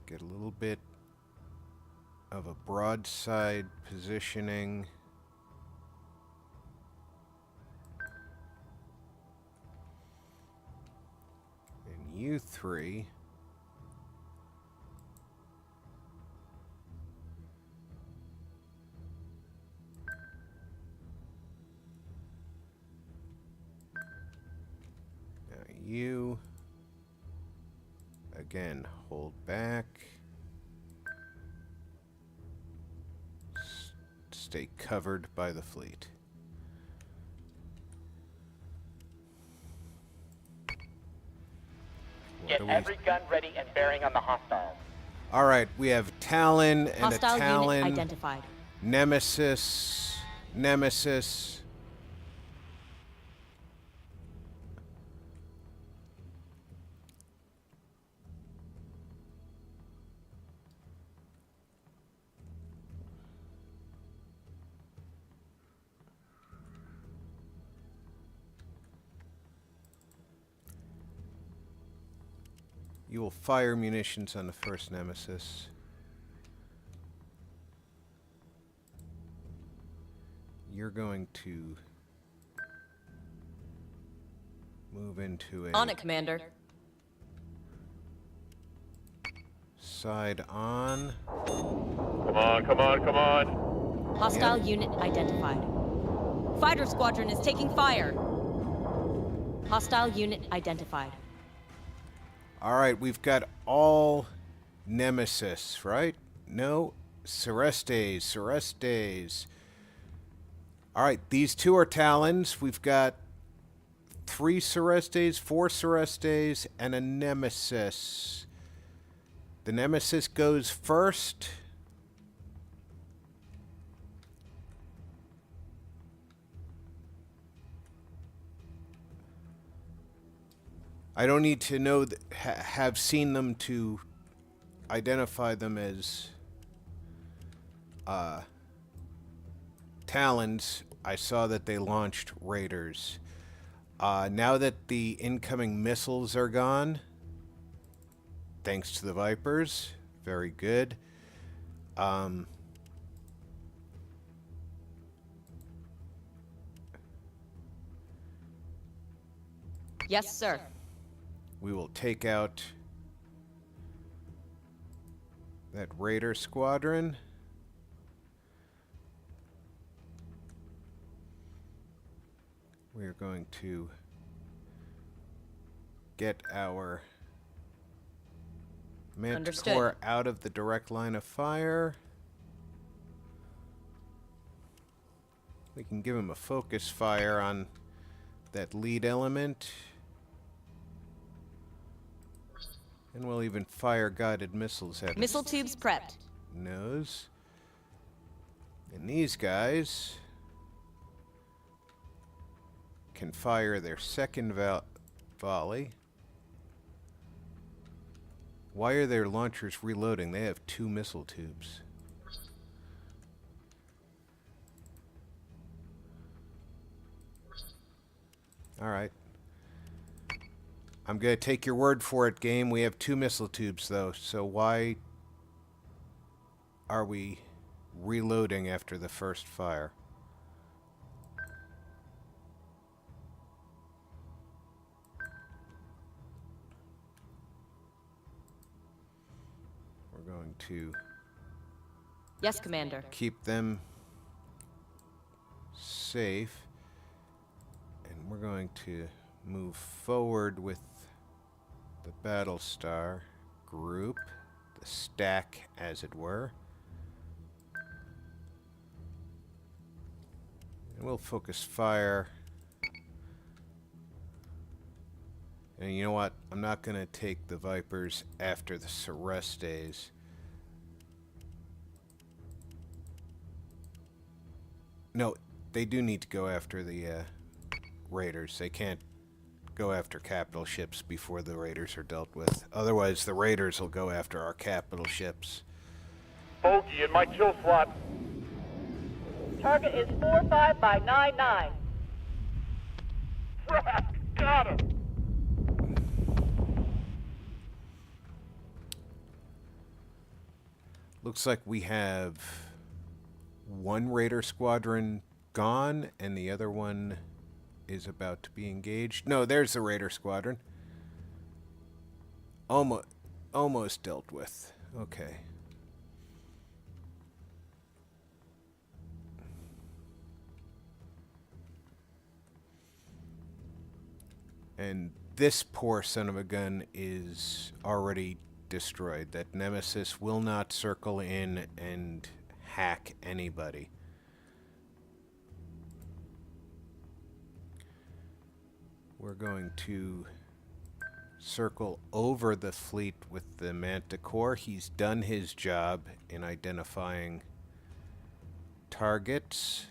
get a little bit of a broadside positioning. And you three you again hold back, stay covered by the fleet. Get every gun ready and bearing on the hostiles. All right, we have Talon and Hostile a Talon. unit identified. Nemesis. You will fire munitions on the first Nemesis. You're going to move into a On it, Commander. side on. Come on, come on, come on. Hostile unit identified. Fighter squadron is taking fire. Hostile unit identified. All right, we've got all Nemesis, right? No, Cerestes. All right, these two are Talons. We've got 3 Cerestes, 4 Cerestes, and a Nemesis. The Nemesis goes first. I don't need to know have seen them to identify them as Talons. I saw that they launched Raiders. Now that the incoming missiles are gone, thanks to the Vipers, very good. Yes, sir. We will take out that Raider squadron. We are going to get our Manticore Understood. out of the direct line of fire. We can give him a focus fire on that lead element. And we'll even fire guided missiles at Missile its tubes prepped. nose. And these guys can fire their second volley. Why are their launchers reloading? They have 2 missile tubes. Alright. I'm going to take your word for it, game. We have 2 missile tubes, though, so why are we reloading after the first fire? We're going to Yes, Commander. keep them safe. And we're going to move forward with the Battlestar group, the stack, as it were. And we'll focus fire. And you know what? I'm not going to take the Vipers after the Celestes. No, they do need to go after the Raiders. They can't go after capital ships before the Raiders are dealt with. Otherwise, the Raiders will go after our capital ships. Bogey in my kill slot. Target is 45 by 99. Frack, got him. Looks like we have 1 Raider squadron gone, and the other one is about to be engaged. No, there's the Raider squadron. Almost dealt with. Okay. And this poor son of a gun is already destroyed. That Nemesis will not circle in and hack anybody. We're going to circle over the fleet with the Manticore. He's done his job in identifying targets.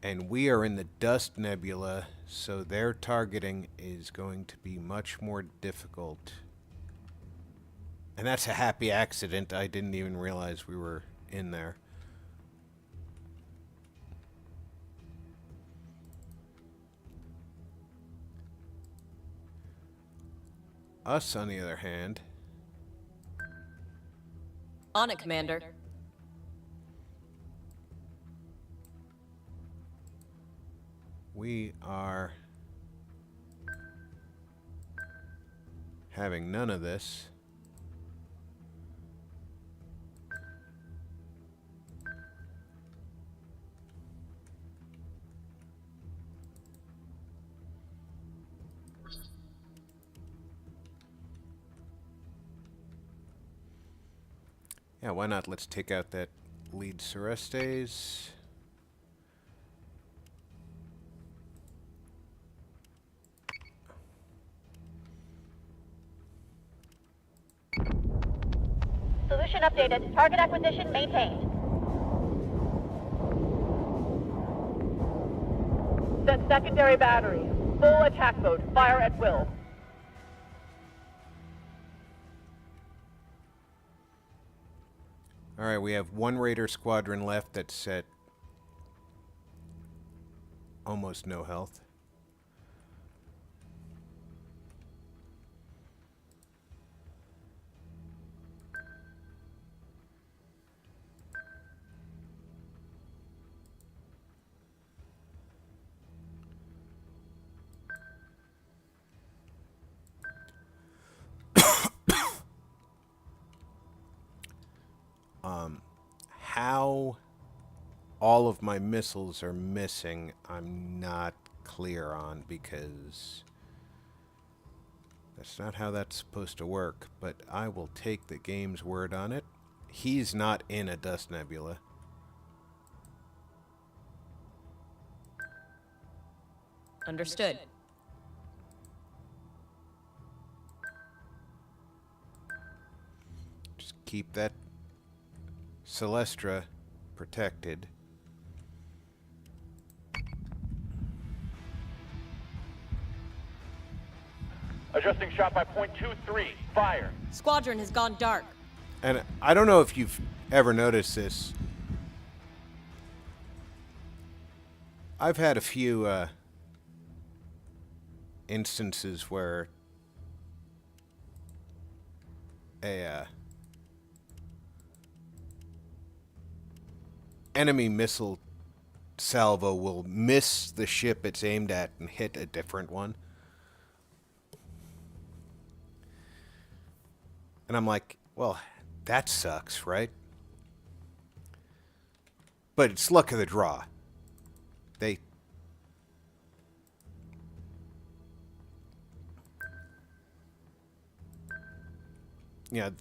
And we are in the Dust Nebula, so their targeting is going to be much more difficult. And that's a happy accident. I didn't even realize we were in there. Us, on the other hand, On it, Commander. we are having none of this. Yeah, why not? Let's take out that lead Celestes. Solution updated. Target acquisition maintained. Set secondary battery. Full attack mode. Fire at will. Alright, we have 1 Raider squadron left that's at almost no health. How all of my missiles are missing, I'm not clear on, because that's not how that's supposed to work, but I will take the game's word on it. He's not in a dust nebula. Understood. keep that Celestra protected. Adjusting shot by .23. Fire. Squadron has gone dark. And I don't know if you've ever noticed this. I've had a few instances where a enemy missile salvo will miss the ship it's aimed at and hit a different one. And I'm like, well, that sucks, right? But it's luck of the draw.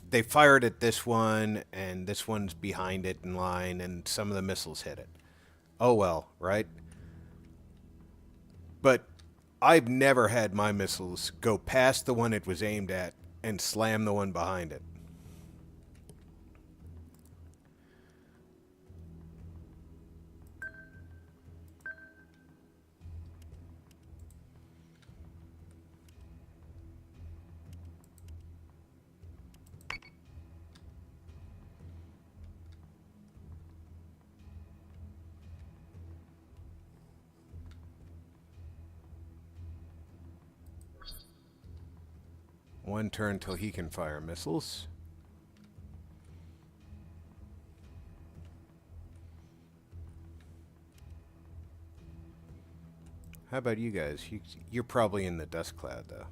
They fired at this one, and this one's behind it in line, and some of the missiles hit it. Oh well, right? But I've never had my missiles go past the one it was aimed at and slam the one behind it. One turn till he can fire missiles. How about you guys? You're probably in the dust cloud, though.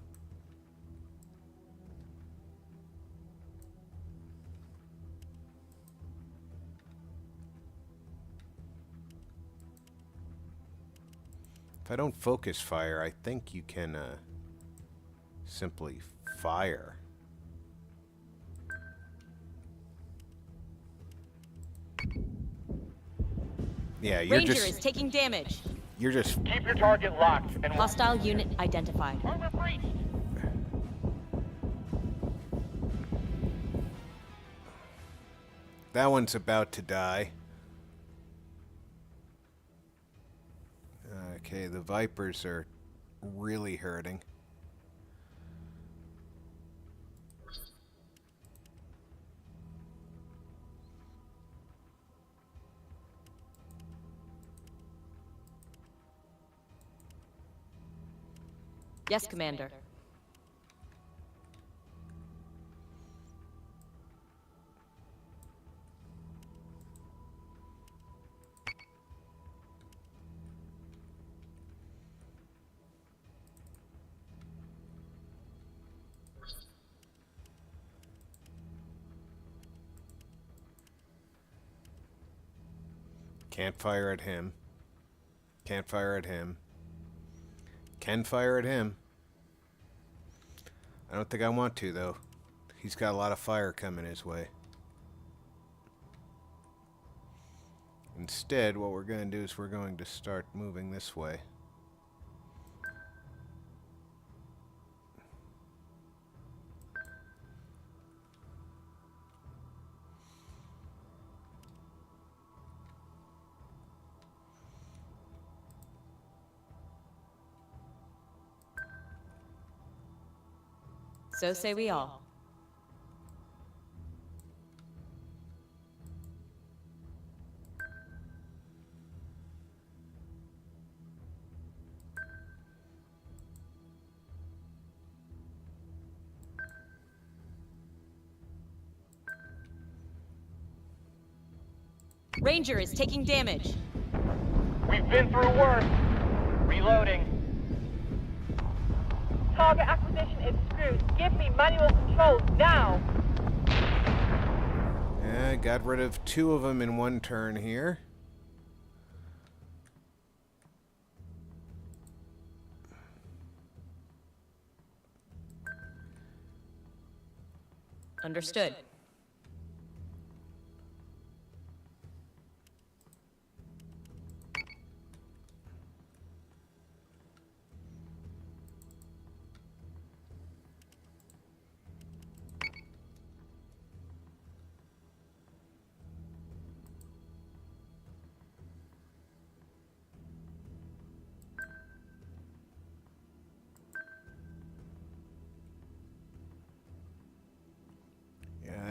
If I don't focus fire, I think you can simply fire. Yeah, you're Ranger just... is taking damage. You're just... Keep your target locked and... Hostile unit identified. Armor breached. That one's about to die. Okay, the Vipers are really hurting. Yes, Commander. Can't fire at him. Can't fire at him. Can fire at him. I don't think I want to, though. He's got a lot of fire coming his way. Instead, what we're going to do is we're going to start moving this way. So say we all. Ranger is taking damage. We've been through worse. Reloading. Target acquisition is screwed. Give me manual controls now. Yeah, got rid of 2 of them in 1 turn here. Understood.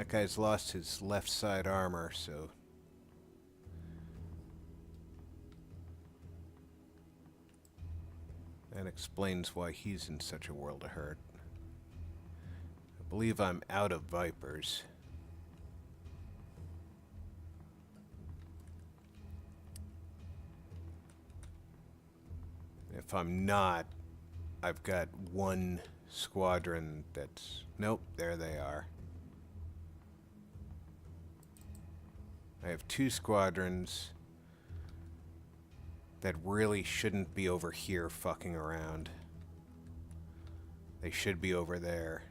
That guy's lost his left side armor, so... that explains why he's in such a world of hurt. I believe I'm out of Vipers. If I'm not, I've got one squadron that's... nope, there they are. I have two squadrons that really shouldn't be over here fucking around. They should be over there.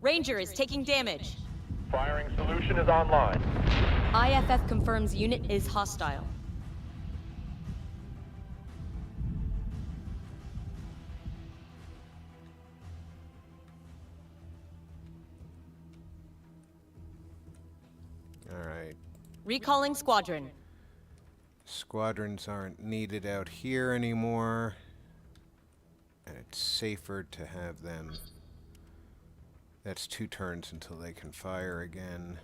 Ranger is taking damage. Firing solution is online. IFF confirms unit is hostile. Alright. Recalling squadron. Squadrons aren't needed out here anymore. And it's safer to have them... that's 2 turns until they can fire again.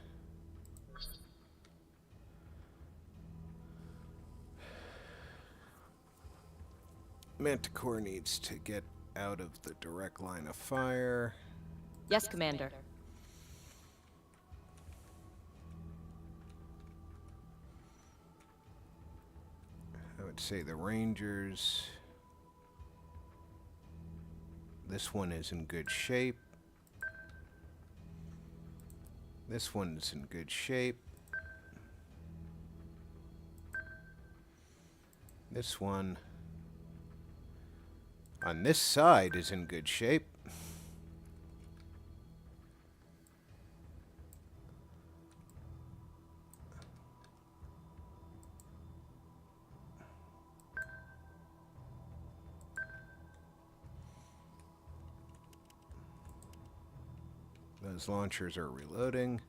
Manticore needs to get out of the direct line of fire. Yes, Commander. I would say the Rangers... this one is in good shape. This one's in good shape. This one on this side is in good shape. Those launchers are reloading.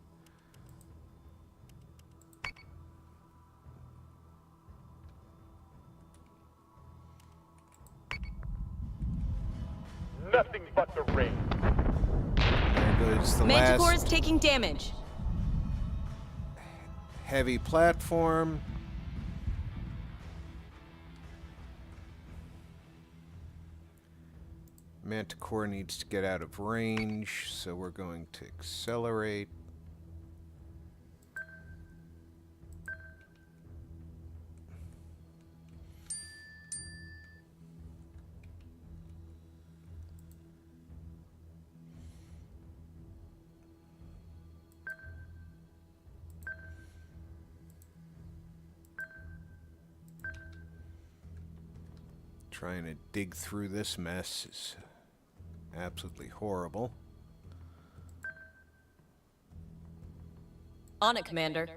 Nothing but the rain. There goes the Manticore last is taking damage. heavy platform. Manticore needs to get out of range, so we're going to accelerate. Trying to dig through this mess is absolutely horrible. On it, Commander.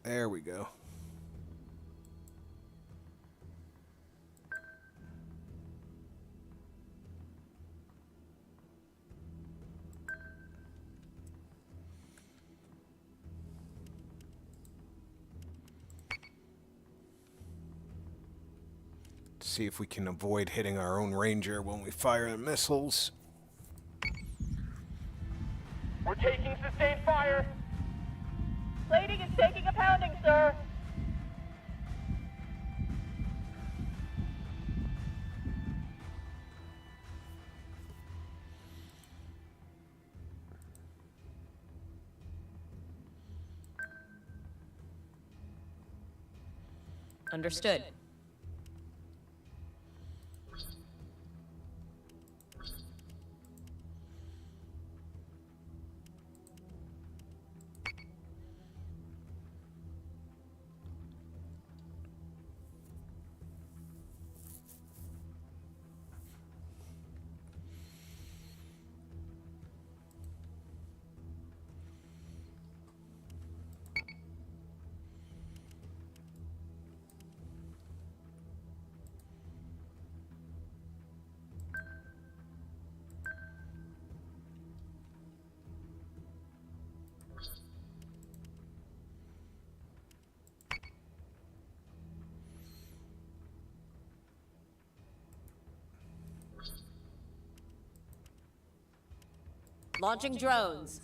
There we go. See if we can avoid hitting our own Ranger when we fire the missiles. We're taking sustained fire. Plating is taking a pounding, sir. Understood. Launching drones.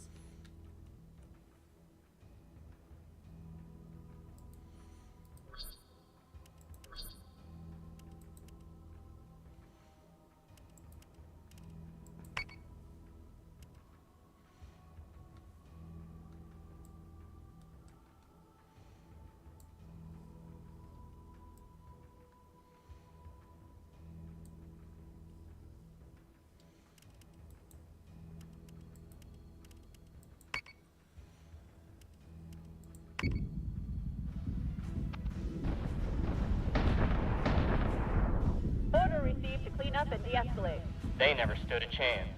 Order received to clean up and de-escalate. They never stood a chance.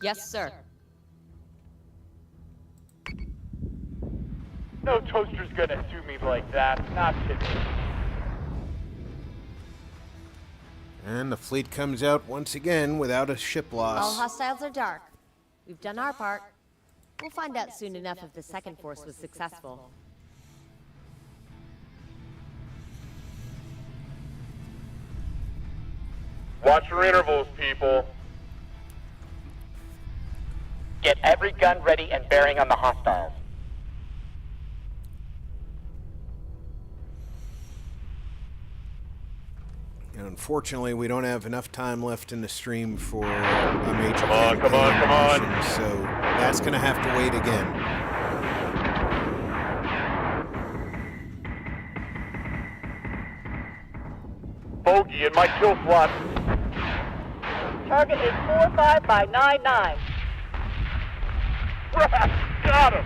Yes, sir. No toaster's gonna do me like that. Not today. And the fleet comes out once again without a ship All loss. hostiles are dark. We've done our part. We'll find out soon enough if the second force was successful. Watch your intervals, people. Get every gun ready and bearing on the hostiles. And unfortunately, we don't have enough time left in the stream for a major Come on, campaign mission, so that's going to have to wait again. Bogey in my kill slot. Target is 45 by 99. Got him.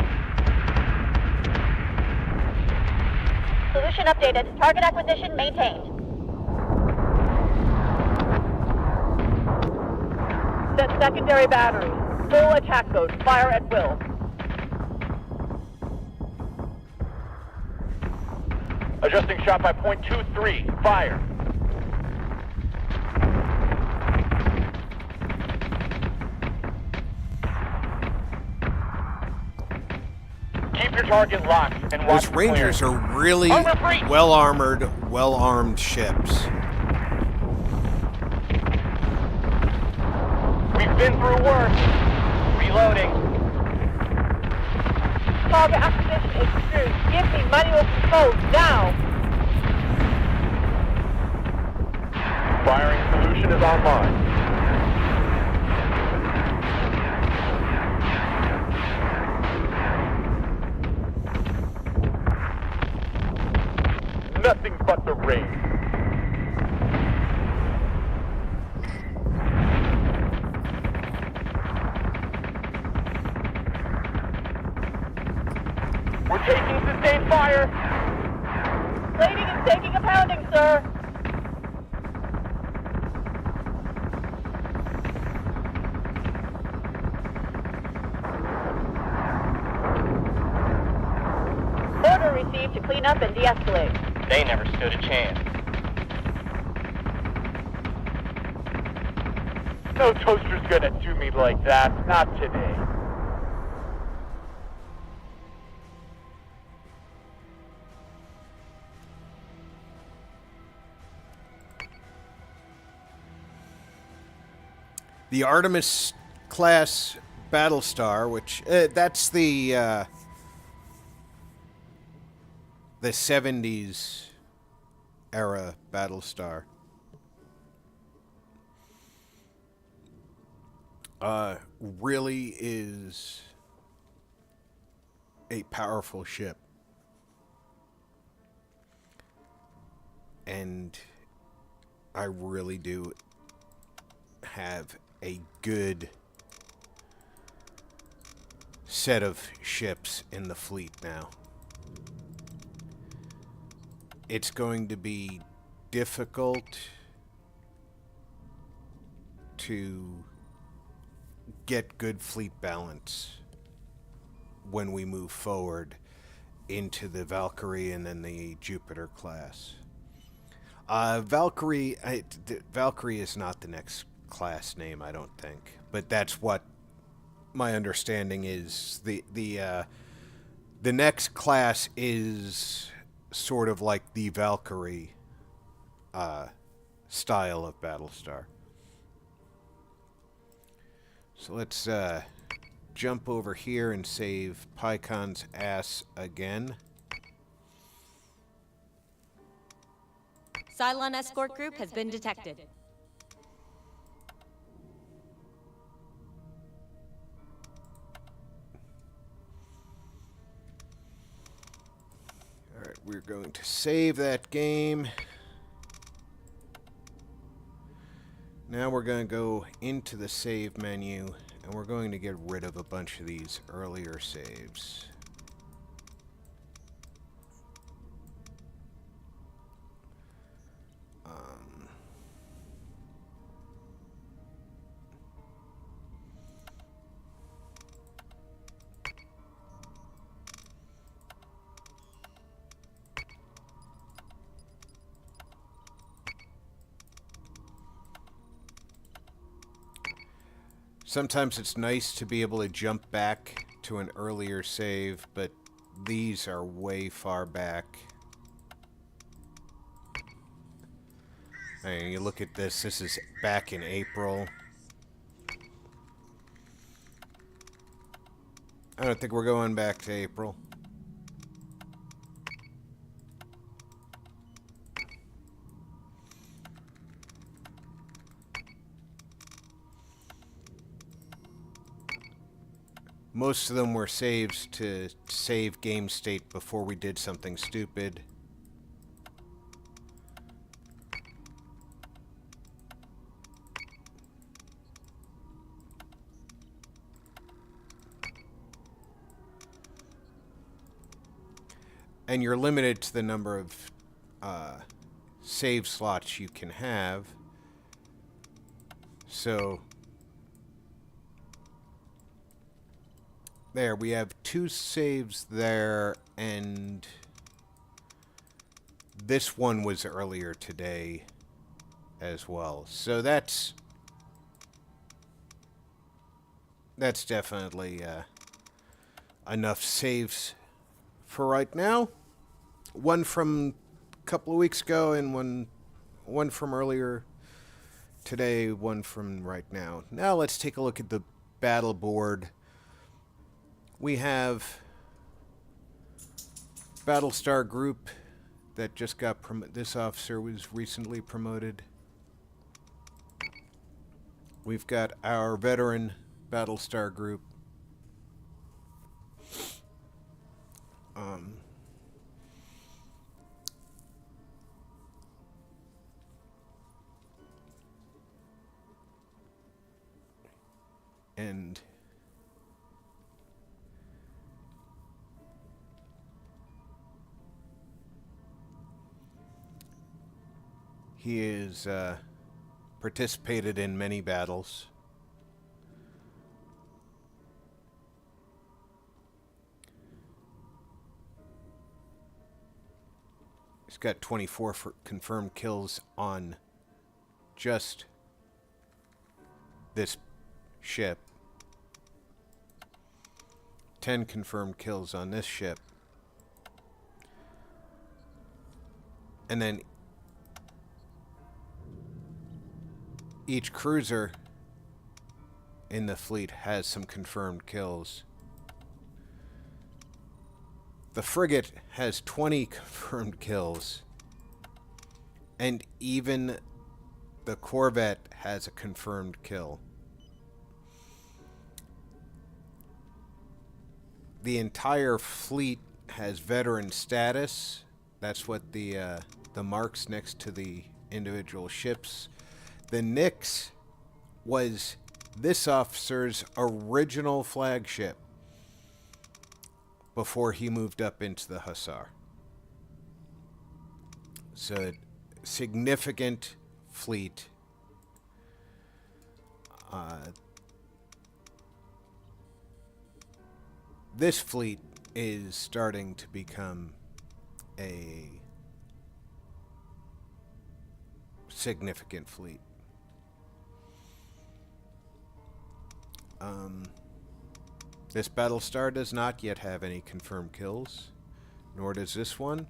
Solution updated. Target acquisition maintained. Set secondary battery. Full attack mode. Fire at will. Adjusting shot by .23. Fire. Keep your target locked and watch Those for Rangers clearance. are really Armor free. well-armored, well-armed ships. We've been through worse. Reloading. Target acquisition extruded. Give me manual controls now. Firing solution is online. Nothing but the rain. We're taking sustained fire. Plating is taking a pounding, sir. Order received to clean up and de-escalate. They never stood a chance. No toaster's gonna do me like that. Not today. The Artemis class Battlestar, which that's the 70s era Battlestar. Really is a powerful ship. And I really do have a good set of ships in the fleet now. It's going to be difficult to get good fleet balance when we move forward into the Valkyrie and then the Jupiter class. Valkyrie is not the next class name, I don't think, but that's what my understanding is. The next class is sort of like the Valkyrie style of Battlestar. So let's jump over here and save PyCon's ass again. Cylon escort group has been detected. Alright, we're going to save that game. Now we're going to go into the save menu, and we're going to get rid of a bunch of these earlier saves. Sometimes it's nice to be able to jump back to an earlier save, but these are way far back. And you look at this is back in April. I don't think we're going back to April. Most of them were saves to save game state before we did something stupid. And you're limited to the number of save slots you can have. So there, we have 2 saves there, and this one was earlier today as well. So that's definitely enough saves for right now. One from a couple of weeks ago, and one from earlier today, one from right now. Now let's take a look at the battle board. We have Battlestar Group that just got this officer was recently promoted. We've got our veteran Battlestar Group. And he is participated in many battles. He's got 24 confirmed kills on just this ship. 10 confirmed kills on this ship. And then each cruiser in the fleet has some confirmed kills. The frigate has 20 confirmed kills. And even the corvette has a confirmed kill. The entire fleet has veteran status. That's what the marks next to the individual ships. The Nyx was this officer's original flagship before he moved up into the Hussar. So significant fleet. This fleet is starting to become a significant fleet. This Battlestar does not yet have any confirmed kills, nor does this one.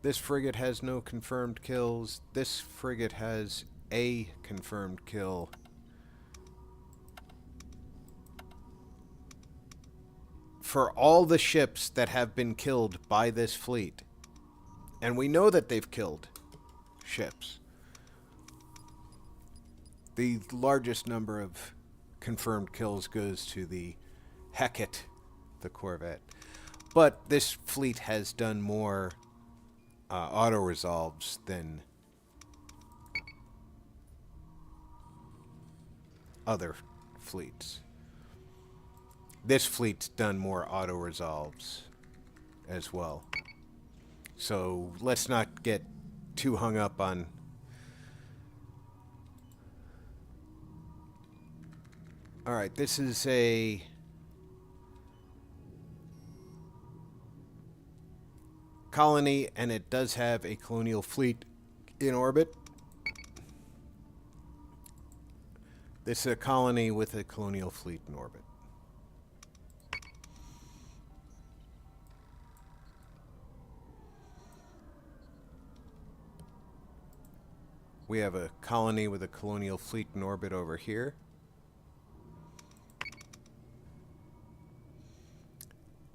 This frigate has no confirmed kills. This frigate has a confirmed kill. For all the ships that have been killed by this fleet, and we know that they've killed ships, the largest number of confirmed kills goes to the Hecate, the corvette. But this fleet has done more auto-resolves than other fleets. This fleet's done more auto-resolves as well. So let's not get too hung up on Alright, this is a colony, and it does have a colonial fleet in orbit. This is a colony with a colonial fleet in orbit. We have a colony with a colonial fleet in orbit over here.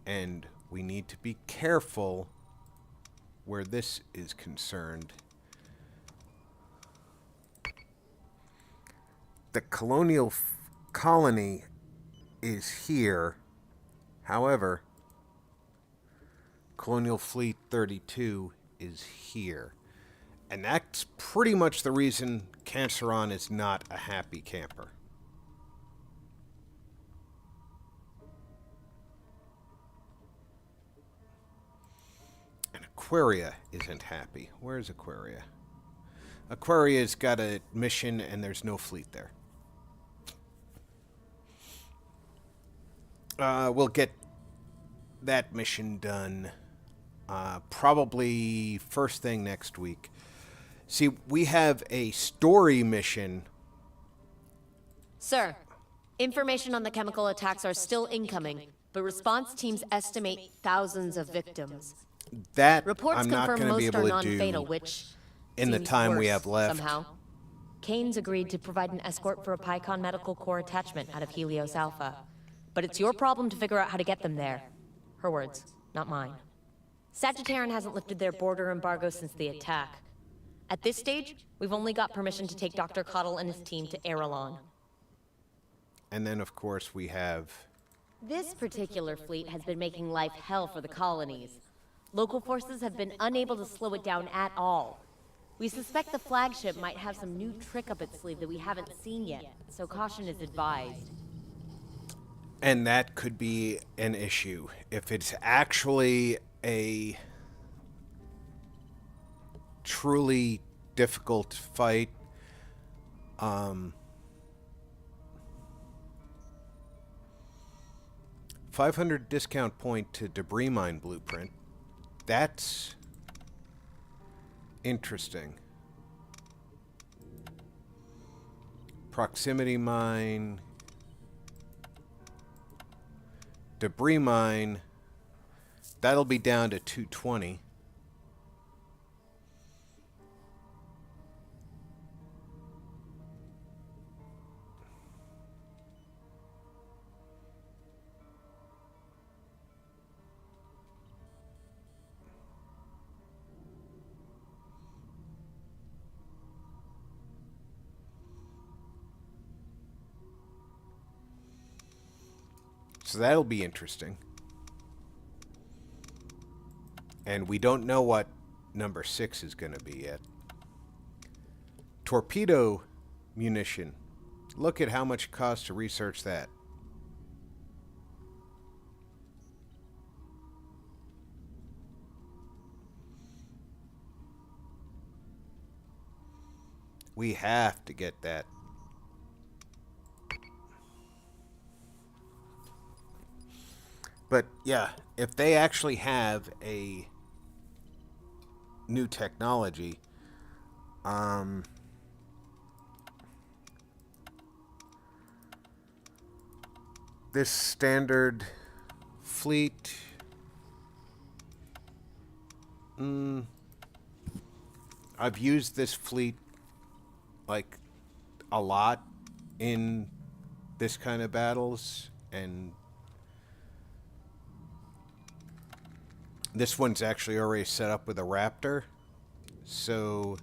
And we need to be careful where this is concerned. The colonial colony is here. However, Colonial Fleet 32 is here. And that's pretty much the reason Canceron is not a happy camper. And Aquaria isn't happy. Where's Aquaria? Aquaria's got a mission and there's no fleet there. We'll get that mission done probably first thing next week. See, we have a story mission. Sir, information on the chemical attacks are still incoming, but response teams estimate thousands of victims. That Reports I'm not confirm going to be most are able to non-fatal, do which in the seems time we worse have left. Somehow, Kane's agreed to provide an escort for a Pycon Medical Corps attachment out of Helios Alpha, but it's your problem to figure out how to get them there. Her words, not mine. Sagittarian hasn't lifted their border embargo since the attack. At this stage, we've only got permission to take Dr. Cottle and his team to Erelon. And then, of course, we have... This particular fleet has been making life hell for the colonies. Local forces have been unable to slow it down at all. We suspect the flagship might have some new trick up its sleeve that we haven't seen yet, so caution is advised. And that could be an issue. If it's actually a truly difficult fight, 500 discount point to debris mine blueprint. That's interesting. Proximity mine. Debris mine. That'll be down to 220. So that'll be interesting. And we don't know what number 6 is going to be yet. Torpedo munition. Look at how much it costs to research that. We have to get that. But yeah, if they actually have a new technology, this standard fleet, I've used this fleet like a lot in this kind of battles, and this one's actually already set up with a Raptor, so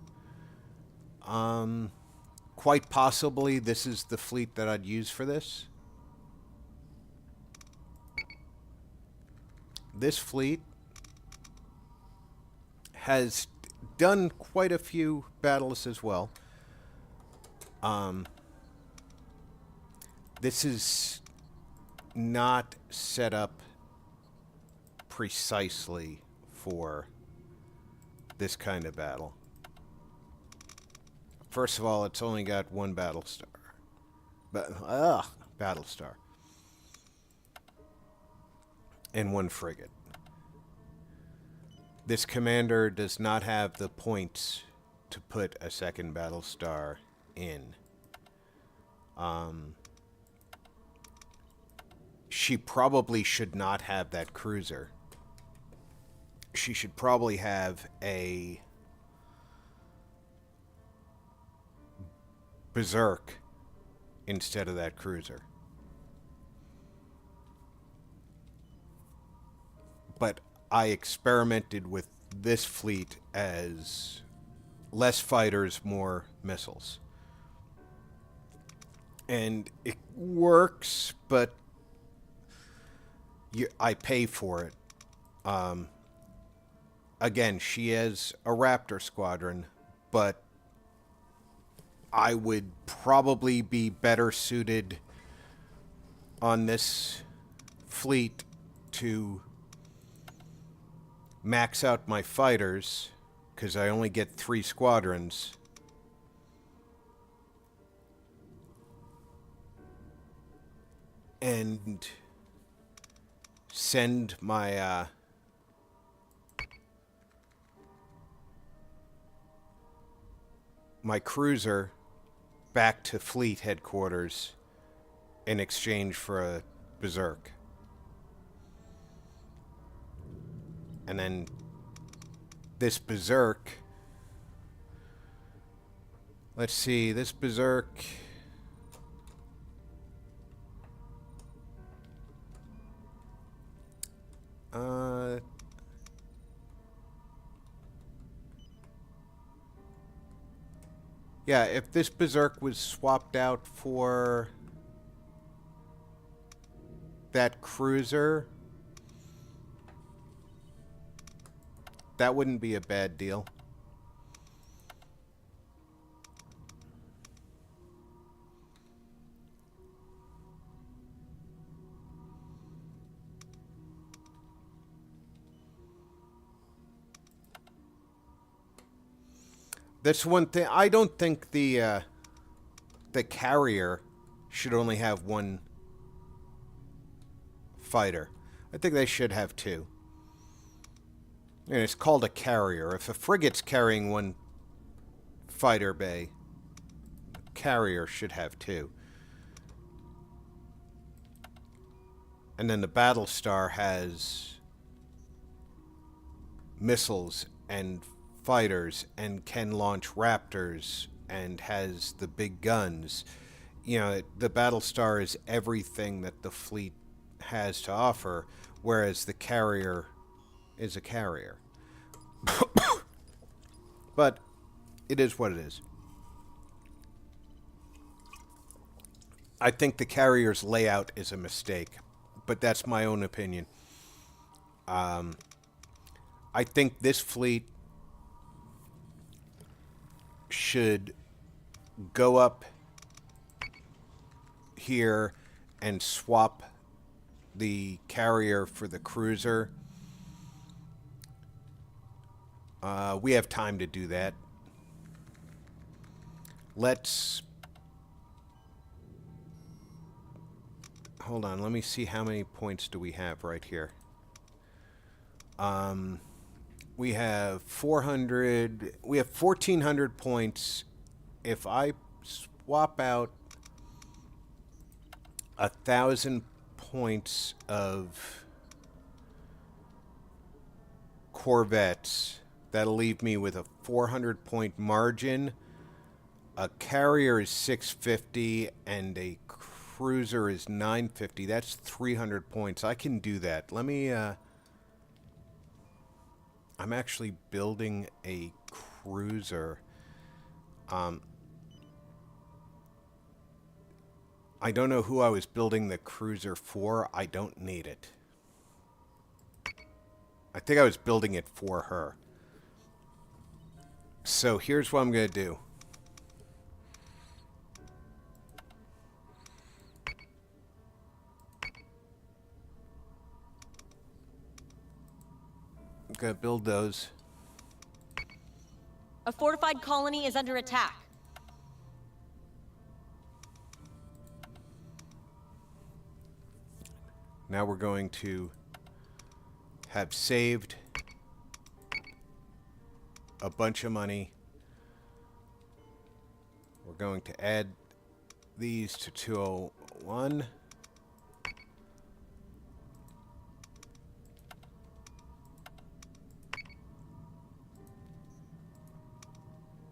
quite possibly this is the fleet that I'd use for this. This fleet has done quite a few battles as well. This is not set up precisely for this kind of battle. First of all, it's only got one Battlestar. Battlestar. And one frigate. This commander does not have the points to put a second Battlestar in. She probably should not have that cruiser. She should probably have a Berserk instead of that cruiser. But I experimented with this fleet as less fighters, more missiles. And it works, but I pay for it. Again, she has a Raptor squadron, but I would probably be better suited on this fleet to max out my fighters, because I only get 3 squadrons. And send my my cruiser back to fleet headquarters in exchange for a Berserk. And then this Berserk, let's see, this Berserk, yeah, if this Berserk was swapped out for that cruiser, that wouldn't be a bad deal. That's one thing. I don't think the carrier should only have one fighter. I think they should have 2. And it's called a carrier. If a frigate's carrying one fighter bay, a carrier should have 2. And then the Battlestar has missiles and fighters and can launch Raptors and has the big guns. You know, the Battlestar is everything that the fleet has to offer, whereas the carrier is a carrier. But it is what it is. I think the carrier's layout is a mistake, but that's my own opinion. I think this fleet should go up here and swap the carrier for the cruiser. We have time to do that. let's... Hold on, let me see how many points do we have right here. We have 400... We have 1,400 points. If I swap out 1,000 points of corvettes, that'll leave me with a 400-point margin. A carrier is 650 and a cruiser is 950. That's 300 points. I can do that. Let me... I'm actually building a cruiser. I don't know who I was building the cruiser for. I don't need it. I think I was building it for her. So here's what I'm going to do. I'm going to build those. A fortified colony is under attack. Now we're going to have saved a bunch of money. We're going to add these to 201.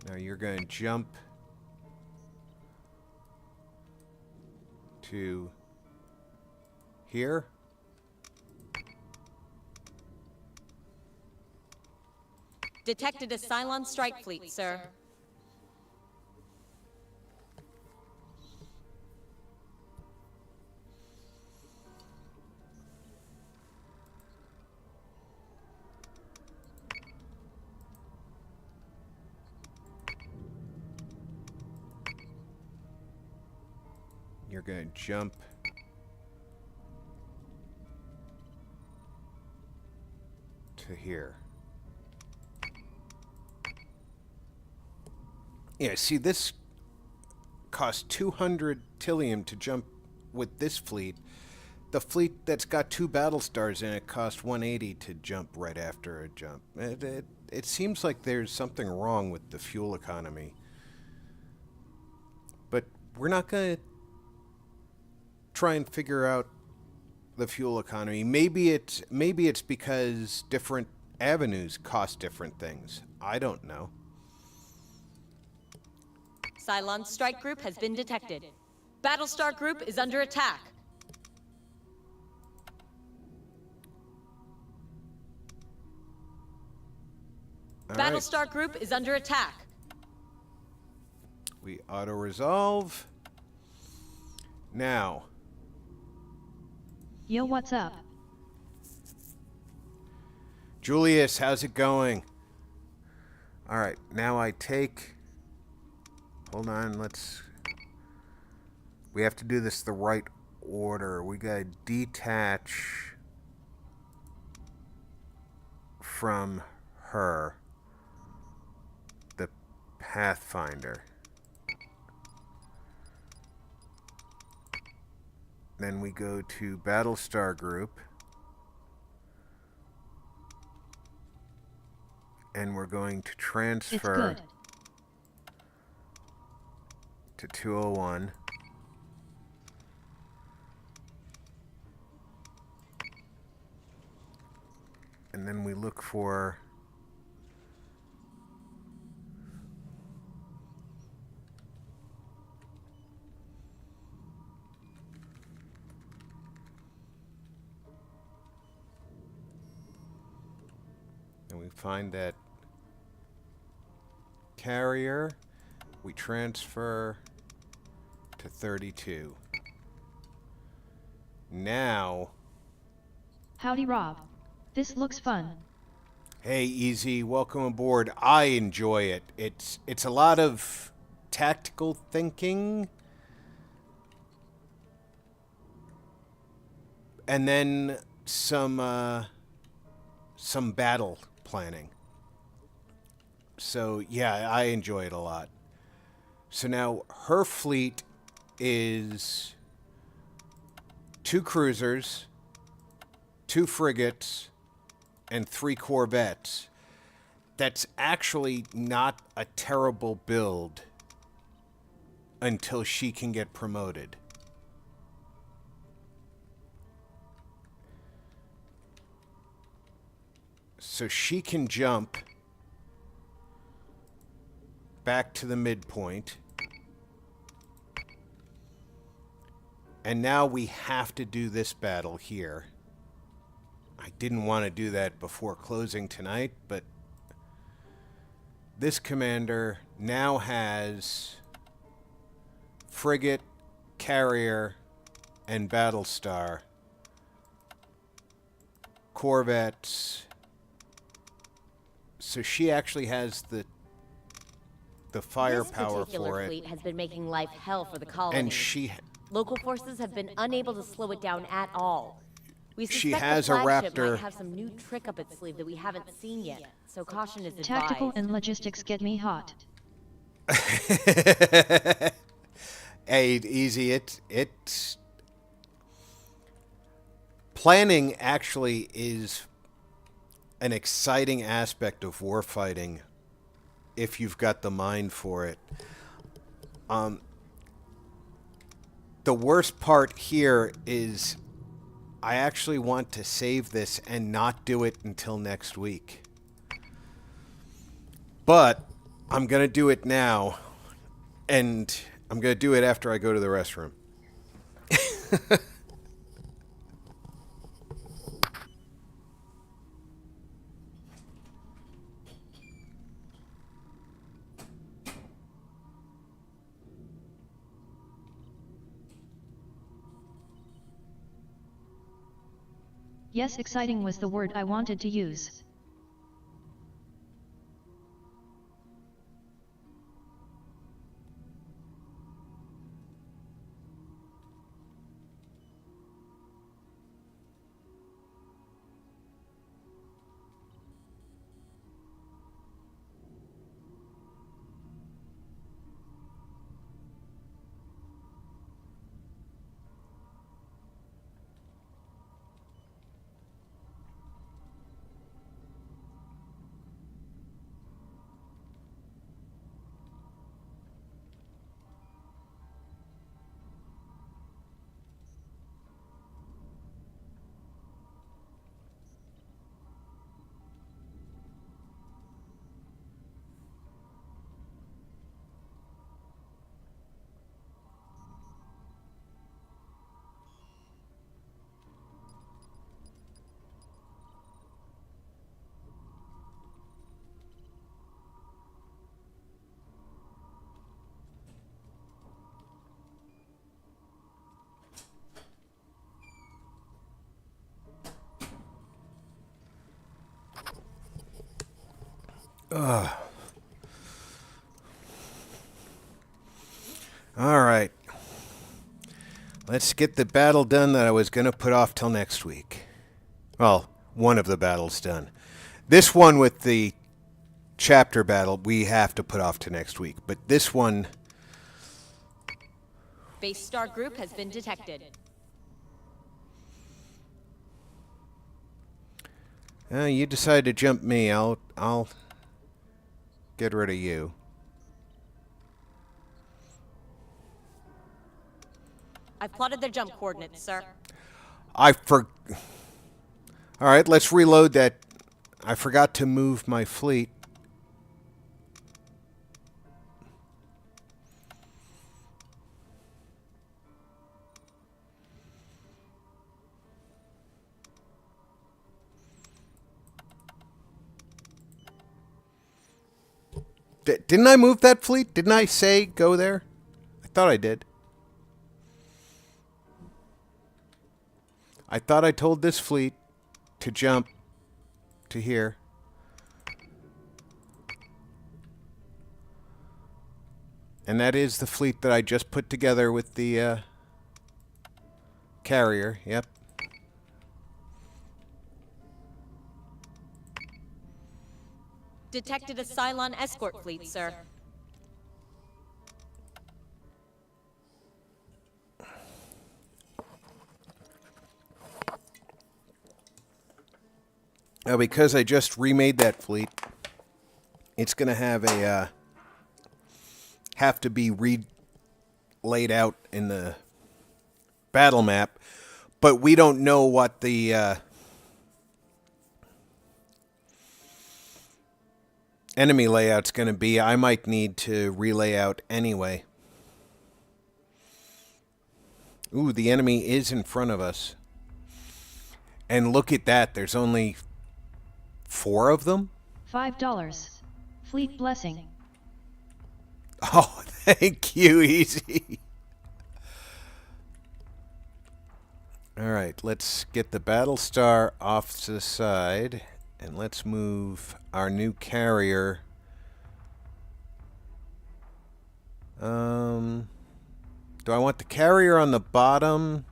Now you're going to jump to here. Detected a Cylon strike fleet, sir. You're going to jump to here. Yeah, see, this costs 200 Tillium to jump with this fleet. The fleet that's got 2 Battlestars in it costs 180 to jump right after a jump. It seems like there's something wrong with the fuel economy. But we're not going to try and figure out the fuel economy. Maybe it's because different avenues cost different things. I don't know. Cylon strike group has been detected. Battlestar group is under attack. All Battlestar right. group is under attack. We auto-resolve. Now. Yo, what's up? Julius, how's it going? All right, now I take... Hold on, we have to do this the right order. We gotta detach from her the Pathfinder. Then we go to Battlestar Group. And we're going to transfer to 201. And then we look for and we find that carrier, we transfer to 32. Now... Howdy, Rob. This looks fun. Hey, Easy, welcome aboard. I enjoy it. It's a lot of tactical thinking. And then some battle planning. So, yeah, I enjoy it a lot. So now her fleet is 2 cruisers, 2 frigates, and 3 corvettes. That's actually not a terrible build until she can get promoted. So she can jump back to the midpoint. And now we have to do this battle here. I didn't want to do that before closing tonight, but this commander now has frigate, carrier, and battlestar, corvettes. So she actually has the firepower this particular for it. fleet has been making life hell for the colonies. And she Local forces have been unable to slow it down at all. We She suspect has the a flagship Raptor. might have some new trick up its sleeve that we haven't seen yet, so caution is advised. Tactical and logistics get me hot. Hey, easy. It's planning actually is an exciting aspect of warfighting if you've got the mind for it. The worst part here is I actually want to save this and not do it until next week. But I'm going to do it now, and I'm going to do it after I go to the restroom. Yes, exciting was the word I wanted to use. All right. Let's get the battle done that I was going to put off till next week. Well, one of the battles done. This one with the chapter battle we have to put off to next week. But this one... Base star group has been detected. You decide to jump me. I'll get rid of you. I've plotted their jump coordinates, sir. All right, let's reload that. I forgot to move my fleet. Didn't I move that fleet? Didn't I say go there? I thought I did. I thought I told this fleet to jump to here. And that is the fleet that I just put together with the carrier. Yep. Detected a Cylon escort fleet, sir. Now, because I just remade that fleet, it's going to have have to be laid out in the battle map, but we don't know what the enemy layout's going to be. I might need to relay out anyway. Ooh, the enemy is in front of us. And look at that, there's only 4 of them? $5. Fleet blessing. Oh, thank you, Easy. Alright, let's get the Battlestar off to the side. And let's move our new carrier. Do I want the carrier on the bottom?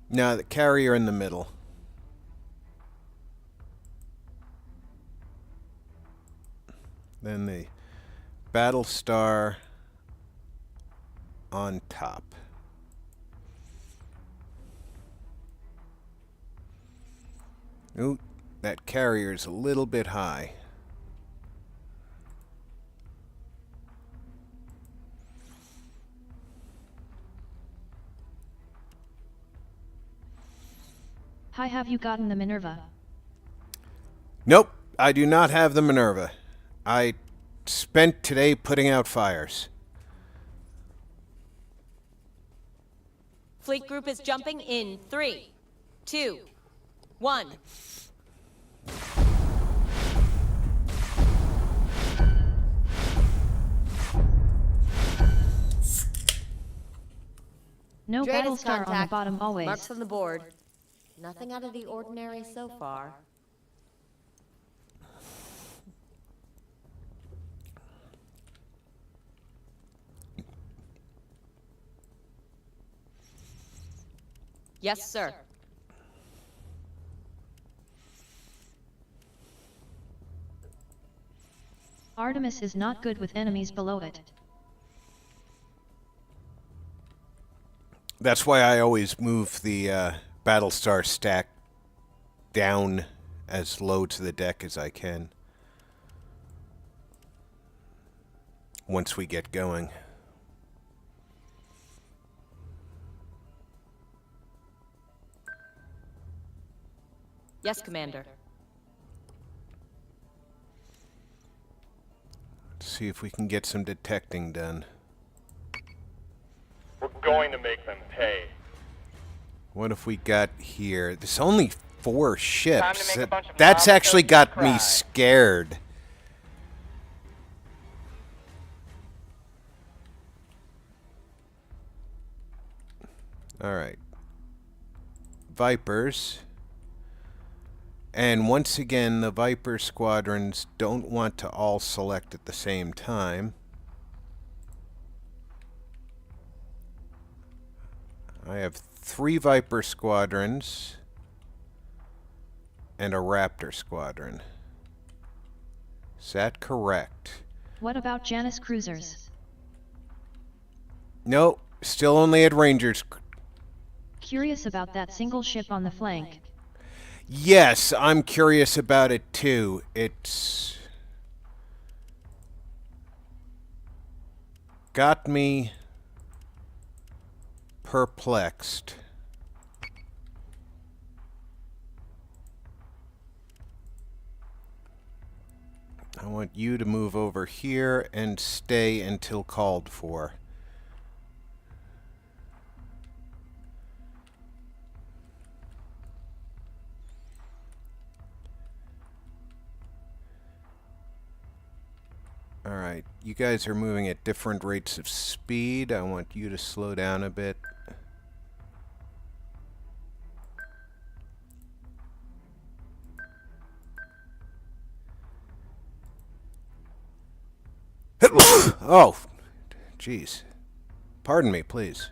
No, the carrier in the middle. Then the Battlestar on top. Ooh, that carrier's a little bit high. Hi, have you gotten the Minerva? Nope, I do not have the Minerva. I spent today putting out fires. Fleet group is jumping in 3, 2, 1. No Dratus Battlestar on the contact. bottom always. Marks on the board. Nothing out of the ordinary so far. Yes, sir. Artemis is not good with enemies below it. That's why I always move the Battlestar stack down as low to the deck as I can once we get going. Yes, Commander. Let's see if we can get some detecting done. We're going to make them pay. What have we got here? There's only 4 ships. make a bunch of That's mama actually goats got cry. me scared. All right. Vipers. And once again, the Viper squadrons don't want to all select at the same time. I have 3 Viper squadrons and a Raptor squadron. Is that correct? What about Janus cruisers? No, still only at Rangers. Curious about that single ship on the flank. Yes, I'm curious about it too. It's got me perplexed. I want you to move over here and stay until called for. Alright, you guys are moving at different rates of speed. I want you to slow down a bit. Oh, jeez. Pardon me, please.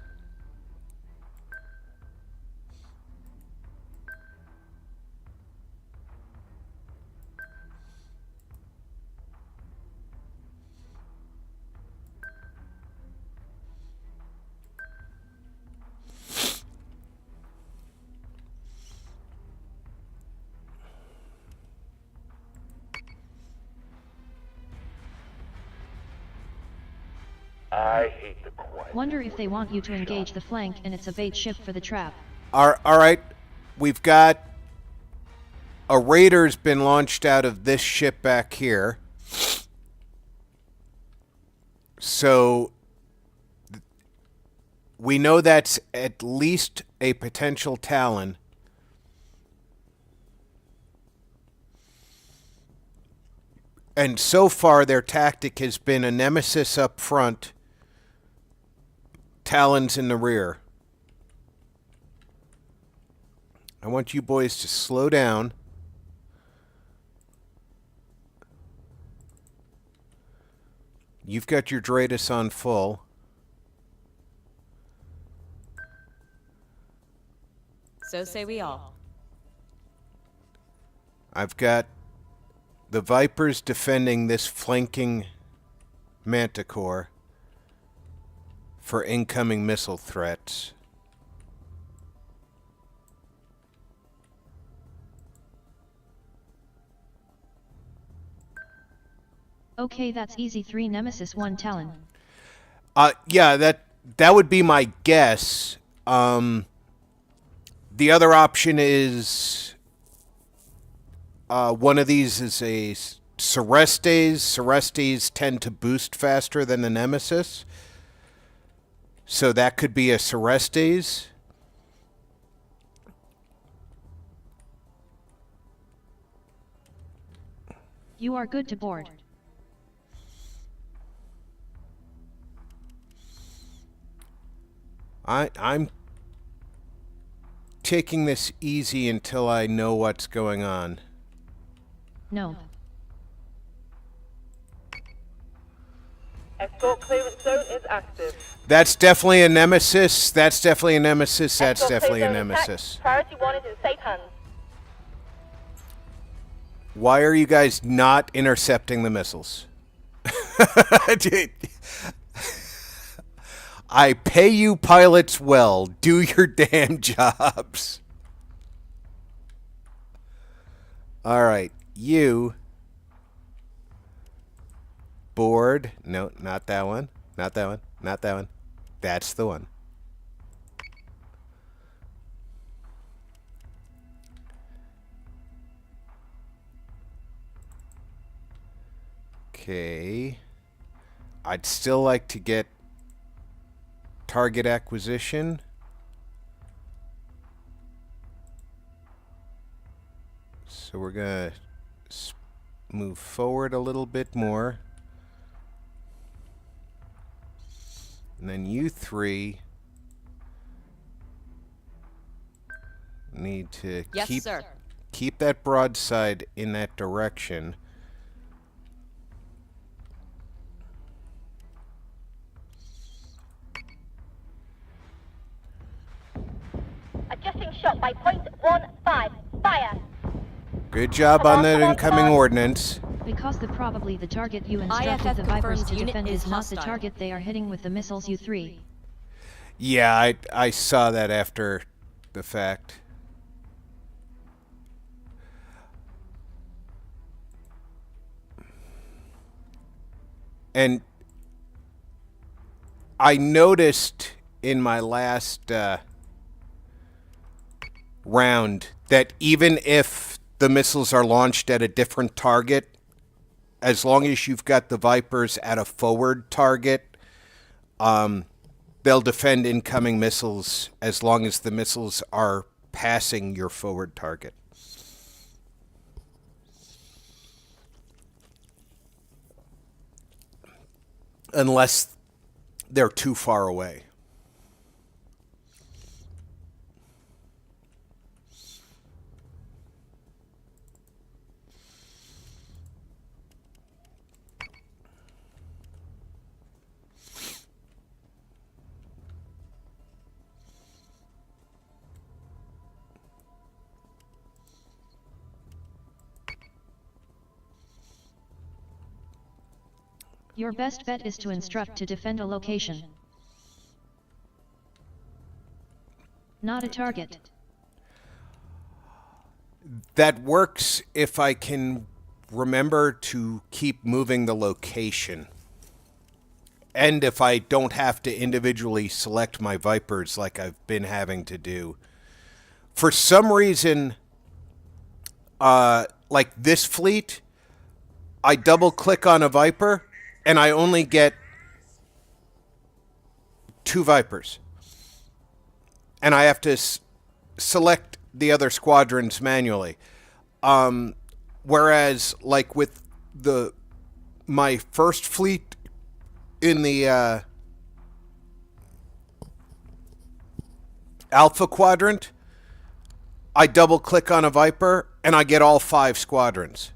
I hate the quiet. Wonder if they want you to engage the flank and it's a bait ship for the trap. All right. We've got a raider's been launched out of this ship back here. So we know that's at least a potential Talon. And so far their tactic has been a Nemesis up front, Talons in the rear. I want you boys to slow down. You've got your Dratus on full. So say we all. I've got the Vipers defending this flanking Manticore for incoming missile threats. Okay, that's easy. 3 Nemesis, 1 Talon. Yeah, that would be my guess. The other option is one of these is a Cerestes. Cerestes tend to boost faster than the Nemesis. So that could be a Cerestes. You are good to board. I'm taking this easy until I know what's going on. No. Escort clearance zone is active. That's definitely a Nemesis. That's definitely a Nemesis. That's Escort definitely a clear zone intact. Nemesis. Priority 1 is in safe hands. Why are you guys not intercepting the missiles? Dude. I pay you pilots well. Do your damn jobs. All right. You. Board. No, not that one. Not that one. Not that one. That's the one. Okay. I'd still like to get target acquisition. So we're going to move forward a little bit more. And then you three need to Yes, sir. keep that broadside in that direction. Adjusting shot by .15. Fire. Good job on that incoming ordnance. Because probably the target you instructed IFF the Vipers confirms to unit defend is is not the hostile. target they are hitting with the missiles U3. Yeah, I saw that after the fact. And I noticed in my last round that even if the missiles are launched at a different target, as long as you've got the Vipers at a forward target, they'll defend incoming missiles as long as the missiles are passing your forward target. Unless they're too far away. Your best bet is to instruct to defend a location, not a target. That works if I can remember to keep moving the location. and if I don't have to individually select my Vipers like I've been having to do. For some reason, like this fleet, I double-click on a Viper, and I only get 2 Vipers. And I have to select the other squadrons manually. Whereas, like with my first fleet in the Alpha Quadrant, I double-click on a Viper, and I get all 5 squadrons.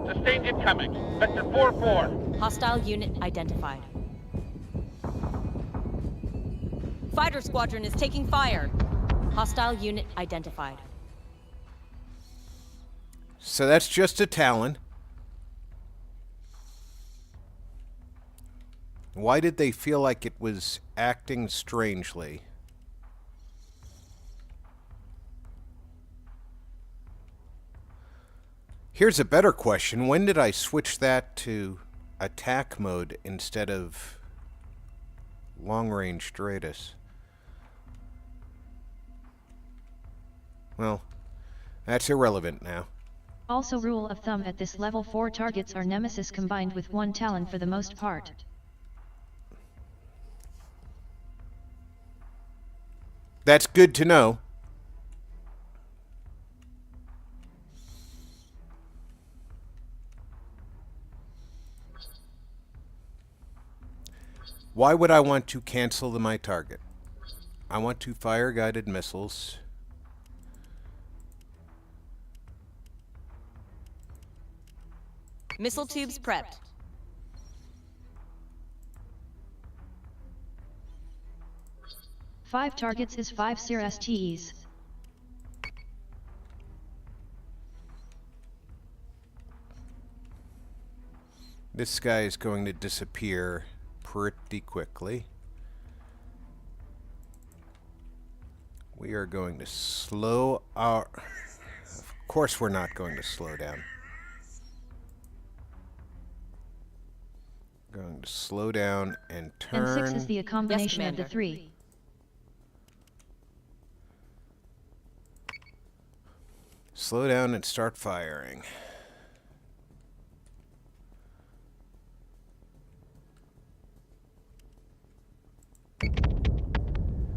Sustained incoming. Vector 4-4. Hostile unit identified. Fighter squadron is taking fire. Hostile unit identified. So that's just a Talon. Why did they feel like it was acting strangely? Here's a better question. When did I switch that to attack mode instead of long-range Stratus? Well, that's irrelevant now. Also, rule of thumb at this level, 4 targets are Nemesis combined with 1 Talon for the most part. That's good to know. Why would I want to cancel my target? I want to fire guided missiles. Missile tubes prepped. Five targets is 5 Seer STEs. This guy is going to disappear pretty quickly. We are going to slow our... Of course we're not going to slow down. Going to slow down and turn. And 6 is the combination Yes, of the 3. Slow down and start firing.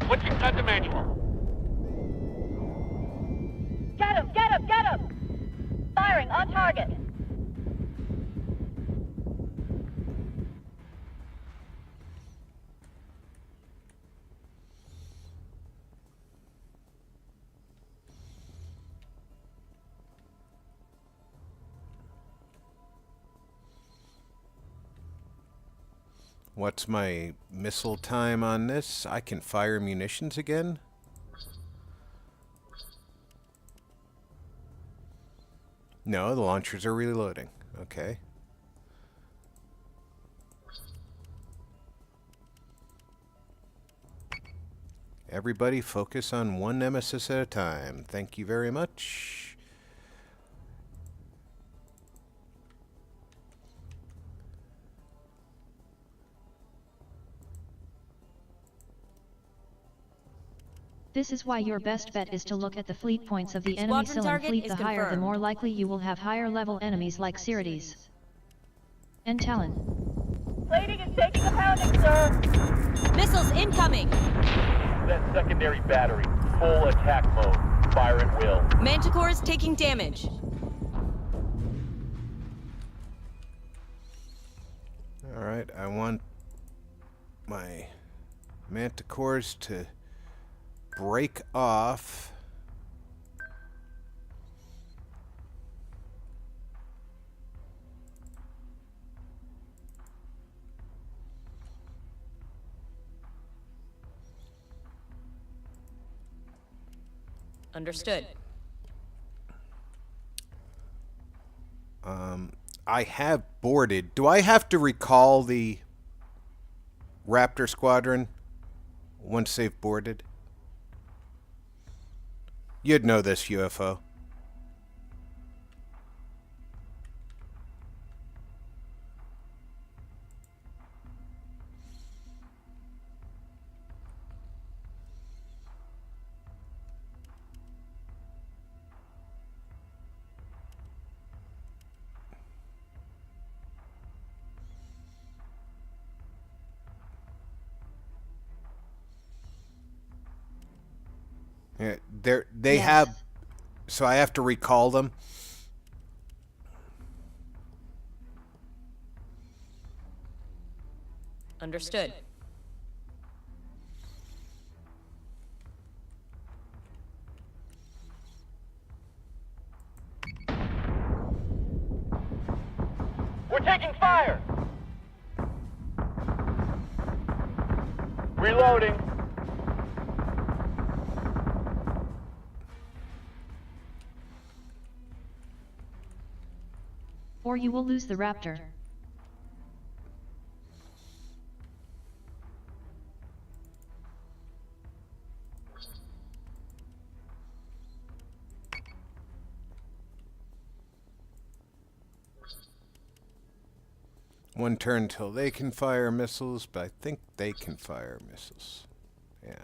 Switching gun to manual. Get him! Get him! Get him! Firing on target. What's my missile time on this? I can fire munitions again? No, the launchers are reloading. Okay. Everybody focus on one Nemesis at a time. Thank you very much. This is why your best bet is to look at the fleet points of the enemy Squadron Cylon target fleet. is The higher, the confirmed. more likely you will have higher level enemies like Cyrodies and Talon. Plating is taking a pounding, sir. Missiles incoming! That secondary battery. Full attack mode. Fire at will. Manticore is taking damage. Alright, I want my Manticores to break off. Understood. I have boarded. Do I have to recall the Raptor Squadron once they've boarded? You'd know this, UFO. Yeah, they Yes. have, so I have to recall them. Understood. We're taking fire! Reloading. Or you will lose the Raptor. One turn till they can fire missiles, but I think they can fire missiles. Yeah.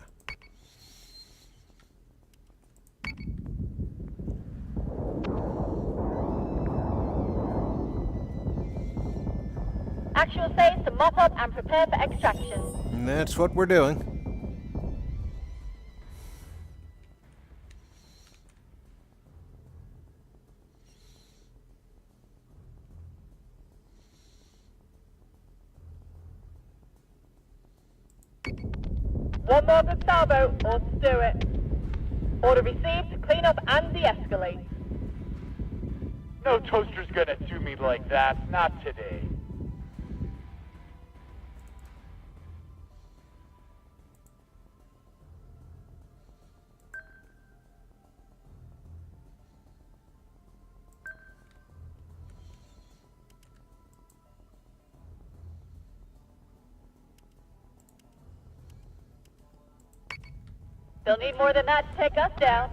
Actual phase to mop up and prepare for extraction. And that's what we're doing. One more good salvo, or stew it. Order received to clean up and de-escalate. No toaster's gonna do me like that. Not today. They'll need more than that to take us down.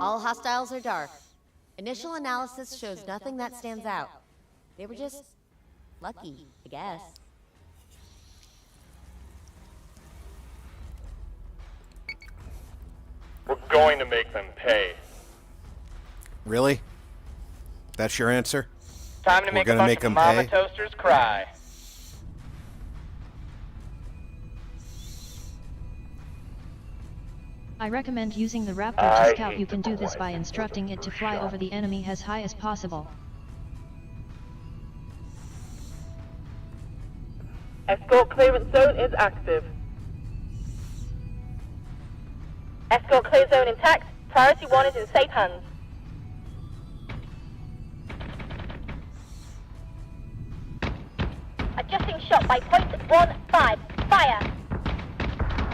All hostiles are dark. Initial analysis shows nothing that stands out. They were just lucky, I guess. We're going to make them pay. Really? That's your answer? Time to We're make a gonna bunch make of 'em mama pay? toasters cry. I recommend using the Raptor I to scout. hate You can the do this quiet by people instructing that it to are fly sharp. over the enemy as high as possible. Escort clearance zone is active. Escort clear zone intact. Priority 1 is in safe hands. Adjusting shot by .15. Fire.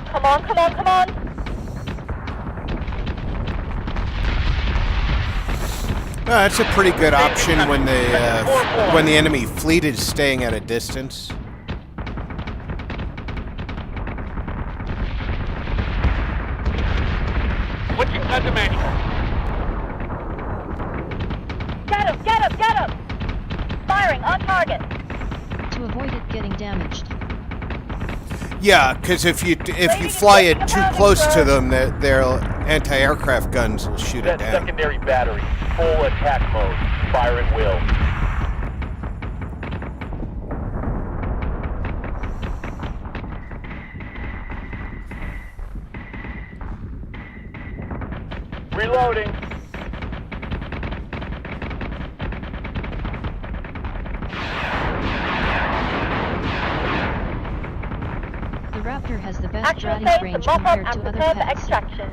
Come on, come on, come on! That's a pretty good option when the enemy fleet is staying at a distance. Switching to manual. Get him, get him, get him! Firing on target. To avoid it getting damaged. Yeah, because if you fly it too close to them, their anti-aircraft guns will shoot it Set down. secondary battery. Full attack mode. Fire at will. Reloading. The Raptor has the best Actual radius phase to range mop up compared and to other prepare for pets. extraction.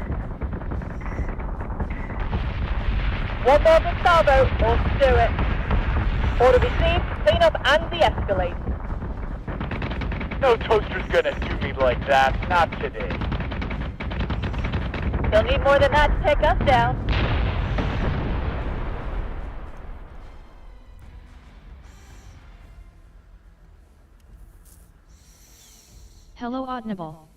One more good salvo, or stew it. Order received to clean up and de-escalate. No toaster's gonna do me like that. Not today. They'll need more than that to take us down. Hello Audible.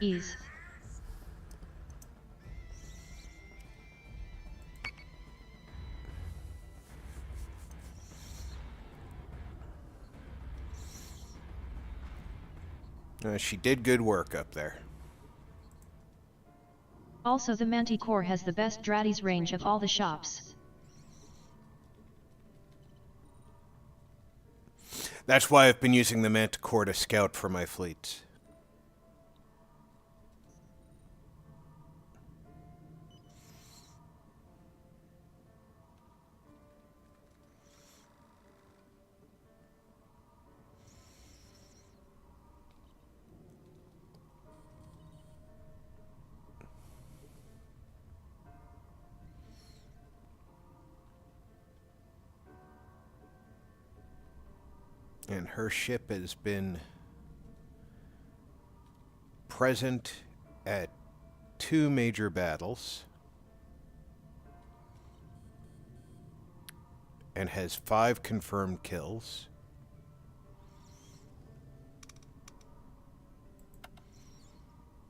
Ease. She did good work up there. Also, the Manticore has the best Dratties range of all the shops. That's why I've been using the Manticore to scout for my fleets. And her ship has been present at 2 major battles and has 5 confirmed kills.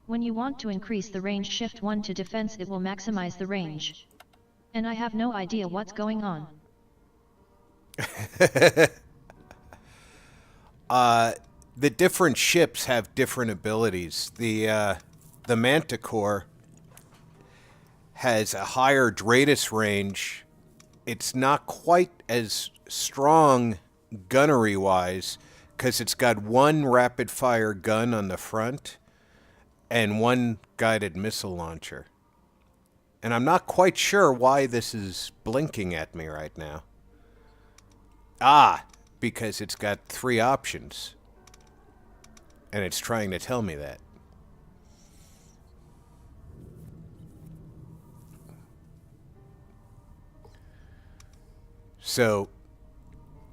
When you want to increase the range, shift 1 to defense, it will maximize the range. And I have no idea what's going on. The different ships have different abilities. The Manticore has a higher Dratus range. It's not quite as strong gunnery-wise because it's got 1 rapid-fire gun on the front and 1 guided missile launcher. And I'm not quite sure why this is blinking at me right now. Because it's got 3 options. And it's trying to tell me that. So,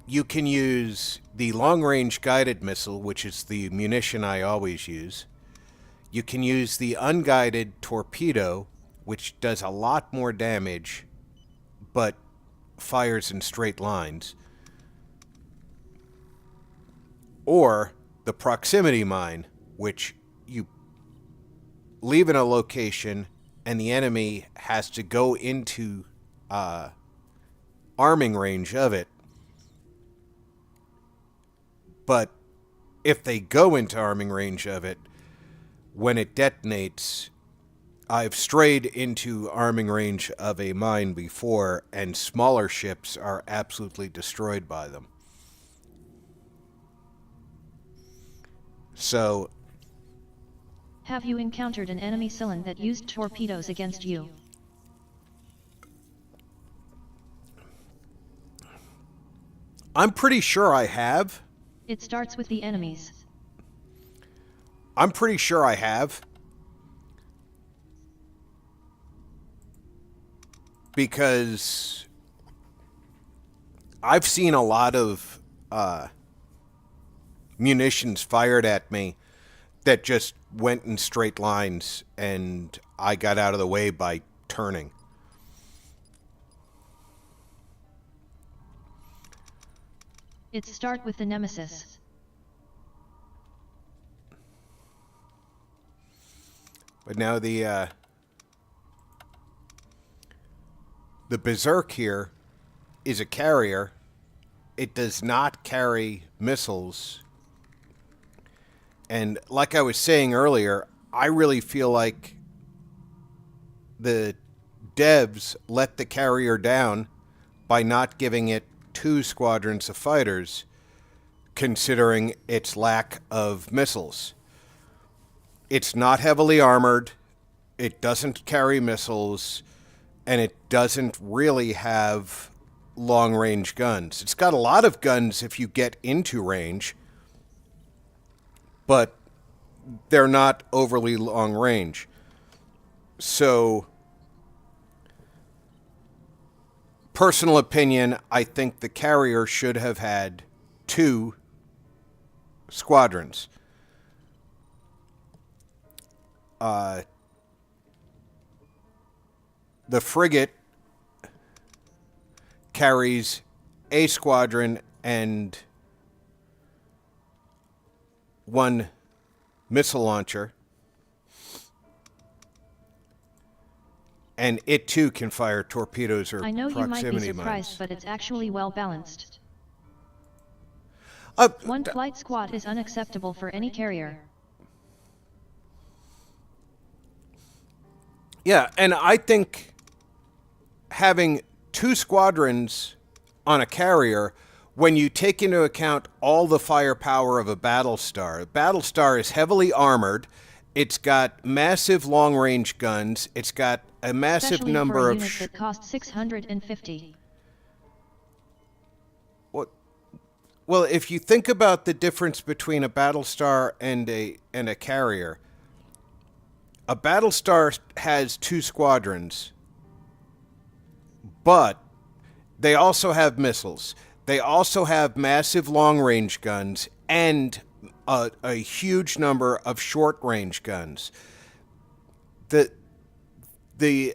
you can use the long-range guided missile, which is the munition I always use. You can use the unguided torpedo, which does a lot more damage, but fires in straight lines. Or the proximity mine, which you leave in a location and the enemy has to go into arming range of it. But if they go into arming range of it, when it detonates, I've strayed into arming range of a mine before, and smaller ships are absolutely destroyed by them. So, have you encountered an enemy Cylon that used torpedoes against you? I'm pretty sure I have. It starts with the enemies. I'm pretty sure I have. Because I've seen a lot of munitions fired at me that just went in straight lines, and I got out of the way by turning. It start with the Nemesis. But now the Berserk here is a carrier. It does not carry missiles. And like I was saying earlier, I really feel like the devs let the carrier down by not giving it 2 squadrons of fighters, considering its lack of missiles. It's not heavily armored, it doesn't carry missiles, and it doesn't really have long-range guns. It's got a lot of guns if you get into range, but they're not overly long range. So, personal opinion, I think the carrier should have had 2 squadrons. The frigate carries a squadron and 1 missile launcher, and it too can fire torpedoes or proximity mines. I know you might be surprised, but it's actually well balanced. 1 flight squad is unacceptable for any carrier. Yeah, and I think having 2 squadrons on a carrier, when you take into account all the firepower of a Battlestar is heavily armored. It's got massive long-range guns. It's got a massive Especially number for a of... unit that costs 650. Well, if you think about the difference between a Battlestar and a carrier, a Battlestar has 2 squadrons, but they also have missiles. They also have massive long-range guns and a huge number of short-range guns. The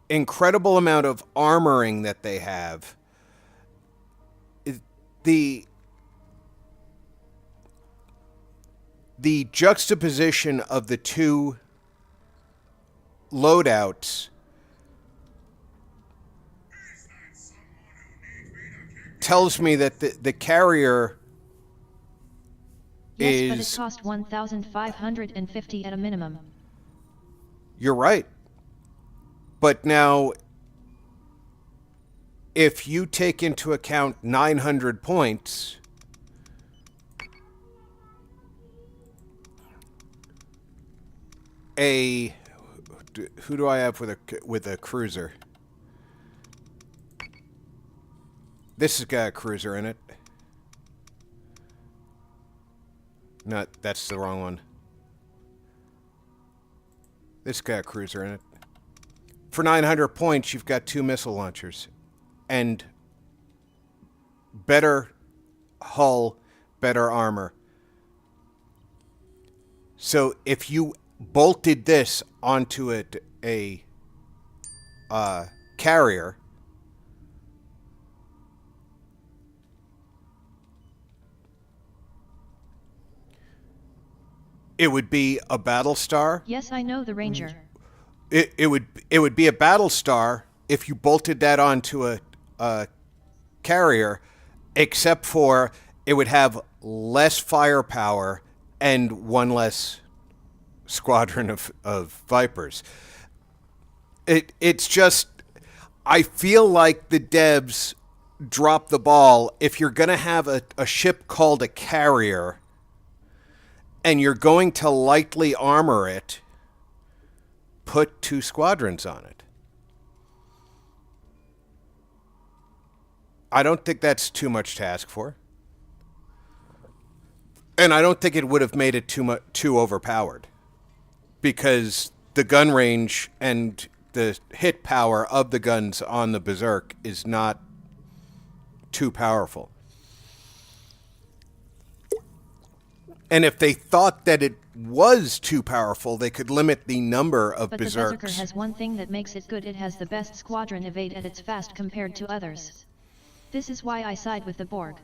incredible amount of armoring that they have, the juxtaposition of the 2 loadouts tells me that the carrier Yes, but it cost 1,550 at a minimum. You're right. But now, if you take into account 900 points, who do I have with a cruiser? This has got a cruiser in it. No, that's the wrong one. This got a cruiser in it. For 900 points, you've got 2 missile launchers. And better hull, better armor. So if you bolted this onto a carrier, it would be a Battlestar. Yes, I know the Ranger. It would be a Battlestar if you bolted that onto a carrier, except for it would have less firepower and 1 less squadron of Vipers. It's just, I feel like the devs dropped the ball. If you're going to have a ship called a carrier and you're going to lightly armor it, put 2 squadrons on it. I don't think that's too much to ask for. And I don't think it would have made it too overpowered. Because the gun range and the hit power of the guns on the Berserk is not too powerful. And if they thought that it was too powerful, they could limit the number of But Berserks. the Berserker has one thing that makes it good. It has the best squadron evade at its fast compared to others. This is why I side with the Borg.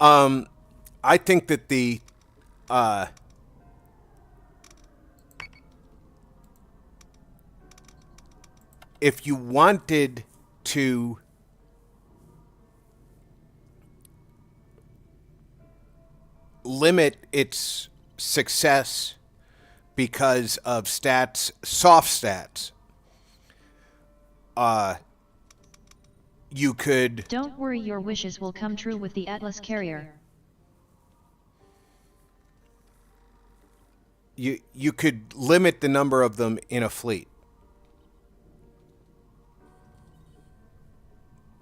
I think that if you wanted to limit its success because of stats, soft stats, you could... Don't worry, your wishes will come true with the Atlas carrier. You could limit the number of them in a fleet.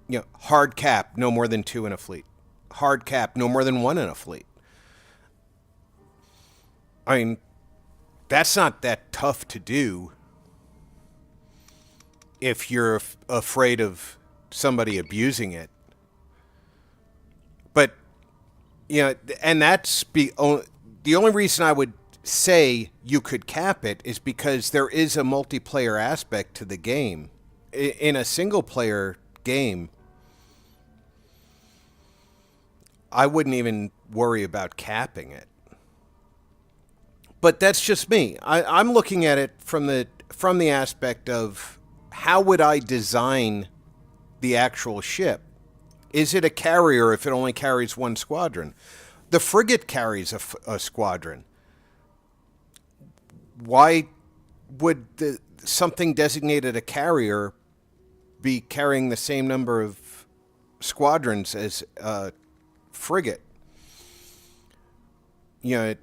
You know, hard cap, no more than 2 in a fleet. Hard cap, no more than 1 in a fleet. I mean, that's not that tough to do if you're afraid of somebody abusing it. But, you know, and that's the only reason I would say you could cap it is because there is a multiplayer aspect to the game. In a single-player game, I wouldn't even worry about capping it. But that's just me. I'm looking at it from the aspect of how would I design the actual ship? Is it a carrier if it only carries 1 squadron? The frigate carries a squadron. Why would something designated a carrier be carrying the same number of squadrons as a frigate? You know,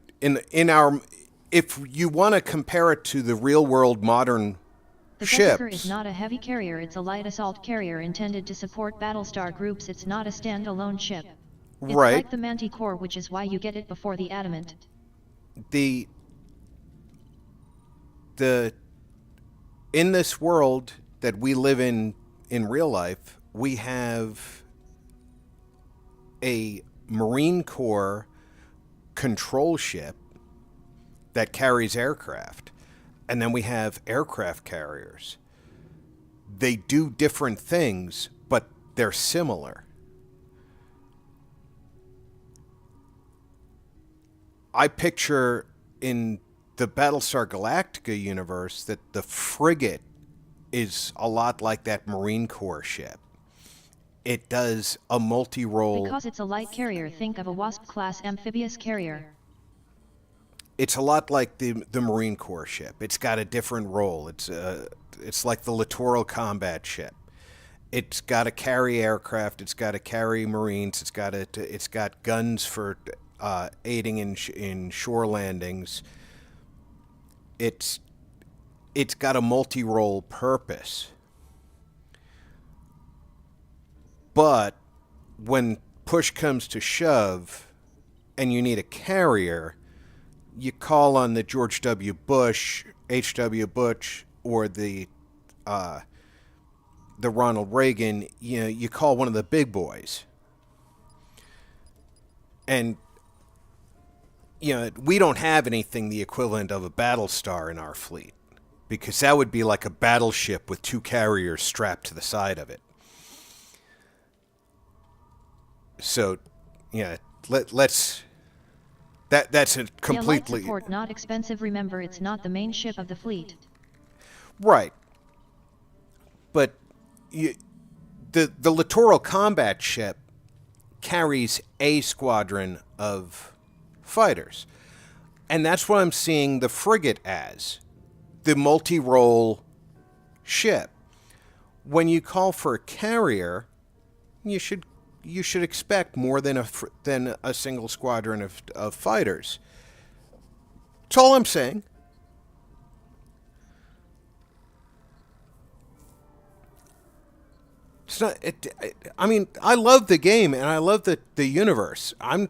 in our, if you want to compare it to the real world modern the ships, Deadlocker is not a heavy carrier, it's a light assault carrier intended to support Battlestar groups. It's not a standalone ship. It's right? like the Manticore, which is why you get it before the Adamant. The in this world that we live in real life, we have a Marine Corps control ship that carries aircraft, and then we have aircraft carriers. They do different things, but they're similar. I picture in the Battlestar Galactica universe that the frigate is a lot like that Marine Corps ship. It does a multi-role... Because it's a light carrier, think of a Wasp-class amphibious carrier. It's a lot like the Marine Corps ship. It's got a different role. It's like the littoral combat ship. It's got to carry aircraft. It's got to carry Marines. It's got guns for aiding in shore landings. It's got a multi-role purpose. But when push comes to shove and you need a carrier, you call on the George W. Bush, H.W. Bush, or the Ronald Reagan. You know, you call one of the big boys. And you know, we don't have anything the equivalent of a Battlestar in our fleet, because that would be like a battleship with two carriers strapped to the side of it. So, yeah, let's... That's a completely... Yeah, light support, not expensive. Remember, it's not the main ship of the fleet. Right. But the littoral combat ship carries a squadron of fighters. And that's what I'm seeing the frigate as. The multi-role ship. When you call for a carrier, you should expect more than a single squadron of fighters. That's all I'm saying. It's not. I mean, I love the game and I love the universe. I'm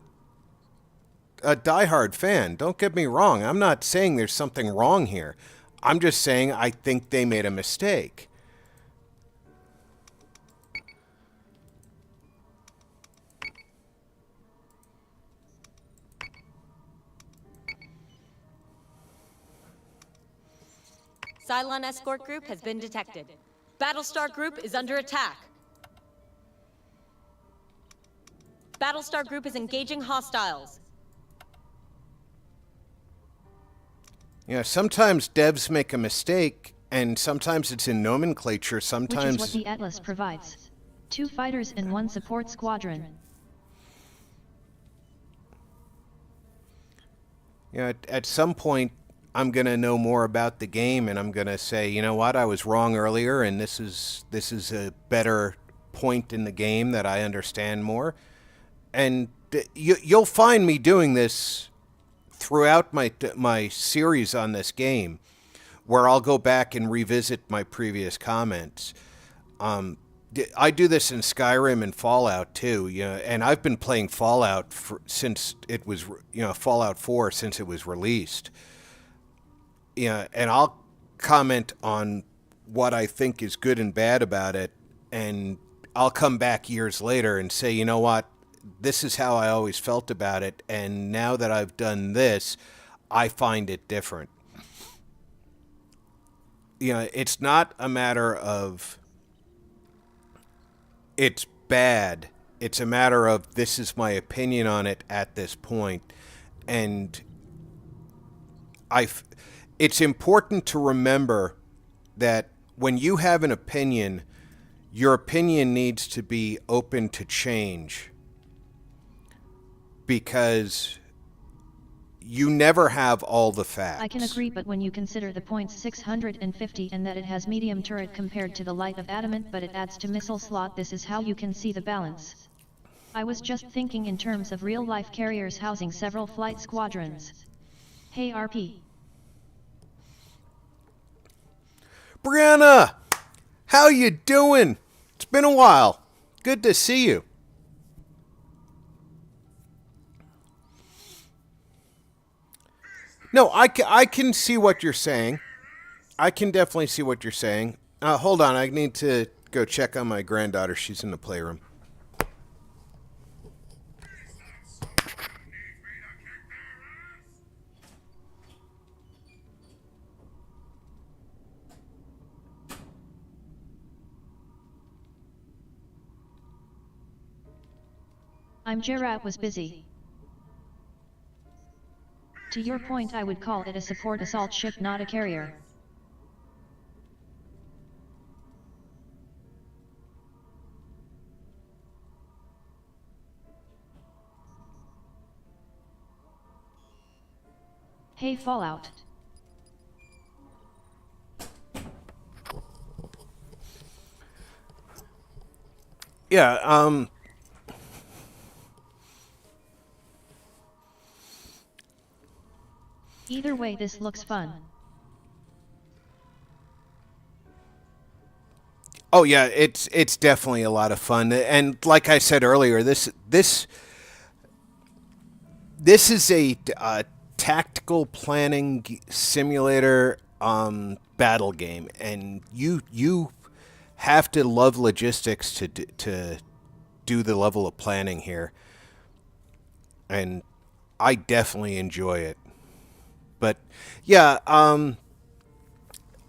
a diehard fan. Don't get me wrong. I'm not saying there's something wrong here. I'm just saying I think they made a mistake. Cylon escort group has been detected. Battlestar group is under attack. Battlestar group is engaging hostiles. You know, sometimes devs make a mistake, and sometimes it's in nomenclature, sometimes... Which is what the Atlas provides. 2 fighters and 1 support squadron. You know, at some point, I'm going to know more about the game, and I'm going to say, you know what, I was wrong earlier, and this is a better point in the game that I understand more. And you'll find me doing this throughout my series on this game, where I'll go back and revisit my previous comments. I do this in Skyrim and Fallout too, you know, and I've been playing Fallout since it was, you know, Fallout 4 since it was released. Yeah, and I'll comment on what I think is good and bad about it, and I'll come back years later and say, you know what, this is how I always felt about it, and now that I've done this, I find it different. You know, it's not a matter of it's bad. It's a matter of this is my opinion on it at this point, and it's important to remember that when you have an opinion, your opinion needs to be open to change. because you never have all the facts. I can agree, but when you consider the points 650 and that it has medium turret compared to the light of adamant but it adds to missile slot, this is how you can see the balance. I was just thinking in terms of real-life carriers housing several flight squadrons. Hey RP. Brianna, how you doing? It's been a while. Good to see you. No, I can see what you're saying. I can definitely see what you're saying. Hold on, I need to go check on my granddaughter. She's in the playroom. I'm Gerard was busy. To your point, I would call it a support assault ship, not a carrier. Hey Fallout. Yeah, Either way, this looks fun. Oh yeah, it's definitely a lot of fun, and like I said earlier, this is a tactical planning simulator battle game, and you have to love logistics to do the level of planning here, and I definitely enjoy it. But yeah,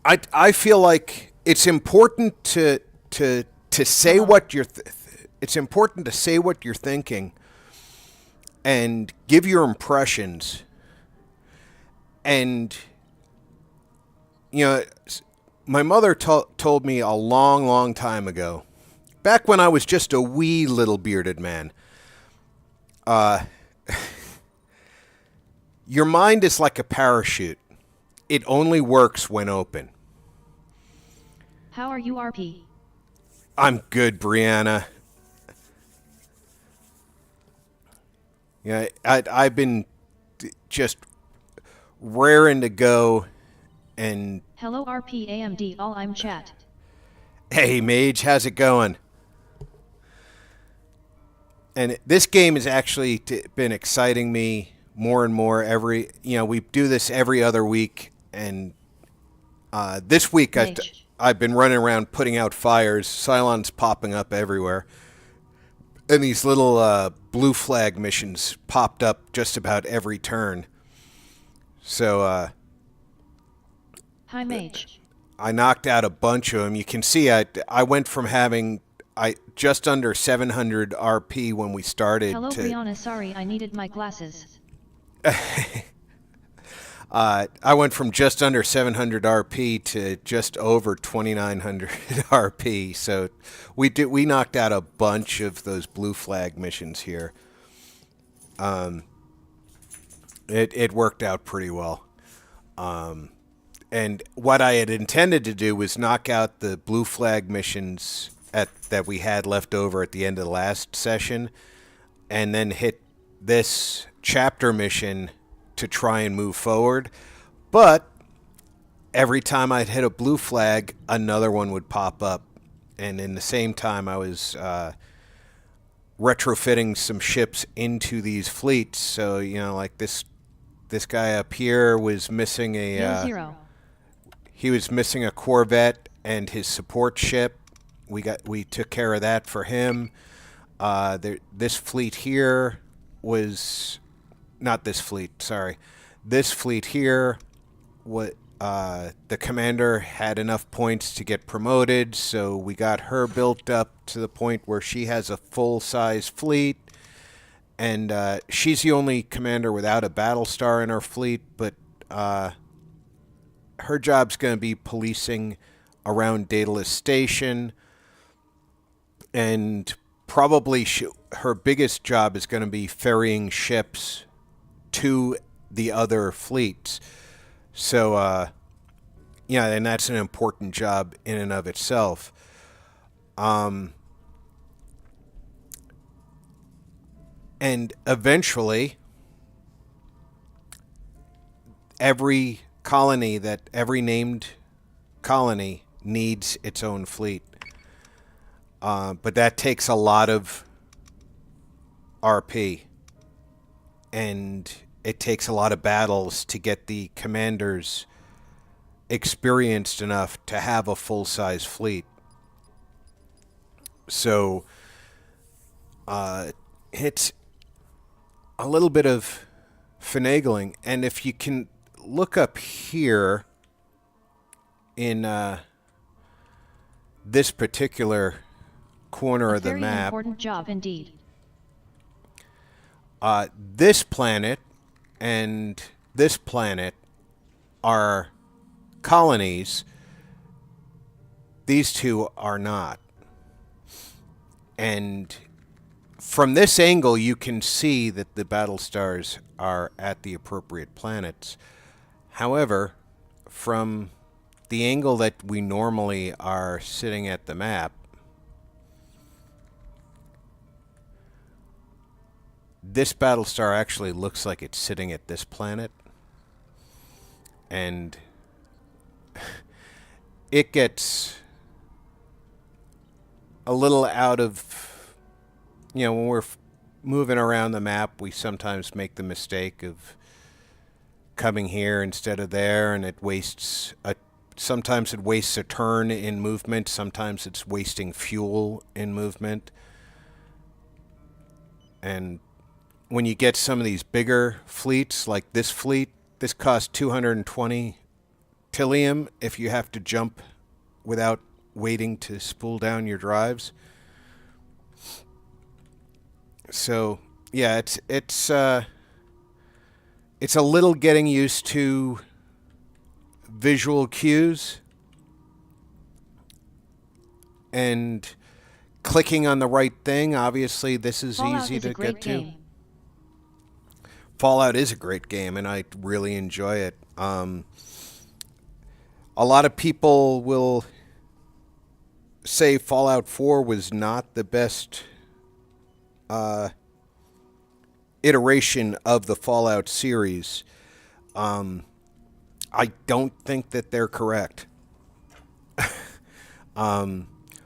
I feel like it's important to say what you're it's important to say what you're thinking and give your impressions. And you know, my mother told me a long time ago, back when I was just a wee little bearded man, your mind is like a parachute. It only works when open. How are you, RP? I'm good, Brianna. Yeah, I've been just raring to go, and... Hello RP AMD, all I'm chat. Hey, Mage, how's it going? And this game has actually been exciting me more and more we do this every other week, and this week I've been running around putting out fires, Cylons popping up everywhere, and these little blue flag missions popped up just about every turn. So hi Mage. I knocked out a bunch of them. You can see I went from having just under 700 RP when we started. Hello Brianna, sorry I needed my glasses. I went from just under 700 RP to just over 2,900 RP. So we knocked out a bunch of those blue flag missions here. It worked out pretty well. And what I had intended to do was knock out the blue flag missions that we had left over at the end of the last session, and then hit this chapter mission to try and move forward. But every time I'd hit a blue flag, another one would pop up. And in the same time, I was retrofitting some ships into these fleets. So, like this guy up here was missing he was missing a Corvette and his support ship. We took care of that for him. This fleet here was... Not this fleet, sorry. This fleet here, the commander had enough points to get promoted, so we got her built up to the point where she has a full-size fleet, and she's the only commander without a Battlestar in her fleet, but her job's going to be policing around Daedalus Station, and probably her biggest job is going to be ferrying ships to the other fleets. So, yeah, and that's an important job in and of itself. And eventually, every named colony needs its own fleet. But that takes a lot of RP. And it takes a lot of battles to get the commanders experienced enough to have a full-size fleet. So, it's a little bit of finagling. And if you can look up here in this particular corner of the Very map, important job indeed. this planet and this planet are colonies. These two are not. And from this angle, you can see that the battle stars are at the appropriate planets. However, from the angle that we normally are sitting at the map, this battle star actually looks like it's sitting at this planet. And it gets a little out of, when we're moving around the map, we sometimes make the mistake of coming here instead of there, and sometimes it wastes a turn in movement, sometimes it's wasting fuel in movement. And when you get some of these bigger fleets, like this fleet, this costs 220 Tillium if you have to jump without waiting to spool down your drives. So, yeah, it's a little getting used to visual cues and clicking on the right thing. Obviously, this is easy to get to. Fallout is a great game, and I really enjoy it. A lot of people will say Fallout 4 was not the best iteration of the Fallout series. I don't think that they're correct.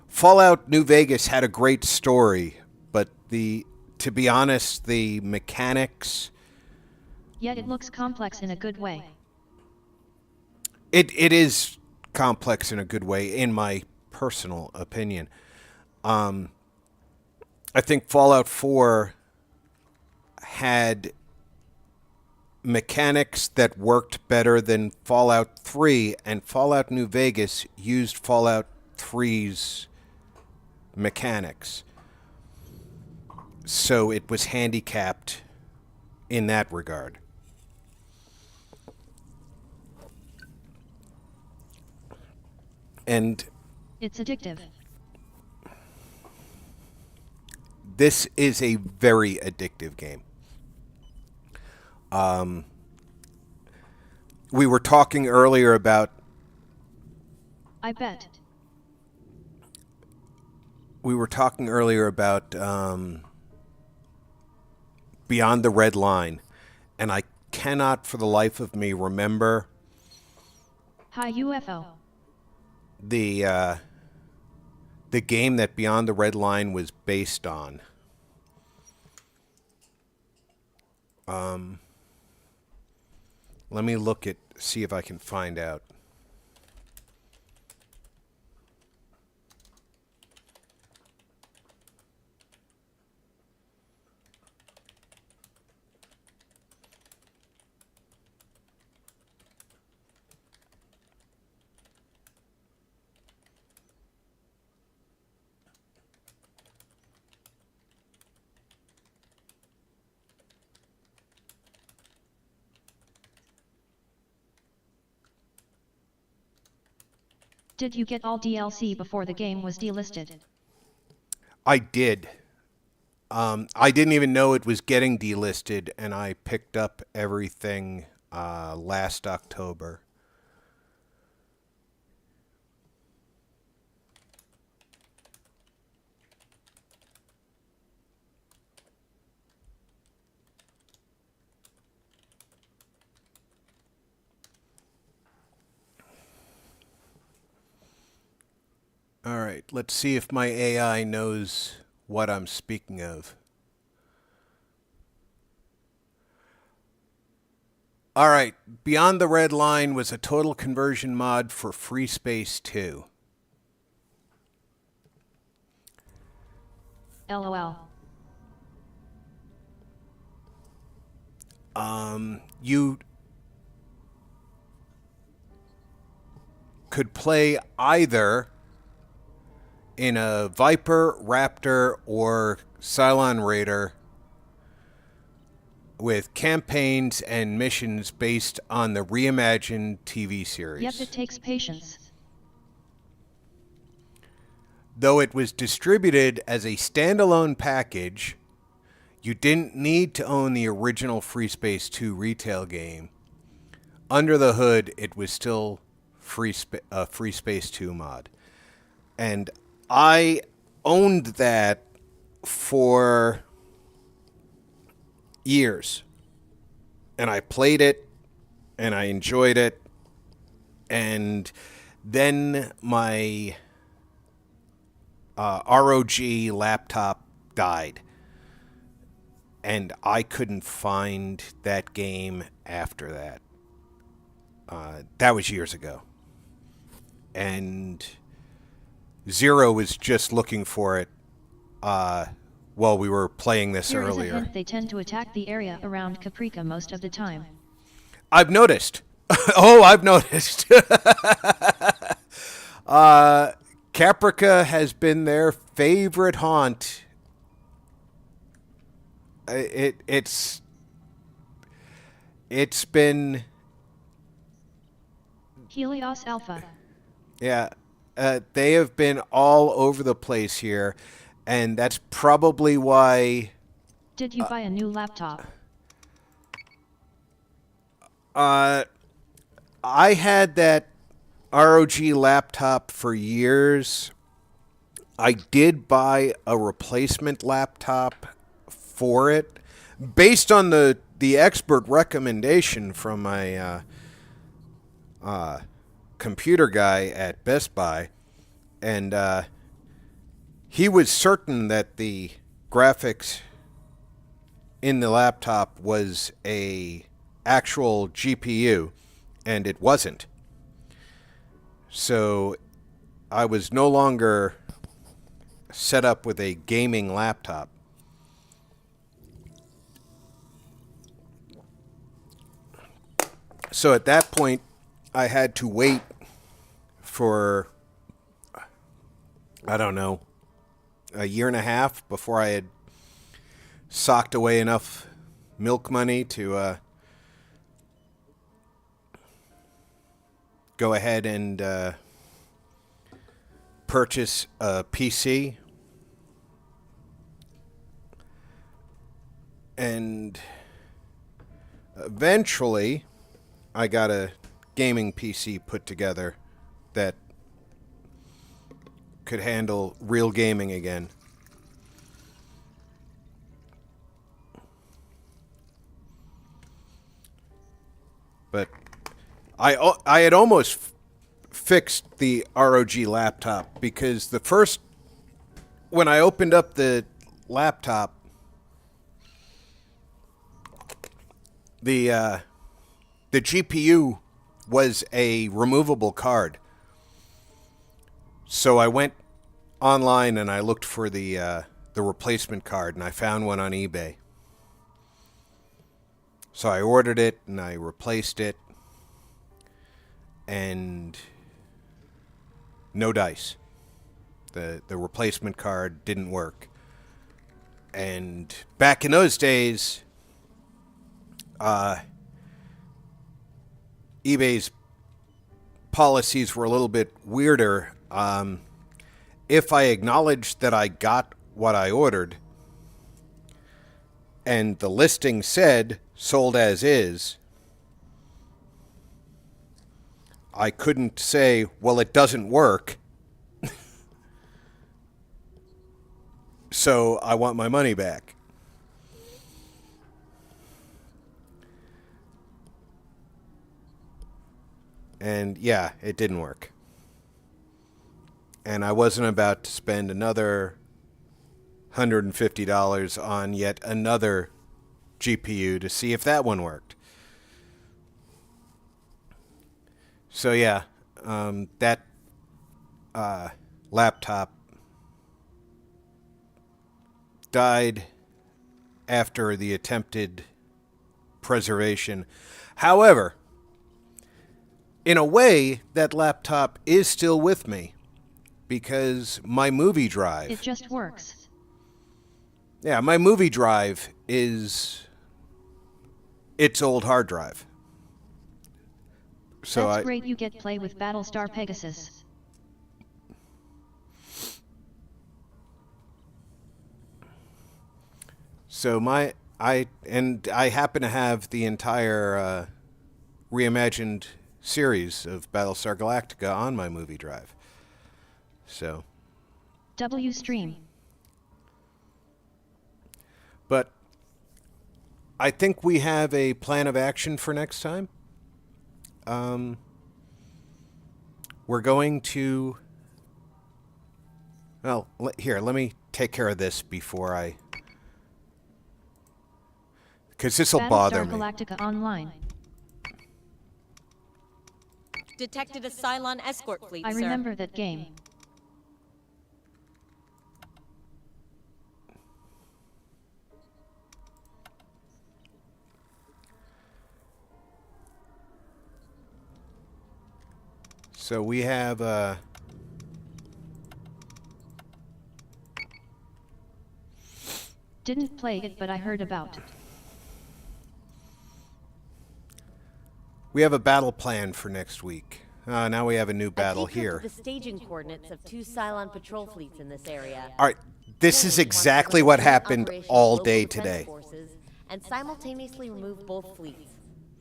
Fallout New Vegas had a great story, but to be honest, the mechanics... Yet it looks complex in a good way. It is complex in a good way, in my personal opinion. I think Fallout 4 had mechanics that worked better than Fallout 3, and Fallout New Vegas used Fallout 3's mechanics. So it was handicapped in that regard. And it's addictive. This is a very addictive game. We were talking earlier about... I bet. We were talking earlier about Beyond the Red Line, and I cannot for the life of me remember... Hi UFO. The game that Beyond the Red Line was based on. Let me see if I can find out. Did you get all DLC before the game was delisted? I did. I didn't even know it was getting delisted, and I picked up everything last October. All right, let's see if my AI knows what I'm speaking of. All right, Beyond the Red Line was a total conversion mod for Free Space 2. LOL. You could play either in a Viper, Raptor, or Cylon Raider with campaigns and missions based on the reimagined TV series. Yep, it takes patience. Though it was distributed as a standalone package, you didn't need to own the original Free Space 2 retail game. Under the hood, it was still a Free Space 2 mod. And I owned that for years. And I played it, and I enjoyed it. And then my ROG laptop died. And I couldn't find that game after that. That was years ago. And Zero was just looking for it while we were playing this Here is a earlier. hint, they tend to attack the area around Caprica most of the time. I've noticed. Oh, I've noticed. Caprica has been their favorite haunt. It's been... Helios Alpha. Yeah, they have been all over the place here, and that's probably why... Did you buy a new laptop? I had that ROG laptop for years. I did buy a replacement laptop for it, based on the expert recommendation from my computer guy at Best Buy, and he was certain that the graphics in the laptop was a actual GPU, and it wasn't. So I was no longer set up with a gaming laptop. So at that point, I had to wait for, I don't know, a year and a half before I had socked away enough milk money to go ahead and purchase a PC. And eventually, I got a gaming PC put together that could handle real gaming again. But I had almost fixed the ROG laptop, because when I opened up the laptop, the GPU was a removable card. So I went online and I looked for the replacement card, and I found one on eBay. So I ordered it and I replaced it, and no dice. The replacement card didn't work. And back in those days, eBay's policies were a little bit weirder. If I acknowledged that I got what I ordered, and the listing said sold as is, I couldn't say, well, it doesn't work, so I want my money back. And yeah, it didn't work. And I wasn't about to spend another $150 on yet another GPU to see if that one worked. So yeah, that laptop died after the attempted preservation. However, in a way, that laptop is still with me because my movie drive... It just works. Yeah, my movie drive is its old hard drive. So That's great you get play with Battlestar Pegasus. So I happen to have the entire reimagined series of Battlestar Galactica on my movie drive. So. W stream. But I think we have a plan of action for next time. We're going to... Well, here, let me take care of this before I... Because this will bother me. Battlestar Galactica Online. Detected a Cylon escort fleet, I sir. remember that game. So we have Didn't play it, but I heard about it. we have a battle plan for next week. Now we have a new battle here. The staging coordinates of 2 Cylon patrol fleets in this area. All right, this is exactly what happened all day today. And simultaneously remove both fleets.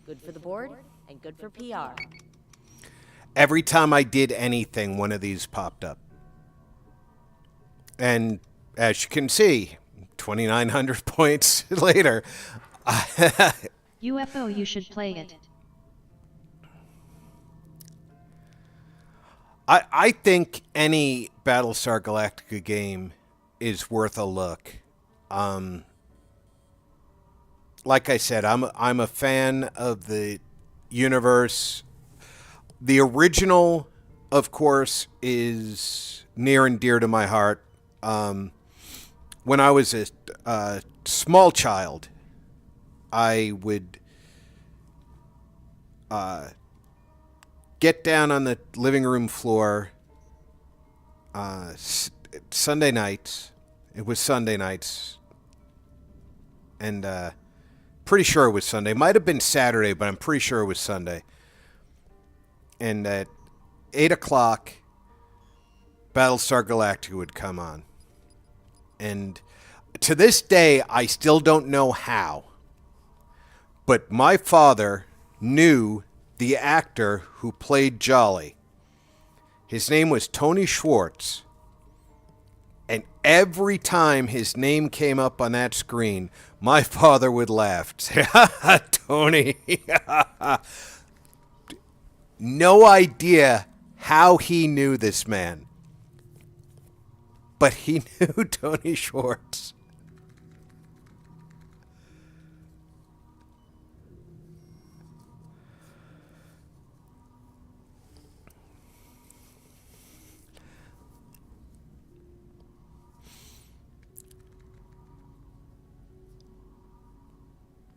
Good for the board and good for PR. Every time I did anything, one of these popped up. And as you can see, 2,900 points later. UFO, you should play it. I think any Battlestar Galactica game is worth a look. Like I said, I'm a fan of the universe. The original, of course, is near and dear to my heart. When I was a small child, I would get down on the living room floor Sunday nights. It was Sunday nights. And pretty sure it was Sunday. Might have been Saturday, but I'm pretty sure it was Sunday. And at 8 o'clock, Battlestar Galactica would come on. And to this day, I still don't know how. But my father knew the actor who played Jolly. His name was Tony Schwartz. And every time his name came up on that screen, my father would laugh. Say, ha ha, Tony. No idea how he knew this man. But he knew Tony Schwartz.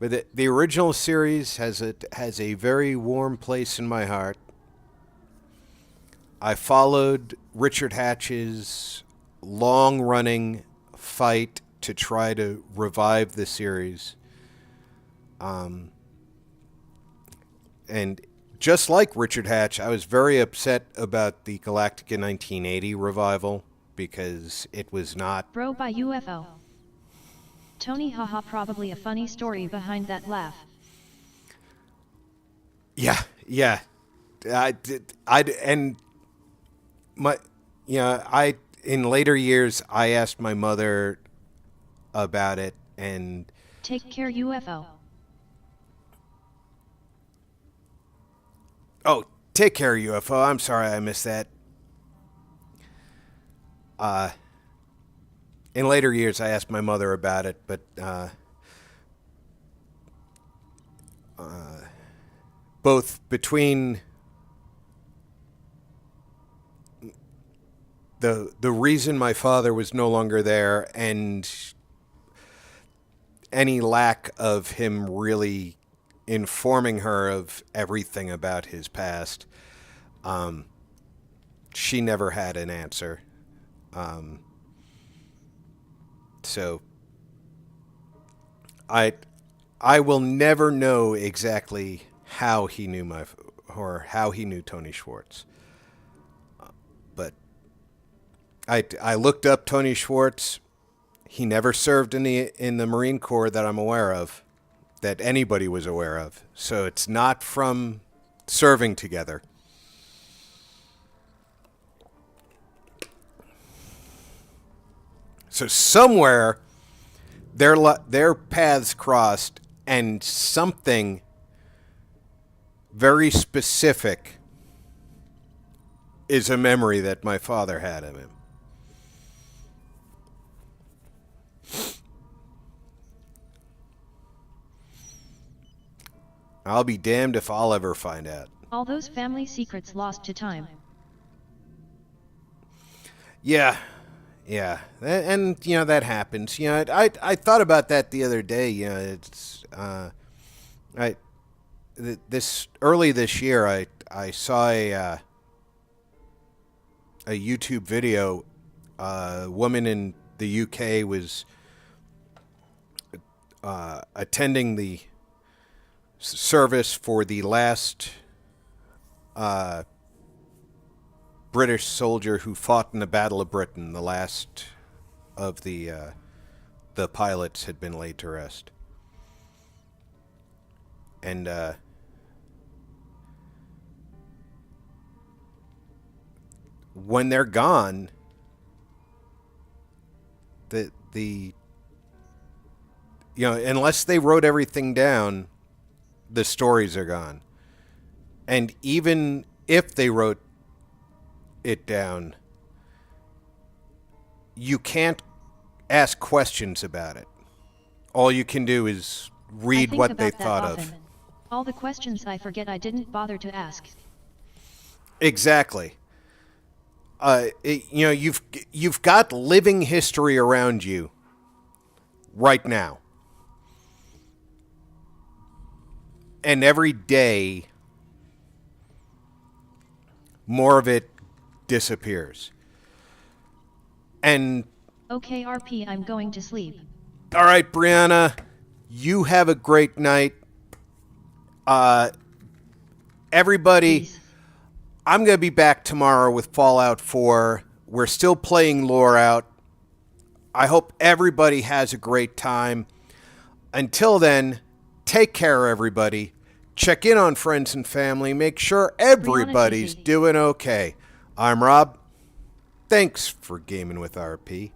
But the original series has a very warm place in my heart. I followed Richard Hatch's long-running fight to try to revive the series. And just like Richard Hatch, I was very upset about the Galactica 1980 revival because it was not... Bro by UFO. Tony, haha, probably a funny story behind that laugh. Yeah. In later years, I asked my mother about it, and Take care, UFO. oh, take care, UFO. I'm sorry I missed that. In later years, I asked my mother about it, but both between the reason my father was no longer there and any lack of him really informing her of everything about his past, she never had an answer. So I will never know exactly how he knew how he knew Tony Schwartz. But I looked up Tony Schwartz. He never served in the Marine Corps that I'm aware of, that anybody was aware of. So it's not from serving together. So somewhere their paths crossed, and something very specific is a memory that my father had of him. I'll be damned if I'll ever find out. All those family secrets lost to time. Yeah. And that happens. I thought about that the other day. It's early this year I saw a YouTube video. A woman in the UK was attending the service for the last British soldier who fought in the Battle of Britain. The last of the pilots had been laid to rest. And when they're gone, unless they wrote everything down, the stories are gone. And even if they wrote it down, you can't ask questions about it. All you can do is read what they thought of. All the questions I forget I didn't bother to ask. Exactly. You've got living history around you right now. And every day, more of it disappears. And Okay, RP, I'm going to sleep. all right, Brianna, you have a great night. Everybody, Peace. I'm going to be back tomorrow with Fallout 4. We're still playing lore out. I hope everybody has a great time. Until then, take care, everybody. Check in on friends and family. Make sure everybody's doing okay. I'm Rob. Thanks for gaming with RP.